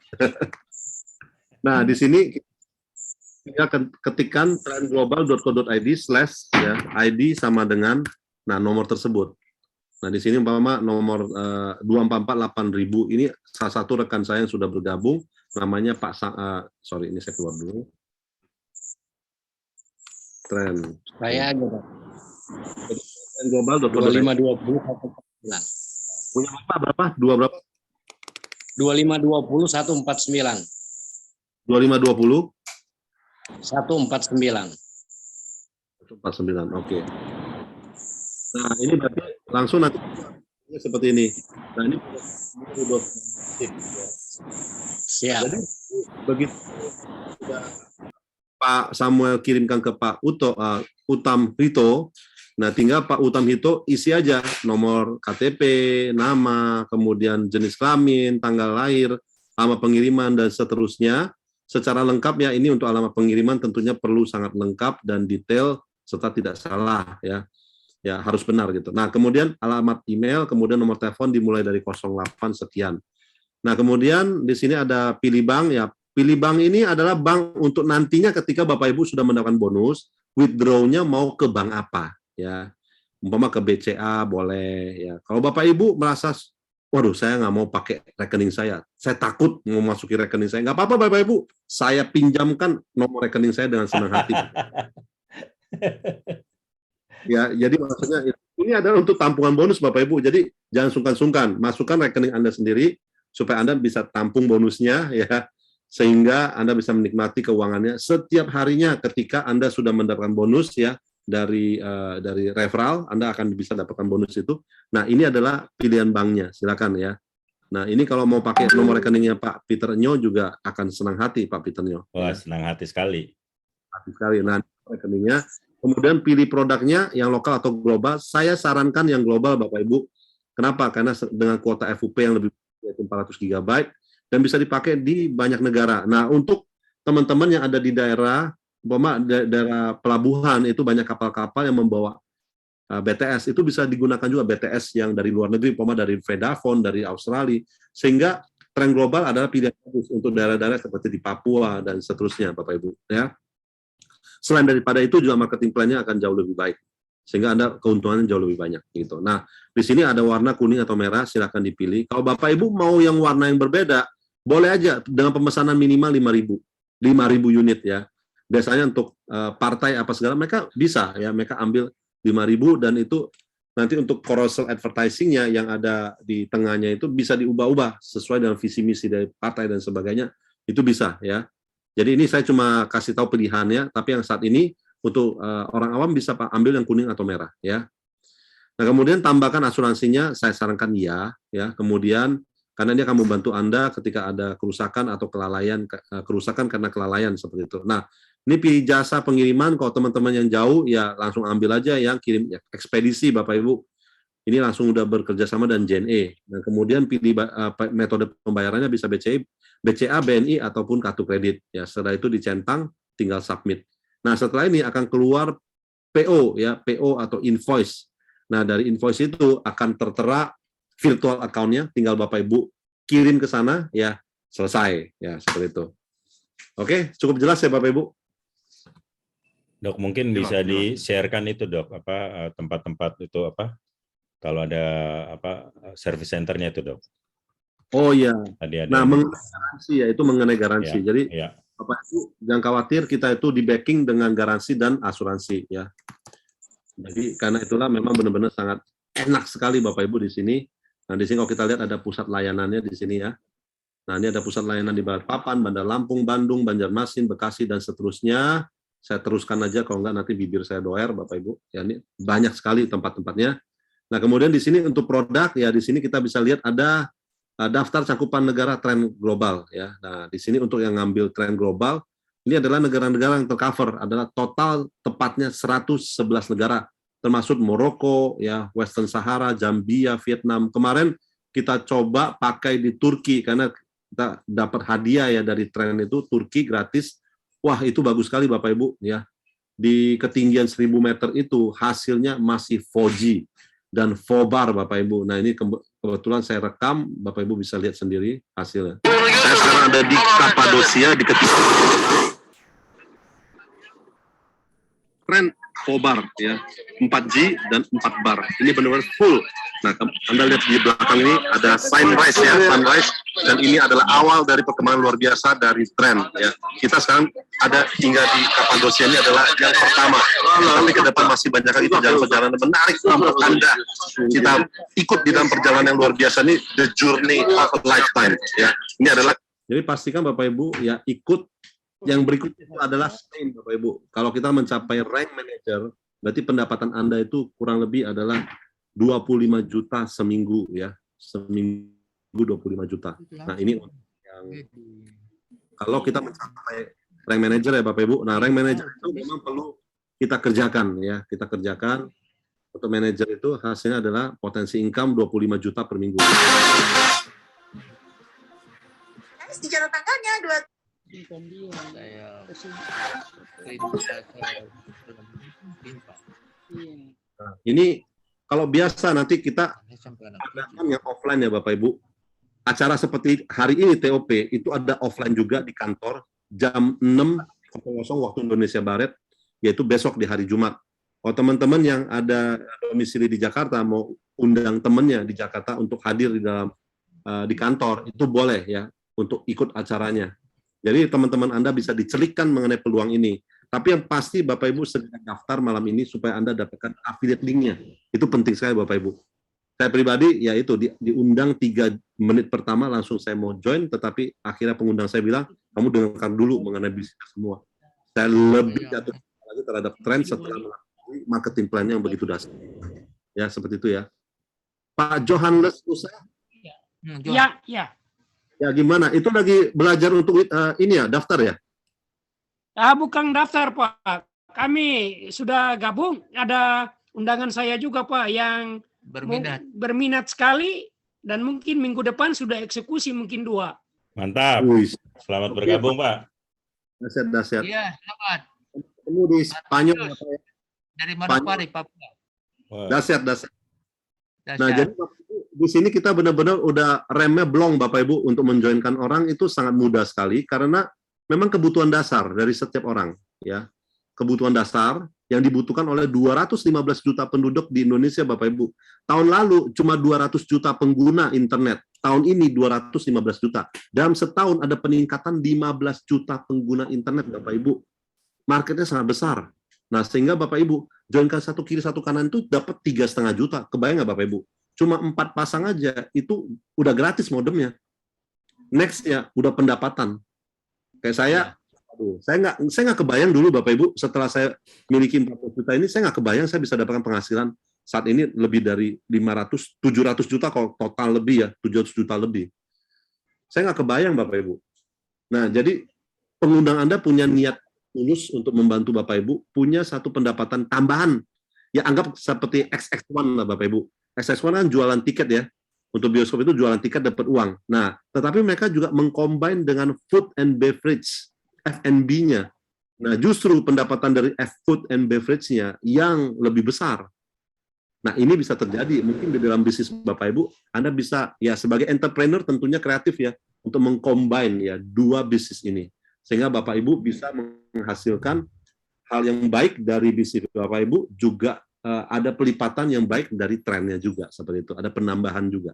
Nah, di sini kita ketikkan trendglobal.co.id/ID sama dengan nomor tersebut. Nah, di sini umpama nomor 2448000 ini salah satu rekan saya yang sudah bergabung, namanya Pak sorry, ini saya keluar dulu. Trend. Saya aja, Pak. Global.co.id. 2520 Punya Bapak berapa? Dua berapa? 2520 149. 2520 149. 149. Oke. Nah, ini berarti langsung nanti seperti ini. Nah, ini udah siap. Jadi begitu Pak Samuel kirimkan ke Pak Utam Hito, nah tinggal Pak Utam Hito isi aja nomor KTP, nama, kemudian jenis kelamin, tanggal lahir, alamat pengiriman dan seterusnya secara lengkap ya. Ini untuk alamat pengiriman tentunya perlu sangat lengkap dan detail serta tidak salah ya. Ya, harus benar gitu. Nah, kemudian alamat email, kemudian nomor telepon dimulai dari 08 sekian. Nah, kemudian di sini ada pilih bank ya. Pilih bank ini adalah bank untuk nantinya ketika Bapak Ibu sudah mendapatkan bonus, withdraw-nya mau ke bank apa ya. Umpama ke BCA boleh ya. Kalau Bapak Ibu merasa waduh, saya nggak mau pakai rekening saya takut mau masuki rekening saya, nggak apa-apa Bapak Ibu, saya pinjamkan nomor rekening saya dengan senang hati. Ya, jadi maksudnya ini adalah untuk tampungan bonus Bapak Ibu. Jadi jangan sungkan-sungkan, masukkan rekening Anda sendiri supaya Anda bisa tampung bonusnya ya, sehingga Anda bisa menikmati keuangannya setiap harinya ketika Anda sudah mendapatkan bonus ya dari referral, Anda akan bisa dapatkan bonus itu. Nah, ini adalah pilihan banknya. Silakan ya. Nah, ini kalau mau pakai nomor rekeningnya Pak Peter Nyo juga akan senang hati Pak Peter Nyo. Wah, senang hati sekali. Hati sekali. Nah, rekeningnya. Kemudian pilih produknya yang lokal atau global. Saya sarankan yang global, Bapak Ibu. Kenapa? Karena dengan kuota FUP yang lebih yaitu 400 GB dan bisa dipakai di banyak negara. Nah, untuk teman-teman yang ada di daerah pelabuhan itu banyak kapal-kapal yang membawa BTS, itu bisa digunakan juga BTS yang dari luar negeri, dari Vodafone, dari Australia, sehingga tren global adalah pilihan bagus untuk daerah-daerah seperti di Papua dan seterusnya, Bapak Ibu. Ya. Selain daripada itu juga marketing plan-nya akan jauh lebih baik, sehingga Anda keuntungannya jauh lebih banyak. Gitu. Nah, di sini ada warna kuning atau merah, silakan dipilih. Kalau Bapak Ibu mau yang warna yang berbeda, boleh aja dengan pemesanan minimal 5.000 unit ya. Biasanya untuk partai apa segala mereka bisa ya, mereka ambil 5.000 dan itu nanti untuk carousel advertising-nya yang ada di tengahnya itu bisa diubah-ubah sesuai dengan visi misi dari partai dan sebagainya, itu bisa ya. Jadi ini saya cuma kasih tahu pilihannya, tapi yang saat ini untuk orang awam bisa ambil yang kuning atau merah ya. Nah, kemudian tambahkan asuransinya, saya sarankan ya. Kemudian karena dia akan membantu Anda ketika ada kerusakan atau kerusakan karena kelalaian seperti itu. Nah, ini pilih jasa pengiriman, kalau teman-teman yang jauh ya langsung ambil aja yang kirim ya, ekspedisi Bapak Ibu. Ini langsung udah bekerja sama dan JNE. Nah, kemudian pilih metode pembayarannya bisa BCA, BNI ataupun kartu kredit. Ya, setelah itu dicentang, tinggal submit. Nah, setelah ini akan keluar PO ya, PO atau invoice. Nah, dari invoice itu akan tertera virtual account-nya, tinggal Bapak Ibu kirim ke sana ya, selesai ya, seperti itu. Oke, cukup jelas ya Bapak Ibu? Dok, mungkin bisa di-sharekan itu, Dok, tempat-tempat itu kalau ada service center-nya itu, Dok. Oh iya. Nah, mengenai garansi ya, itu mengenai garansi. Ya, jadi ya. Bapak Ibu jangan khawatir, kita itu di backing dengan garansi dan asuransi ya. Jadi karena itulah memang benar-benar sangat enak sekali Bapak Ibu di sini. Nah, di sini kalau kita lihat ada pusat layanannya di sini ya. Nah, ini ada pusat layanan di Balikpapan, Bandar Lampung, Bandung, Banjarmasin, Bekasi dan seterusnya. Saya teruskan aja, kalau enggak nanti bibir saya doer Bapak Ibu. Ya, ini banyak sekali tempat-tempatnya. Nah, kemudian di sini untuk produk ya, di sini kita bisa lihat ada daftar cakupan negara tren global ya. Nah, di sini untuk yang ngambil tren global, ini adalah negara-negara yang tercover, adalah total tepatnya 111 negara, termasuk Maroko ya, Western Sahara, Zambia, Vietnam. Kemarin kita coba pakai di Turki karena kita dapat hadiah ya dari tren itu, Turki gratis. Wah, itu bagus sekali Bapak Ibu ya. Di ketinggian 1.000 meter itu hasilnya masih 4G dan 4 bar Bapak Ibu. Nah, ini kebetulan saya rekam, Bapak Ibu bisa lihat sendiri hasilnya. Saya sekarang ada di Kapadosia di ketinggian tren 4 bar ya, 4G dan 4 bar. Ini benar-benar full. Nah, Anda lihat di belakang ini ada sunrise ya, sunrise, dan ini adalah awal dari perkembangan luar biasa dari tren ya. Kita sekarang ada hingga di Kapadosia, ini adalah yang pertama. Tapi ke depan masih banyak lagi perjalanan menarik untuk Anda. Kita ikut di dalam perjalanan yang luar biasa ini, the journey of a lifetime ya. Ini adalah, jadi pastikan Bapak Ibu ya ikut. Yang berikutnya itu adalah Spain, Bapak Ibu. Kalau kita mencapai rank manager, berarti pendapatan Anda itu kurang lebih adalah 25 juta seminggu ya. Seminggu 25 juta. Nah, ini yang kalau kita mencapai rank manager ya Bapak Ibu. Nah, rank manager itu memang perlu kita kerjakan ya. Kita kerjakan. Untuk manajer itu hasilnya adalah potensi income 25 juta per minggu. Bicara tanggalnya Nah, ini kalau biasa nanti kita adakan yang offline ya Bapak Ibu. Acara seperti hari ini TOP itu ada offline juga di kantor jam 6.00 waktu Indonesia Barat, yaitu besok di hari Jumat. Kalau teman-teman yang ada domisili di Jakarta mau undang temannya di Jakarta untuk hadir di dalam di kantor, itu boleh ya untuk ikut acaranya. Jadi teman-teman Anda bisa dicelikkan mengenai peluang ini. Tapi yang pasti Bapak Ibu segera daftar malam ini supaya Anda dapatkan affiliate link-nya. Itu penting sekali Bapak Ibu. Saya pribadi ya itu diundang 3 menit pertama langsung saya mau join, tetapi akhirnya pengundang saya bilang, kamu dengarkan dulu mengenai bisnis semua. Saya lebih jatuh lagi terhadap tren setelah melakukan marketing plan-nya yang begitu dasar. Ya, seperti itu ya. Pak Johannes Musa. Ya, ya. Ya gimana? Itu lagi belajar untuk ini ya, daftar ya? Bukan daftar, Pak. Kami sudah gabung, ada undangan saya juga, Pak, yang berminat sekali, dan mungkin minggu depan sudah eksekusi mungkin 2. Mantap. Selamat bergabung, Pak. Dahsyat. Iya, selamat. Ketemu di Spanyol. Dari Manokwari, Papua. Dahsyat. Nah, jadi di sini kita benar-benar udah remnya blong, Bapak Ibu, untuk menjoinkan orang itu sangat mudah sekali karena memang kebutuhan dasar dari setiap orang, ya. Kebutuhan dasar yang dibutuhkan oleh 215 juta penduduk di Indonesia, Bapak Ibu. Tahun lalu cuma 200 juta pengguna internet. Tahun ini 215 juta. Dalam setahun ada peningkatan 15 juta pengguna internet, Bapak Ibu. Marketnya sangat besar. Nah, sehingga Bapak Ibu, joinkan satu kiri satu kanan itu dapat 3,5 juta. Kebayang nggak Bapak Ibu? Cuma 4 pasang aja, itu udah gratis modemnya. Next ya, udah pendapatan. Kayak saya nggak kebayang dulu Bapak Ibu, setelah saya miliki 40 juta ini, saya nggak kebayang saya bisa dapatkan penghasilan saat ini lebih dari 700 juta kalau total lebih ya, 700 juta lebih. Saya nggak kebayang Bapak Ibu. Nah, jadi pengundang Anda punya niat tulus untuk membantu Bapak Ibu, punya satu pendapatan tambahan. Ya anggap seperti XX1 lah Bapak Ibu. XX1 kan jualan tiket ya. Untuk bioskop itu jualan tiket dapat uang. Nah, tetapi mereka juga mengcombine dengan food and beverage, F&B-nya. Nah, justru pendapatan dari food and beverage-nya yang lebih besar. Nah, ini bisa terjadi. Mungkin di dalam bisnis Bapak Ibu, Anda bisa, ya sebagai entrepreneur tentunya kreatif ya, untuk mengcombine ya 2 bisnis ini. Sehingga Bapak Ibu bisa menghasilkan hal yang baik dari bisnis Bapak Ibu, juga ada pelipatan yang baik dari trennya juga, seperti itu. Ada penambahan juga.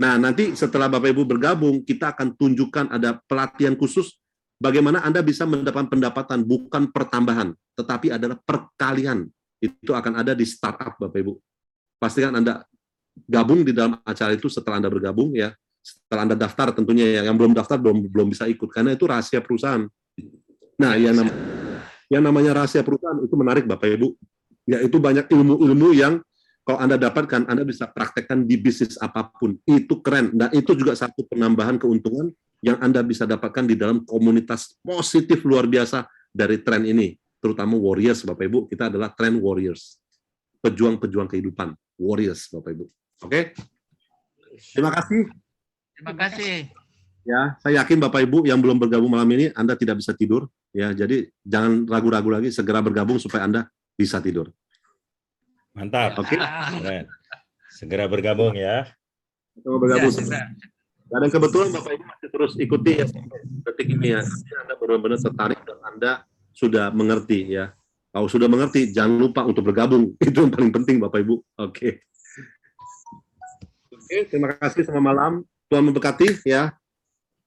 Nah, nanti setelah Bapak Ibu bergabung, kita akan tunjukkan ada pelatihan khusus bagaimana Anda bisa mendapatkan pendapatan bukan pertambahan, tetapi adalah perkalian. Itu akan ada di startup Bapak Ibu. Pastikan Anda gabung di dalam acara itu setelah Anda bergabung ya. Setelah Anda daftar tentunya ya, yang belum daftar belum bisa ikut karena itu rahasia perusahaan. Nah, yang namanya rahasia perusahaan itu menarik Bapak Ibu. Ya, itu banyak ilmu-ilmu yang kalau Anda dapatkan, Anda bisa praktekkan di bisnis apapun. Itu keren. Dan itu juga satu penambahan keuntungan yang Anda bisa dapatkan di dalam komunitas positif luar biasa dari tren ini. Terutama warriors, Bapak Ibu. Kita adalah trend warriors. Pejuang-pejuang kehidupan. Warriors, Bapak Ibu. Oke? Terima kasih. Terima kasih. Ya, saya yakin Bapak Ibu yang belum bergabung malam ini, Anda tidak bisa tidur. Ya, jadi jangan ragu-ragu lagi, segera bergabung supaya Anda bisa tidur. Mantap. Oke. Segera bergabung ya. Segera bergabung. Dan kebetulan Bapak Ibu masih terus ikuti ya detik ini ya. Anda benar-benar tertarik dan Anda sudah mengerti ya. Kalau sudah mengerti, jangan lupa untuk bergabung. Itu yang paling penting Bapak Ibu. Oke. Oke, terima kasih selamat malam. Tuhan memberkati ya.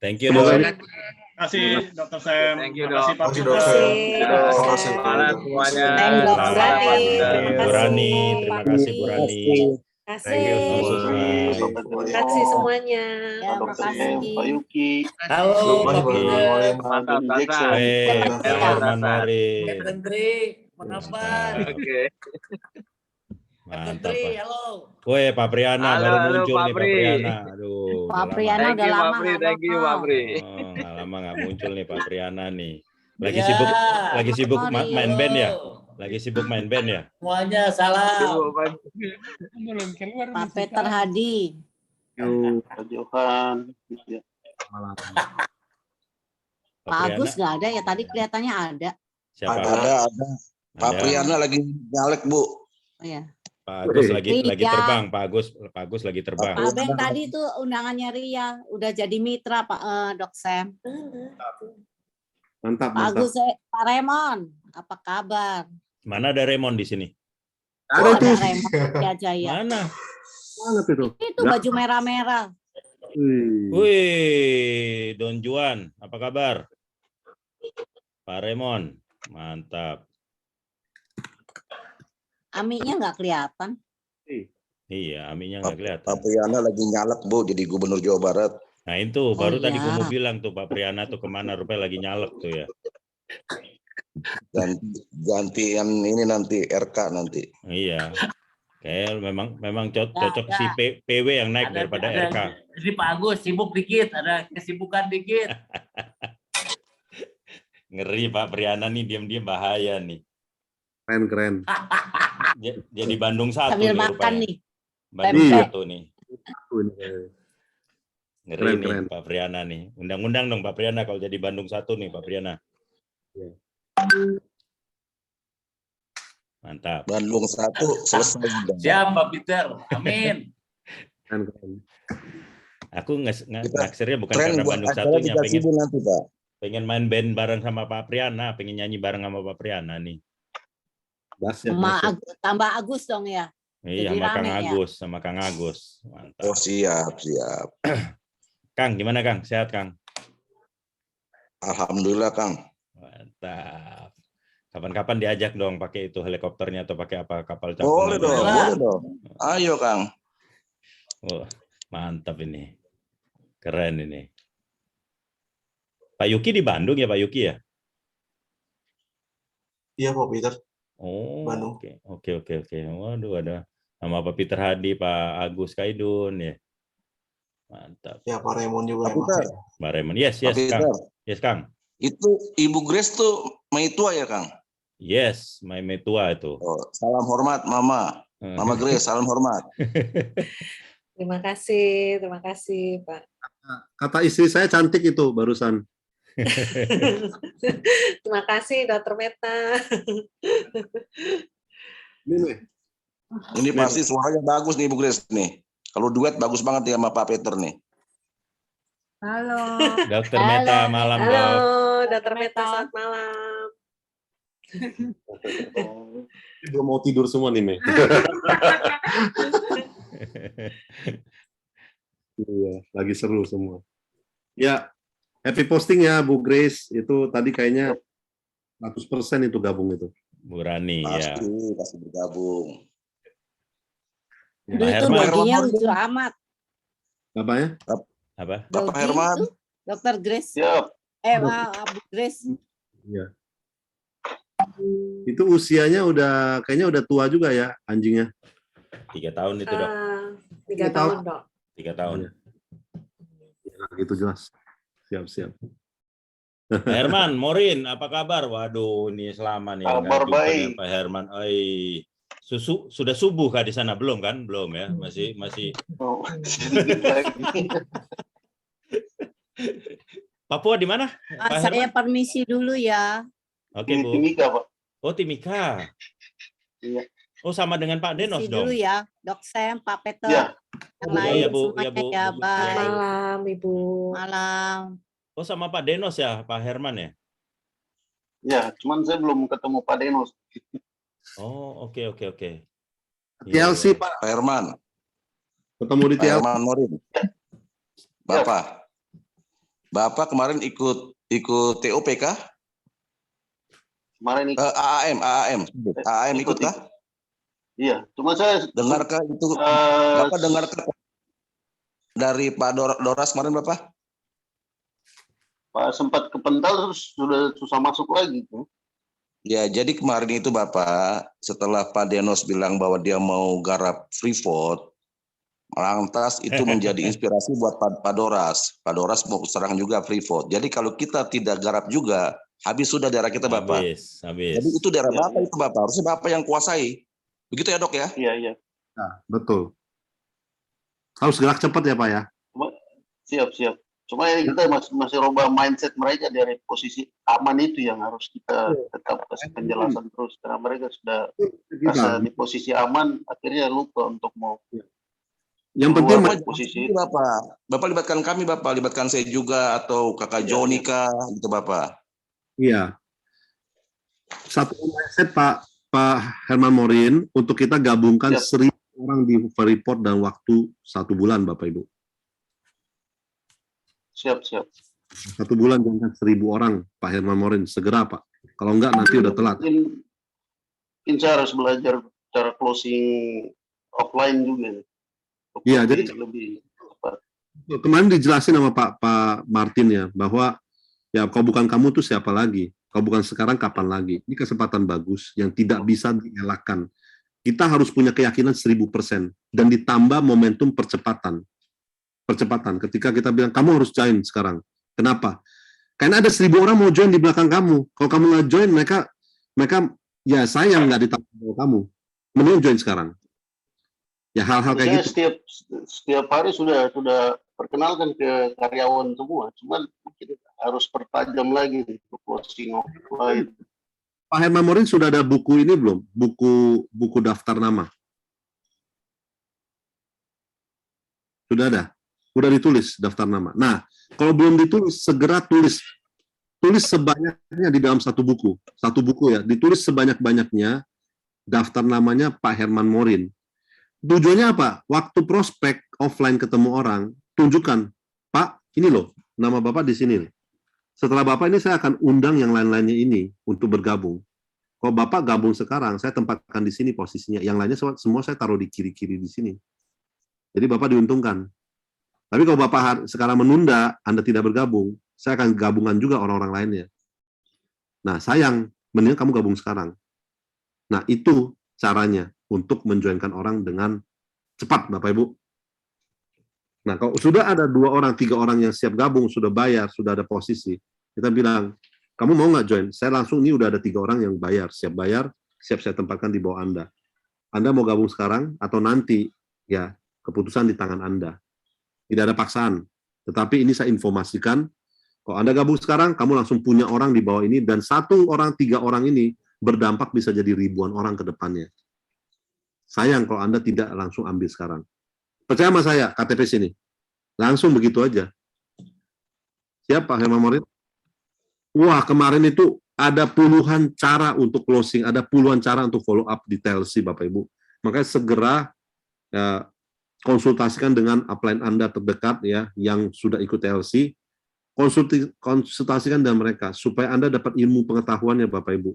Thank you. Semoga Terima kasih Dr. Sam. Thank you, Terima kasih Pak Dok. Peter. Terima kasih semuanya. Bu Rani, terima kasih Bu Rani. Terima kasih semuanya. Ya, terima kasih. Pak Yuki. Halo, Pak Pak Peter. Mantap, Jackson. Herman Mori. Menteri, apa kabar? Oke. Mantap, Menteri, Pak. halo. Woi, Pak Priana Halo, baru halo, muncul Pak nih, Pak Pri. Priana. Aduh. Pak Priana Thank udah you, Pak lama Pri. nggak Thank you, Pak Pri. Nggak lama nggak muncul nih Pak Priana nih. Lagi Ya. sibuk Mari. main band ya? Lagi sibuk main band ya? Semuanya salam. Belum keluar. Pak Peter Hadi. Pak Johan. Ya. Pak Agus nggak ada ya, tadi kelihatannya ada. Siapa? Ada. Pak Ada. Priana lagi nyalek, Bu. Oh ya. Pak Agus lagi Iya. terbang. Pak Agus lagi terbang. Pak Abeng tadi tuh undangannya Ria udah jadi mitra Pak Dok Sam. Mantap, Pak Agus, Pak Raymond, apa kabar? Mana ada Raymond di sini? Ada tuh. Raymond ya Jaya. Mana? Banget itu. Itu baju merah-merah. Wih, Don Juan, apa kabar? Pak Raymond, mantap. Amiknya nggak kelihatan. Iya, aminya nggak kelihatan. Pak Priana lagi nyalek, Bu, jadi Gubernur Jawa Barat. Nah itu baru tadi iya. gue mau bilang tuh Pak Priana tuh kemana, rupanya lagi nyalek tuh ya. Dan gantian ini nanti RK nanti. Iya. memang cocok si PW yang naik daripada RK. Ini Pak Agus sibuk dikit, ada kesibukan dikit. Ngeri Pak Priana nih, diam-diam bahaya nih. Keren. Jadi Bandung 1 Sambil nih makan rupanya. nih. Bandung Pempek. 1 nih. Ngeri Keren, nih keren. Pak Priana nih. Undang-undang dong Pak Priana kalau jadi Bandung 1 nih Pak Priana. Mantap. Bandung 1 selesai. Siap Pak Peter, amin. Keren. Aku naksirnya bukan Tren karena buat Bandung acara satunya, kita sibuk nanti, Pak. pengen main band bareng sama Pak Priana, pengen nyanyi bareng sama Pak Priana nih. Tambah Agus dong ya. Iya, Jadi sama Kang rame ya. Agus, sama Kang Agus. Mantap. Oh, siap. Kang, gimana Kang? Sehat Kang? Alhamdulillah Kang. Mantap. Kapan-kapan diajak dong pakai itu helikopternya atau pakai apa kapal capung? Boleh dong. Ayo Kang. Oh, mantap ini. Keren ini. Pak Yuki di Bandung ya Pak Yuki ya? Iya Pak Peter. Oh, Bandung. Oke. Waduh, ada sama Pak Peter Hadi, Pak Agus Kaidun ya. Mantap. Ya Pak Raymond juga. Pak Peter. Pak Raymond. Yes, Pak Kang. Peter. Yes, Kang. Itu Ibu Grace tuh Maitua ya Kang? Yes, Maitua itu. Oh, salam hormat Mama. Mama Grace, salam hormat. Terima kasih Pak. Kata istri saya cantik itu barusan. Terima kasih Dr. Meta. Ini pasti suaranya bagus nih Ibu Grace nih. Kalau duet bagus banget ya sama Pak Peter nih. Halo. Dr. Meta, malam. Halo, Dr. Meta, selamat malam. Belum mau tidur semua nih, Me. Iya, lagi seru semua. Ya, happy posting ya Bu Grace. Itu tadi kayaknya 100% itu gabung itu. Bu Rani ya. Pasti bergabung. Dulu itu doginya lucu amat. Apanya? Apa? Bapak Herman. Dr. Grace. Siap. Bu Grace. Iya. Itu usianya kayaknya udah tua juga ya anjingnya. 3 tahun itu Dok. 3 tahun Dok. 3 tahun. Ya, gitu jelas. Siap. Pak Herman, Morin, apa kabar? Waduh, ini selama nih. Kabar baik. Pak Herman, sudah subuh kah di sana? Belum kan? Belum ya, masih. Oh, sedikit lagi. Papua di mana? Pak Saya Herman? permisi dulu ya. Oke Bu. Timika Pak. Oh Timika. Iya. Oh sama dengan Pak Denos Permisi dong. dulu ya, Dok Sam, Pak Peter. Ya. Yang lain Iya, Bu. semuanya Iya, Bu. ya, bye. Malam, Ibu. Malam. Oh sama Pak Denos ya, Pak Herman ya? Ya, cuman saya belum ketemu Pak Denos. Oh, oke. TLC Pak. Pak Herman. Ketemu di Pak TLC. Herman Morin. Bapak kemarin ikut TOP kah? Kemarin ikut. AAM ikut kah? Iya, cuma saya Dengarkah itu Bapak dengarkah dari Pak Doras kemarin Bapak? Pak sempat kepental terus sudah susah masuk lagi tuh. Ya, jadi kemarin itu Bapak setelah Pak Denos bilang bahwa dia mau garap Freeport, lantas itu menjadi inspirasi buat Pak Doras. Pak Doras mau serang juga Freeport. Jadi kalau kita tidak garap juga, habis sudah daerah kita Bapak. Habis. Jadi itu daerah Bapak itu Bapak, harusnya Bapak yang kuasai. Begitu ya Dok ya? Iya. Nah, betul. Harus gerak cepat ya Pak ya. Siap. Cuma ini kita masih rubah mindset mereka dari posisi aman itu yang harus kita tetap kasih penjelasan terus. Karena mereka sudah rasa di posisi aman, akhirnya lupa untuk mau. Yang penting posisi Bapak libatkan kami Bapak, libatkan saya juga atau Kakak Joni kah gitu Bapak. Iya. Satu mindset Pak Herman Morin untuk kita gabungkan 1.000 orang di Freeport dalam waktu 1 bulan Bapak Ibu. Siap. 1 bulan jangan 1.000 orang Pak Herman Morin, segera Pak. Kalau enggak nanti udah telat. Mungkin saya harus belajar cara closing offline juga. Iya, jadi lebih kemarin dijelasin sama Pak Martin ya bahwa ya kalau bukan kamu tuh siapa lagi? Kalau bukan sekarang kapan lagi? Ini kesempatan bagus yang tidak bisa dielakkan. kita harus punya keyakinan 1000% dan ditambah momentum percepatan. Ketika kita bilang kamu harus join sekarang. Kenapa? Karena ada 1000 orang mau join di belakang kamu. Kalau kamu nggak join, mereka ya sayang nggak ditambah kamu. Mending join sekarang. Ya hal-hal kayak gitu. Setiap hari sudah perkenalkan ke karyawan semua. Cuman mungkin harus pertajam lagi untuk closing offline. Pak Herman Morin sudah ada buku ini belum? Buku daftar nama. Sudah ada. Sudah ditulis daftar nama. Nah, kalau belum ditulis, segera tulis. Tulis sebanyaknya di dalam satu buku ya. Ditulis sebanyak-banyaknya daftar namanya Pak Herman Morin. Tujuannya apa? Waktu prospek offline ketemu orang, tunjukkan, Pak, ini loh, nama Bapak di sini. Setelah Bapak ini saya akan undang yang lain-lainnya ini untuk bergabung. Kalau Bapak gabung sekarang, saya tempatkan di sini posisinya. Yang lainnya semua saya taruh di kiri-kiri di sini. Jadi Bapak diuntungkan. Tapi kalau Bapak sekarang menunda, Anda tidak bergabung, saya akan gabungan juga orang-orang lainnya. Nah, sayang, mendingan kamu gabung sekarang. Nah, itu caranya untuk menjoinkan orang dengan cepat, Bapak Ibu. Nah, kalau sudah ada 2 orang, 3 orang yang siap gabung, sudah bayar, sudah ada posisi, kita bilang, kamu mau nggak join? Saya langsung, ini udah ada 3 orang yang bayar, siap saya tempatkan di bawah Anda. Anda mau gabung sekarang atau nanti? Ya, keputusan di tangan Anda. Tidak ada paksaan. Tetapi ini saya informasikan, kalau Anda gabung sekarang, kamu langsung punya orang di bawah ini, dan 1 orang, 3 orang ini berdampak bisa jadi ribuan orang ke depannya. Sayang kalau Anda tidak langsung ambil sekarang. Percaya sama saya, KTP sini. Langsung begitu aja. Siap, Pak Herman Morin? Wah, kemarin itu ada puluhan cara untuk closing, ada puluhan cara untuk follow up di TLC, Bapak Ibu. Makanya segera konsultasikan dengan upline Anda terdekat ya, yang sudah ikut TLC. Konsultasikan dengan mereka, supaya Anda dapat ilmu pengetahuannya, Bapak Ibu.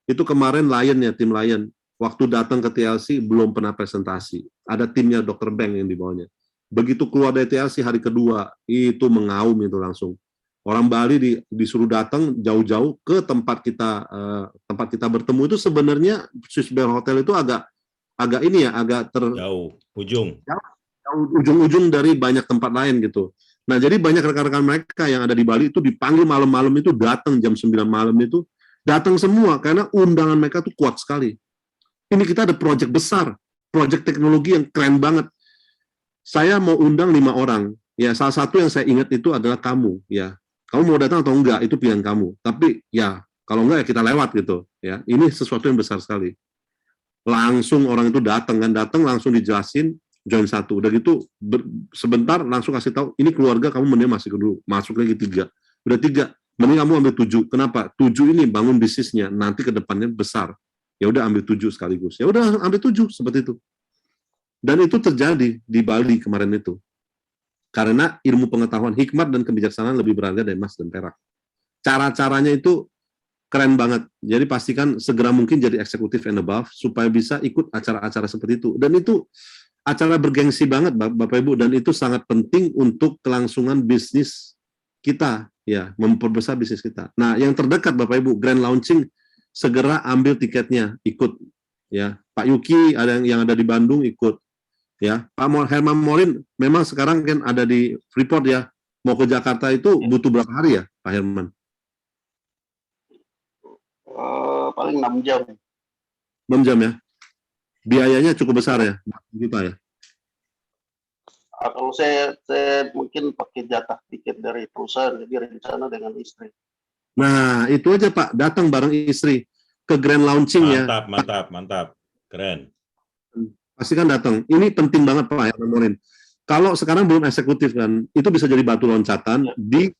Itu kemarin Lion ya, tim Lion. Waktu datang ke TLC belum pernah presentasi. Ada timnya Dr. Beng yang dibawanya. Begitu keluar dari TLC hari kedua, itu mengaum itu langsung. Orang Bali disuruh datang jauh-jauh ke tempat kita bertemu itu sebenarnya Swiss Bear Hotel itu agak ini ya, agak jauh ujung-ujung dari banyak tempat lain gitu. Nah, jadi banyak rekan-rekan mereka yang ada di Bali itu dipanggil malam-malam itu datang jam 9 malam itu datang semua karena undangan mereka tuh kuat sekali. Ini kita ada proyek besar, proyek teknologi yang keren banget. Saya mau undang 5 orang. Ya, salah satu yang saya ingat itu adalah kamu. Ya, kamu mau datang atau enggak itu pilihan kamu. Tapi ya kalau enggak ya kita lewat gitu. Ya, ini sesuatu yang besar sekali. Langsung orang itu datang langsung dijelasin join 1. Udah gitu sebentar langsung kasih tahu ini keluarga kamu mending masuk dulu. Masuk lagi 3. Udah 3, mending kamu ambil 7. Kenapa? 7 ini bangun bisnisnya nanti ke depannya besar. Ya udah ambil 7 sekaligus. Ya udah ambil 7 seperti itu. Dan itu terjadi di Bali kemarin itu. Karena ilmu pengetahuan, hikmat dan kebijaksanaan lebih berharga dari emas dan perak. Cara-caranya itu keren banget. Jadi pastikan segera mungkin jadi eksekutif and above supaya bisa ikut acara-acara seperti itu. Dan itu acara bergengsi banget Bapak Ibu, dan itu sangat penting untuk kelangsungan bisnis kita, ya, memperbesar bisnis kita. Nah, yang terdekat Bapak Ibu, grand launching segera ambil tiketnya, ikut ya. Pak Yuki ada yang ada di Bandung ikut ya. Pak Herman Morin memang sekarang kan ada di Freeport ya. Mau ke Jakarta itu butuh berapa hari ya, Pak Herman? Paling 6 jam. 6 jam ya. Biayanya cukup besar ya, Pak ya. Kalau saya mungkin pakai jatah tiket dari perusahaan, jadi rencana dengan istri. Nah, itu aja Pak, datang bareng istri ke grand launching ya. Mantap. Keren. Pasti kan datang. Ini penting banget Pak Herman Morin. Kalau sekarang belum eksekutif kan, itu bisa jadi batu loncatan di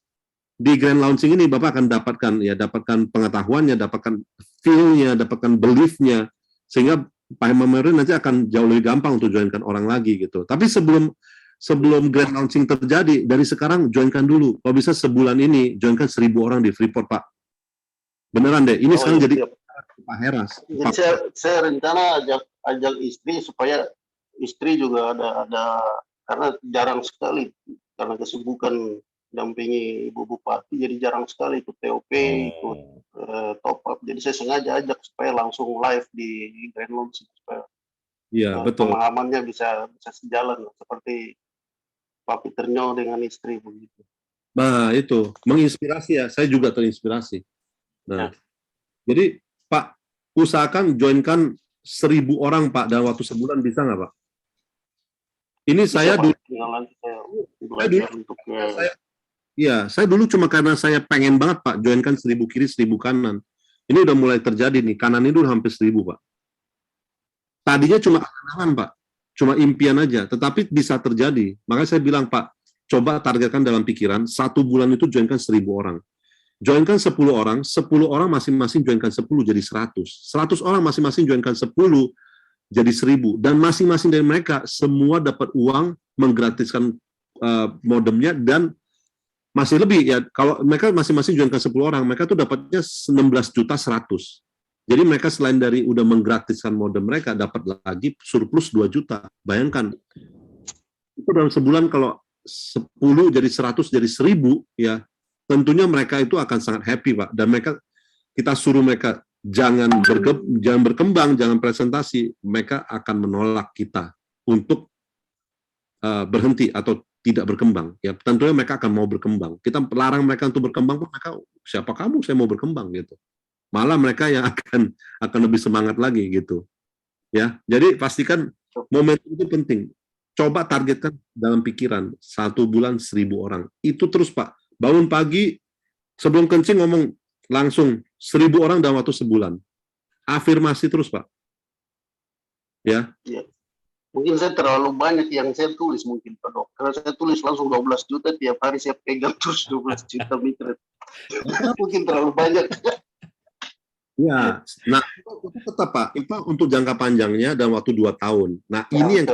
grand launching ini Bapak akan dapatkan pengetahuannya, dapatkan feel-nya, dapatkan belief-nya, sehingga Pak Herman Morin nanti akan jauh lebih gampang untuk joinkan orang lagi gitu. Tapi sebelum grand launching terjadi, dari sekarang joinkan dulu. Kalau bisa sebulan ini joinkan 1000 orang di Freeport Pak. Beneran deh. Ini sekarang jadi Pak Heras. Jadi saya rencana ajak istri supaya istri juga ada karena jarang sekali karena kesibukan dampingi Ibu Bupati, jadi jarang sekali ikut TOP, ikut top up. Jadi saya sengaja ajak supaya langsung live di grand launching supaya Iya, betul. pemahamannya bisa sejalan seperti Pak Peter Nyo dengan istri begitu. Nah, itu menginspirasi ya. Saya juga terinspirasi. Nah, jadi Pak, usahakan joinkan 1.000 orang Pak dalam waktu sebulan, bisa nggak Pak? Ini Bisa, saya Pak. dulu, Tinggal nanti saya belajar untuk saya dulu cuma karena saya pengen banget Pak, joinkan 1.000 kiri, 1.000 kanan. Ini udah mulai terjadi nih, kanan ini udah hampir 1.000 Pak. Tadinya cuma angan-angan Pak, cuma impian aja, tetapi bisa terjadi. Makanya saya bilang Pak, coba targetkan dalam pikiran, 1 bulan itu joinkan 1.000 orang. Joinkan 10 orang, 10 orang masing-masing joinkan 10 jadi 100. 100 orang masing-masing joinkan 10 jadi 1.000. Dan masing-masing dari mereka semua dapat uang, menggratiskan modemnya, dan masih lebih ya, kalau mereka masing-masing joinkan 10 orang, mereka tuh dapatnya 16.100.000. Jadi mereka selain dari udah menggratiskan modem mereka, dapat lagi surplus 2 juta. Bayangkan, itu dalam sebulan kalau 10 jadi 100 jadi 1.000 ya, tentunya mereka itu akan sangat happy Pak. Dan mereka, kita suruh mereka jangan berkembang, jangan presentasi, mereka akan menolak kita untuk berhenti atau tidak berkembang. Ya tentunya mereka akan mau berkembang. Kita larang mereka untuk berkembang, mereka siapa kamu saya mau berkembang gitu. Malah mereka yang akan lebih semangat lagi gitu. Ya, jadi pastikan momentum itu penting. Coba targetkan dalam pikiran 1 bulan 1.000 orang. Itu terus Pak. Bangun pagi sebelum kencing ngomong langsung 1.000 orang dalam waktu sebulan. Afirmasi terus Pak. Ya. Ya. Mungkin saya terlalu banyak yang saya tulis mungkin Pak Dok. Karena saya tulis langsung 12 juta tiap hari saya pegang terus 12 juta mikret. Mungkin terlalu banyak. Ya, nah itu tetap Pak, itu untuk jangka panjangnya dalam waktu 2 tahun. Nah ini yang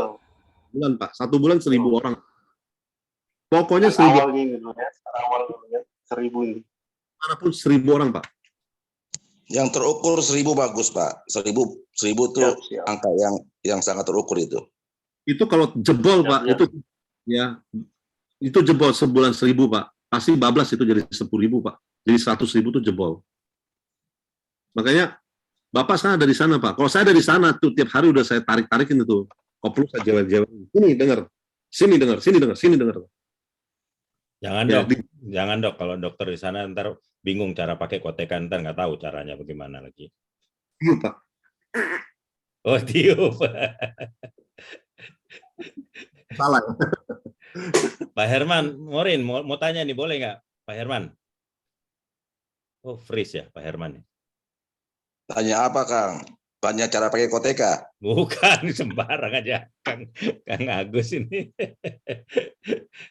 bulan Pak, 1 bulan 1.000 orang. Pokoknya 1.000. Awalnya ini dulu ya, awal dulu ya, 1.000 ini. Manapun 1.000 orang Pak. Yang terukur 1.000 bagus Pak. 1.000 tuh angka yang sangat terukur itu. Itu kalau jebol Pak, itu ya itu jebol sebulan 1.000 Pak. Pasti bablas itu jadi 10.000 Pak. Jadi 100.000 itu jebol. Makanya Bapak sekarang ada di sana Pak. Kalau saya ada di sana tuh tiap hari udah saya tarik-tarikin itu. Koplo saya jewel-jewel. Ini dengar. Sini dengar, sini dengar, sini dengar. Jangan Ya, Dok, jangan Dok. Kalau dokter di sana ntar bingung cara pakai kotekan, ntar nggak tahu caranya bagaimana lagi. Iya Pak. Oh tiup. Salah. Pak Herman, Morin mau tanya nih, boleh nggak Pak Herman? Oh freeze ya Pak Herman. Tanya apa Kang? Tanya cara pakai koteka? Bukan, sembarang aja Kang Agus ini.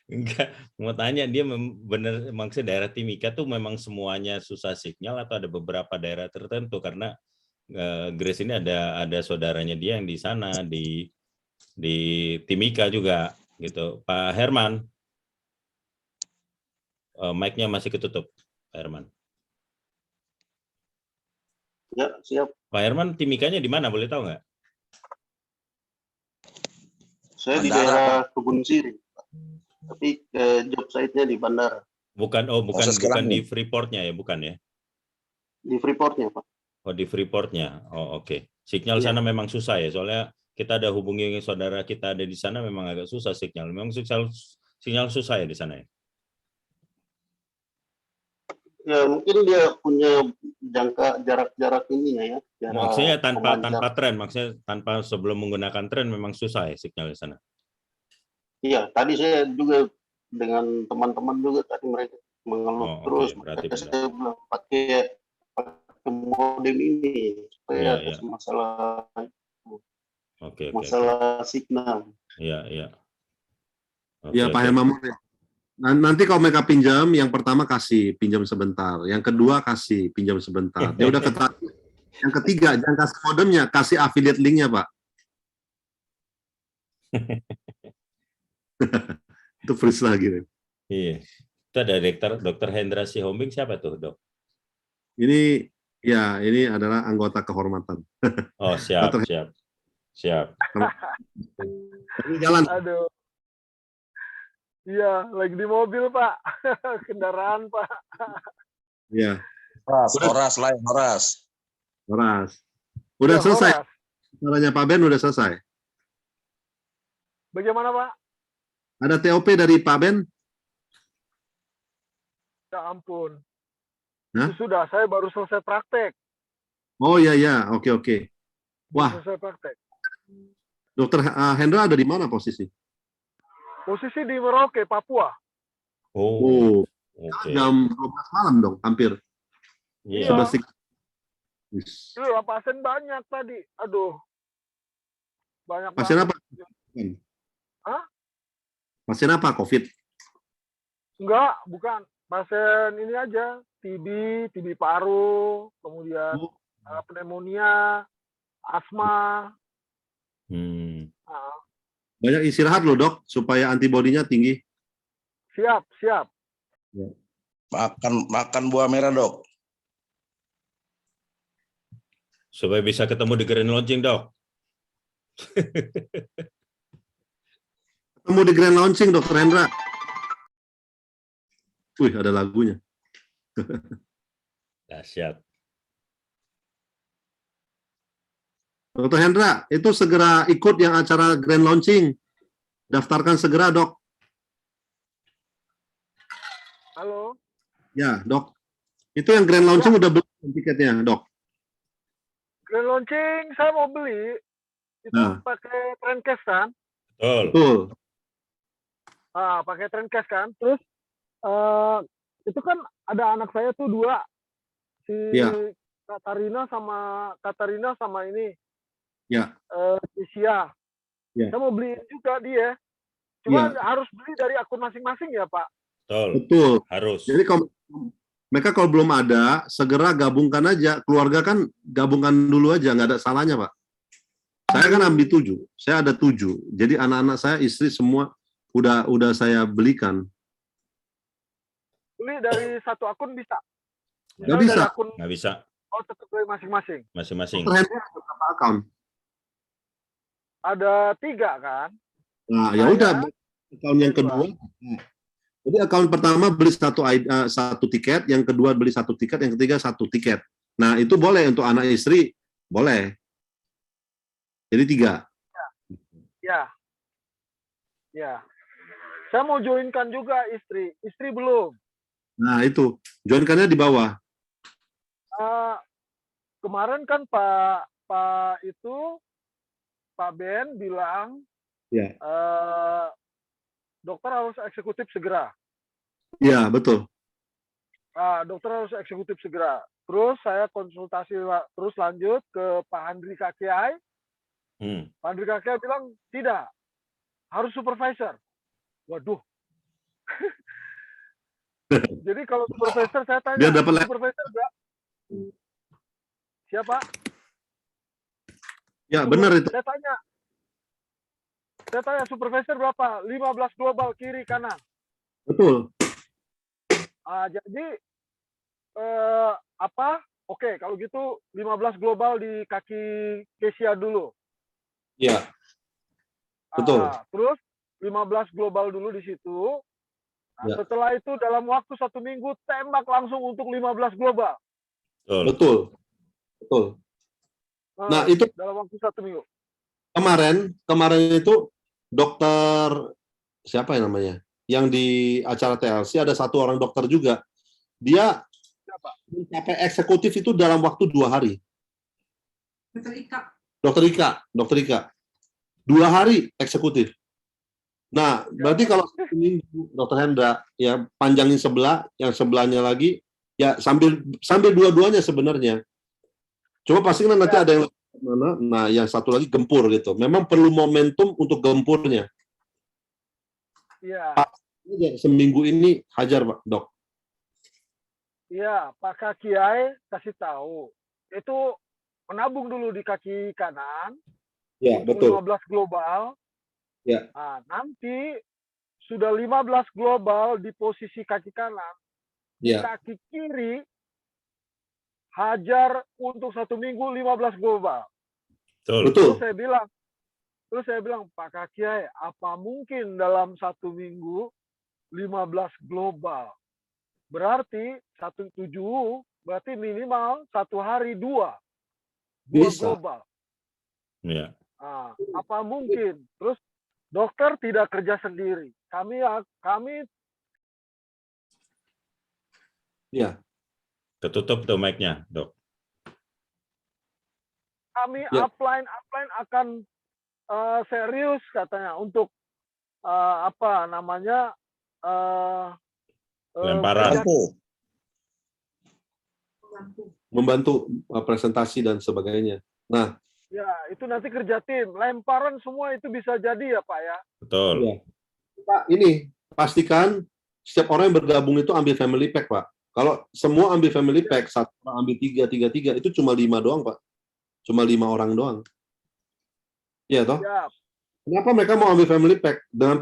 Enggak, mau tanya dia benar maksud daerah Timika tuh memang semuanya susah sinyal atau ada beberapa daerah tertentu, karena Grace ini ada saudaranya dia yang di sana di Timika juga gitu. Pak Herman. Mic-nya masih ketutup, Pak Herman. Ya, siap. Pak Herman, Timikanya di mana? Boleh tahu nggak? Saya di Bandara, daerah Kebun Sirih, tapi job site-nya di bandara. Bukan di Freeport-nya ya, bukan ya? Di Freeport-nya, Pak. Oh, di Freeport-nya. Oh, oke. Sinyal sana memang susah ya, soalnya kita ada hubungi saudara kita ada di sana, memang agak susah sinyal. Memang sinyal susah ya di sana ya? Ya mungkin dia punya jarak ininya ya. Maksudnya tanpa tren, maksudnya tanpa sebelum menggunakan tren memang susah ya sinyal di sana. Iya, tadi saya juga dengan teman-teman juga tadi mereka mengeluh terus. Berarti saya bilang pakai modem ini supaya ada masalah masalah signal. Iya. Ya Pak Herman. Nanti kalau mereka pinjam, yang pertama kasih pinjam sebentar, yang kedua kasih pinjam sebentar. Dia udah ketat. Yang ketiga jangan kasih modemnya, kasih affiliate linknya Pak. Itu freeze lagi. Iya. Itu ada Dr. Hendra Sihombing, siapa tuh Dok? Ini adalah anggota kehormatan. Oh siap. Jalan. Aduh. Iya, lagi di mobil Pak, kendaraan Pak. Iya. Horas. Udah selesai. Caranya Pak Ben udah selesai. Bagaimana Pak? Ada TOP dari Pak Ben? Ya ampun. Hah? Itu sudah, saya baru selesai praktek. Oh iya ya, oke. Wah, Selesai praktek. Dokter Hendra ada di mana posisi? Posisi di Merauke, Papua. Oh, oke. jam 12 malam dong, hampir. Iya. 11. Iya, pasien banyak tadi. Aduh. Banyak Pasien banget. apa? Hah? Pasien apa? COVID? Enggak, bukan. Pasien ini aja. TB paru, kemudian pneumonia, asma. Nah, Banyak istirahat loh dok, supaya antibodinya tinggi. siap. Ya. Makan buah merah dok. Supaya bisa ketemu di Grand Launching, Dok. Ketemu di Grand Launching, Dokter Hendra. Wih, ada lagunya. Dahsyat. Dokter Hendra, itu segera ikut yang acara Grand Launching. Daftarkan segera, dok. Halo. Ya, dok. Itu yang Grand Launching udah beli tiketnya, dok. Grand launching saya mau beli. Itu pakai Trendcast kan? Betul. Pakai Trendcast kan. Terus itu kan ada anak saya tuh 2. Si Katarina sama ini. Ya. Isia. Ya. Saya mau beli juga dia. Cuma harus beli dari akun masing-masing ya, Pak? Betul. Harus. Jadi kalau mereka kalau belum ada, segera gabungkan aja. Keluarga kan gabungkan dulu aja, nggak ada salahnya, Pak. Saya kan ambil 7. Saya ada 7. Jadi anak-anak saya, istri semua udah saya belikan. Beli dari satu akun bisa? Nggak bisa. Nggak bisa. Oh, tetap beli masing-masing? Masing-masing. Dokter Hendra ada berapa akun? Ada 3 kan? Nah, ya udah. Akun yang kedua. Jadi akun pertama beli satu tiket, yang kedua beli 1 tiket, yang ketiga 1 tiket. Nah, itu boleh untuk anak istri, boleh. Jadi 3. Ya. Saya mau joinkan juga istri. Istri belum. Nah, itu. Joinkannya di bawah. Kemarin kan Pak Ben bilang dokter harus eksekutif segera. Iya, betul. Dokter harus eksekutif segera. Terus saya konsultasi terus lanjut ke Pak Handrika Kiai. Pak Handrika Kiai bilang tidak, harus supervisor. Waduh. Jadi kalau supervisor saya tanya, supervisor enggak? Siapa? Ya, benar itu. Saya tanya supervisor berapa? 15 global kiri kanan. Betul. Jadi Oke, kalau gitu 15 global di kaki Kesia dulu. Iya. Betul. Terus 15 global dulu di situ. Setelah itu dalam waktu 1 minggu tembak langsung untuk 15 global. Betul. Nah, itu dalam waktu 1 minggu. Kemarin itu dokter siapa yang namanya? Yang di acara TLC ada 1 orang dokter juga. Dia mencapai eksekutif itu dalam waktu 2 hari. Dokter Ika. 2 hari eksekutif. Nah, berarti kalau 1 minggu Dokter Hendra ya panjangin sebelah, yang sebelahnya lagi ya sambil dua-duanya sebenarnya. Cuma pasti kan nanti ada yang mana, nah yang satu lagi gempur gitu. Memang perlu momentum untuk gempurnya. Iya. Seminggu ini hajar, Pak, Dok. Iya, Pak Kiai kasih tahu. Itu menabung dulu di kaki kanan. Ya, betul. 15 global. Ya. Nah, nanti sudah 15 global di posisi kaki kanan. Di kaki kiri hajar untuk 1 minggu 15 global. Betul. Terus saya bilang, Pak Kiai, apa mungkin dalam 1 minggu 15 global? Berarti 17, berarti minimal 1 hari 2 bisa global. Iya. Apa mungkin? Terus dokter tidak kerja sendiri. Kami Ya, Ketutup tuh mic-nya, Dok. Ya. upline akan serius katanya untuk apa namanya Lemparan. membantu presentasi dan sebagainya. Nah, ya itu nanti kerja tim, lemparan semua itu bisa jadi ya Pak ya. Betul. ya. Pak, ini pastikan setiap orang yang bergabung itu ambil family pack, Pak. Kalau semua ambil family pack, satu orang ambil 3, itu cuma 5 doang, Pak. Cuma 5 orang doang. Iya toh? Ya. Kenapa mereka mau ambil family pack? Dengan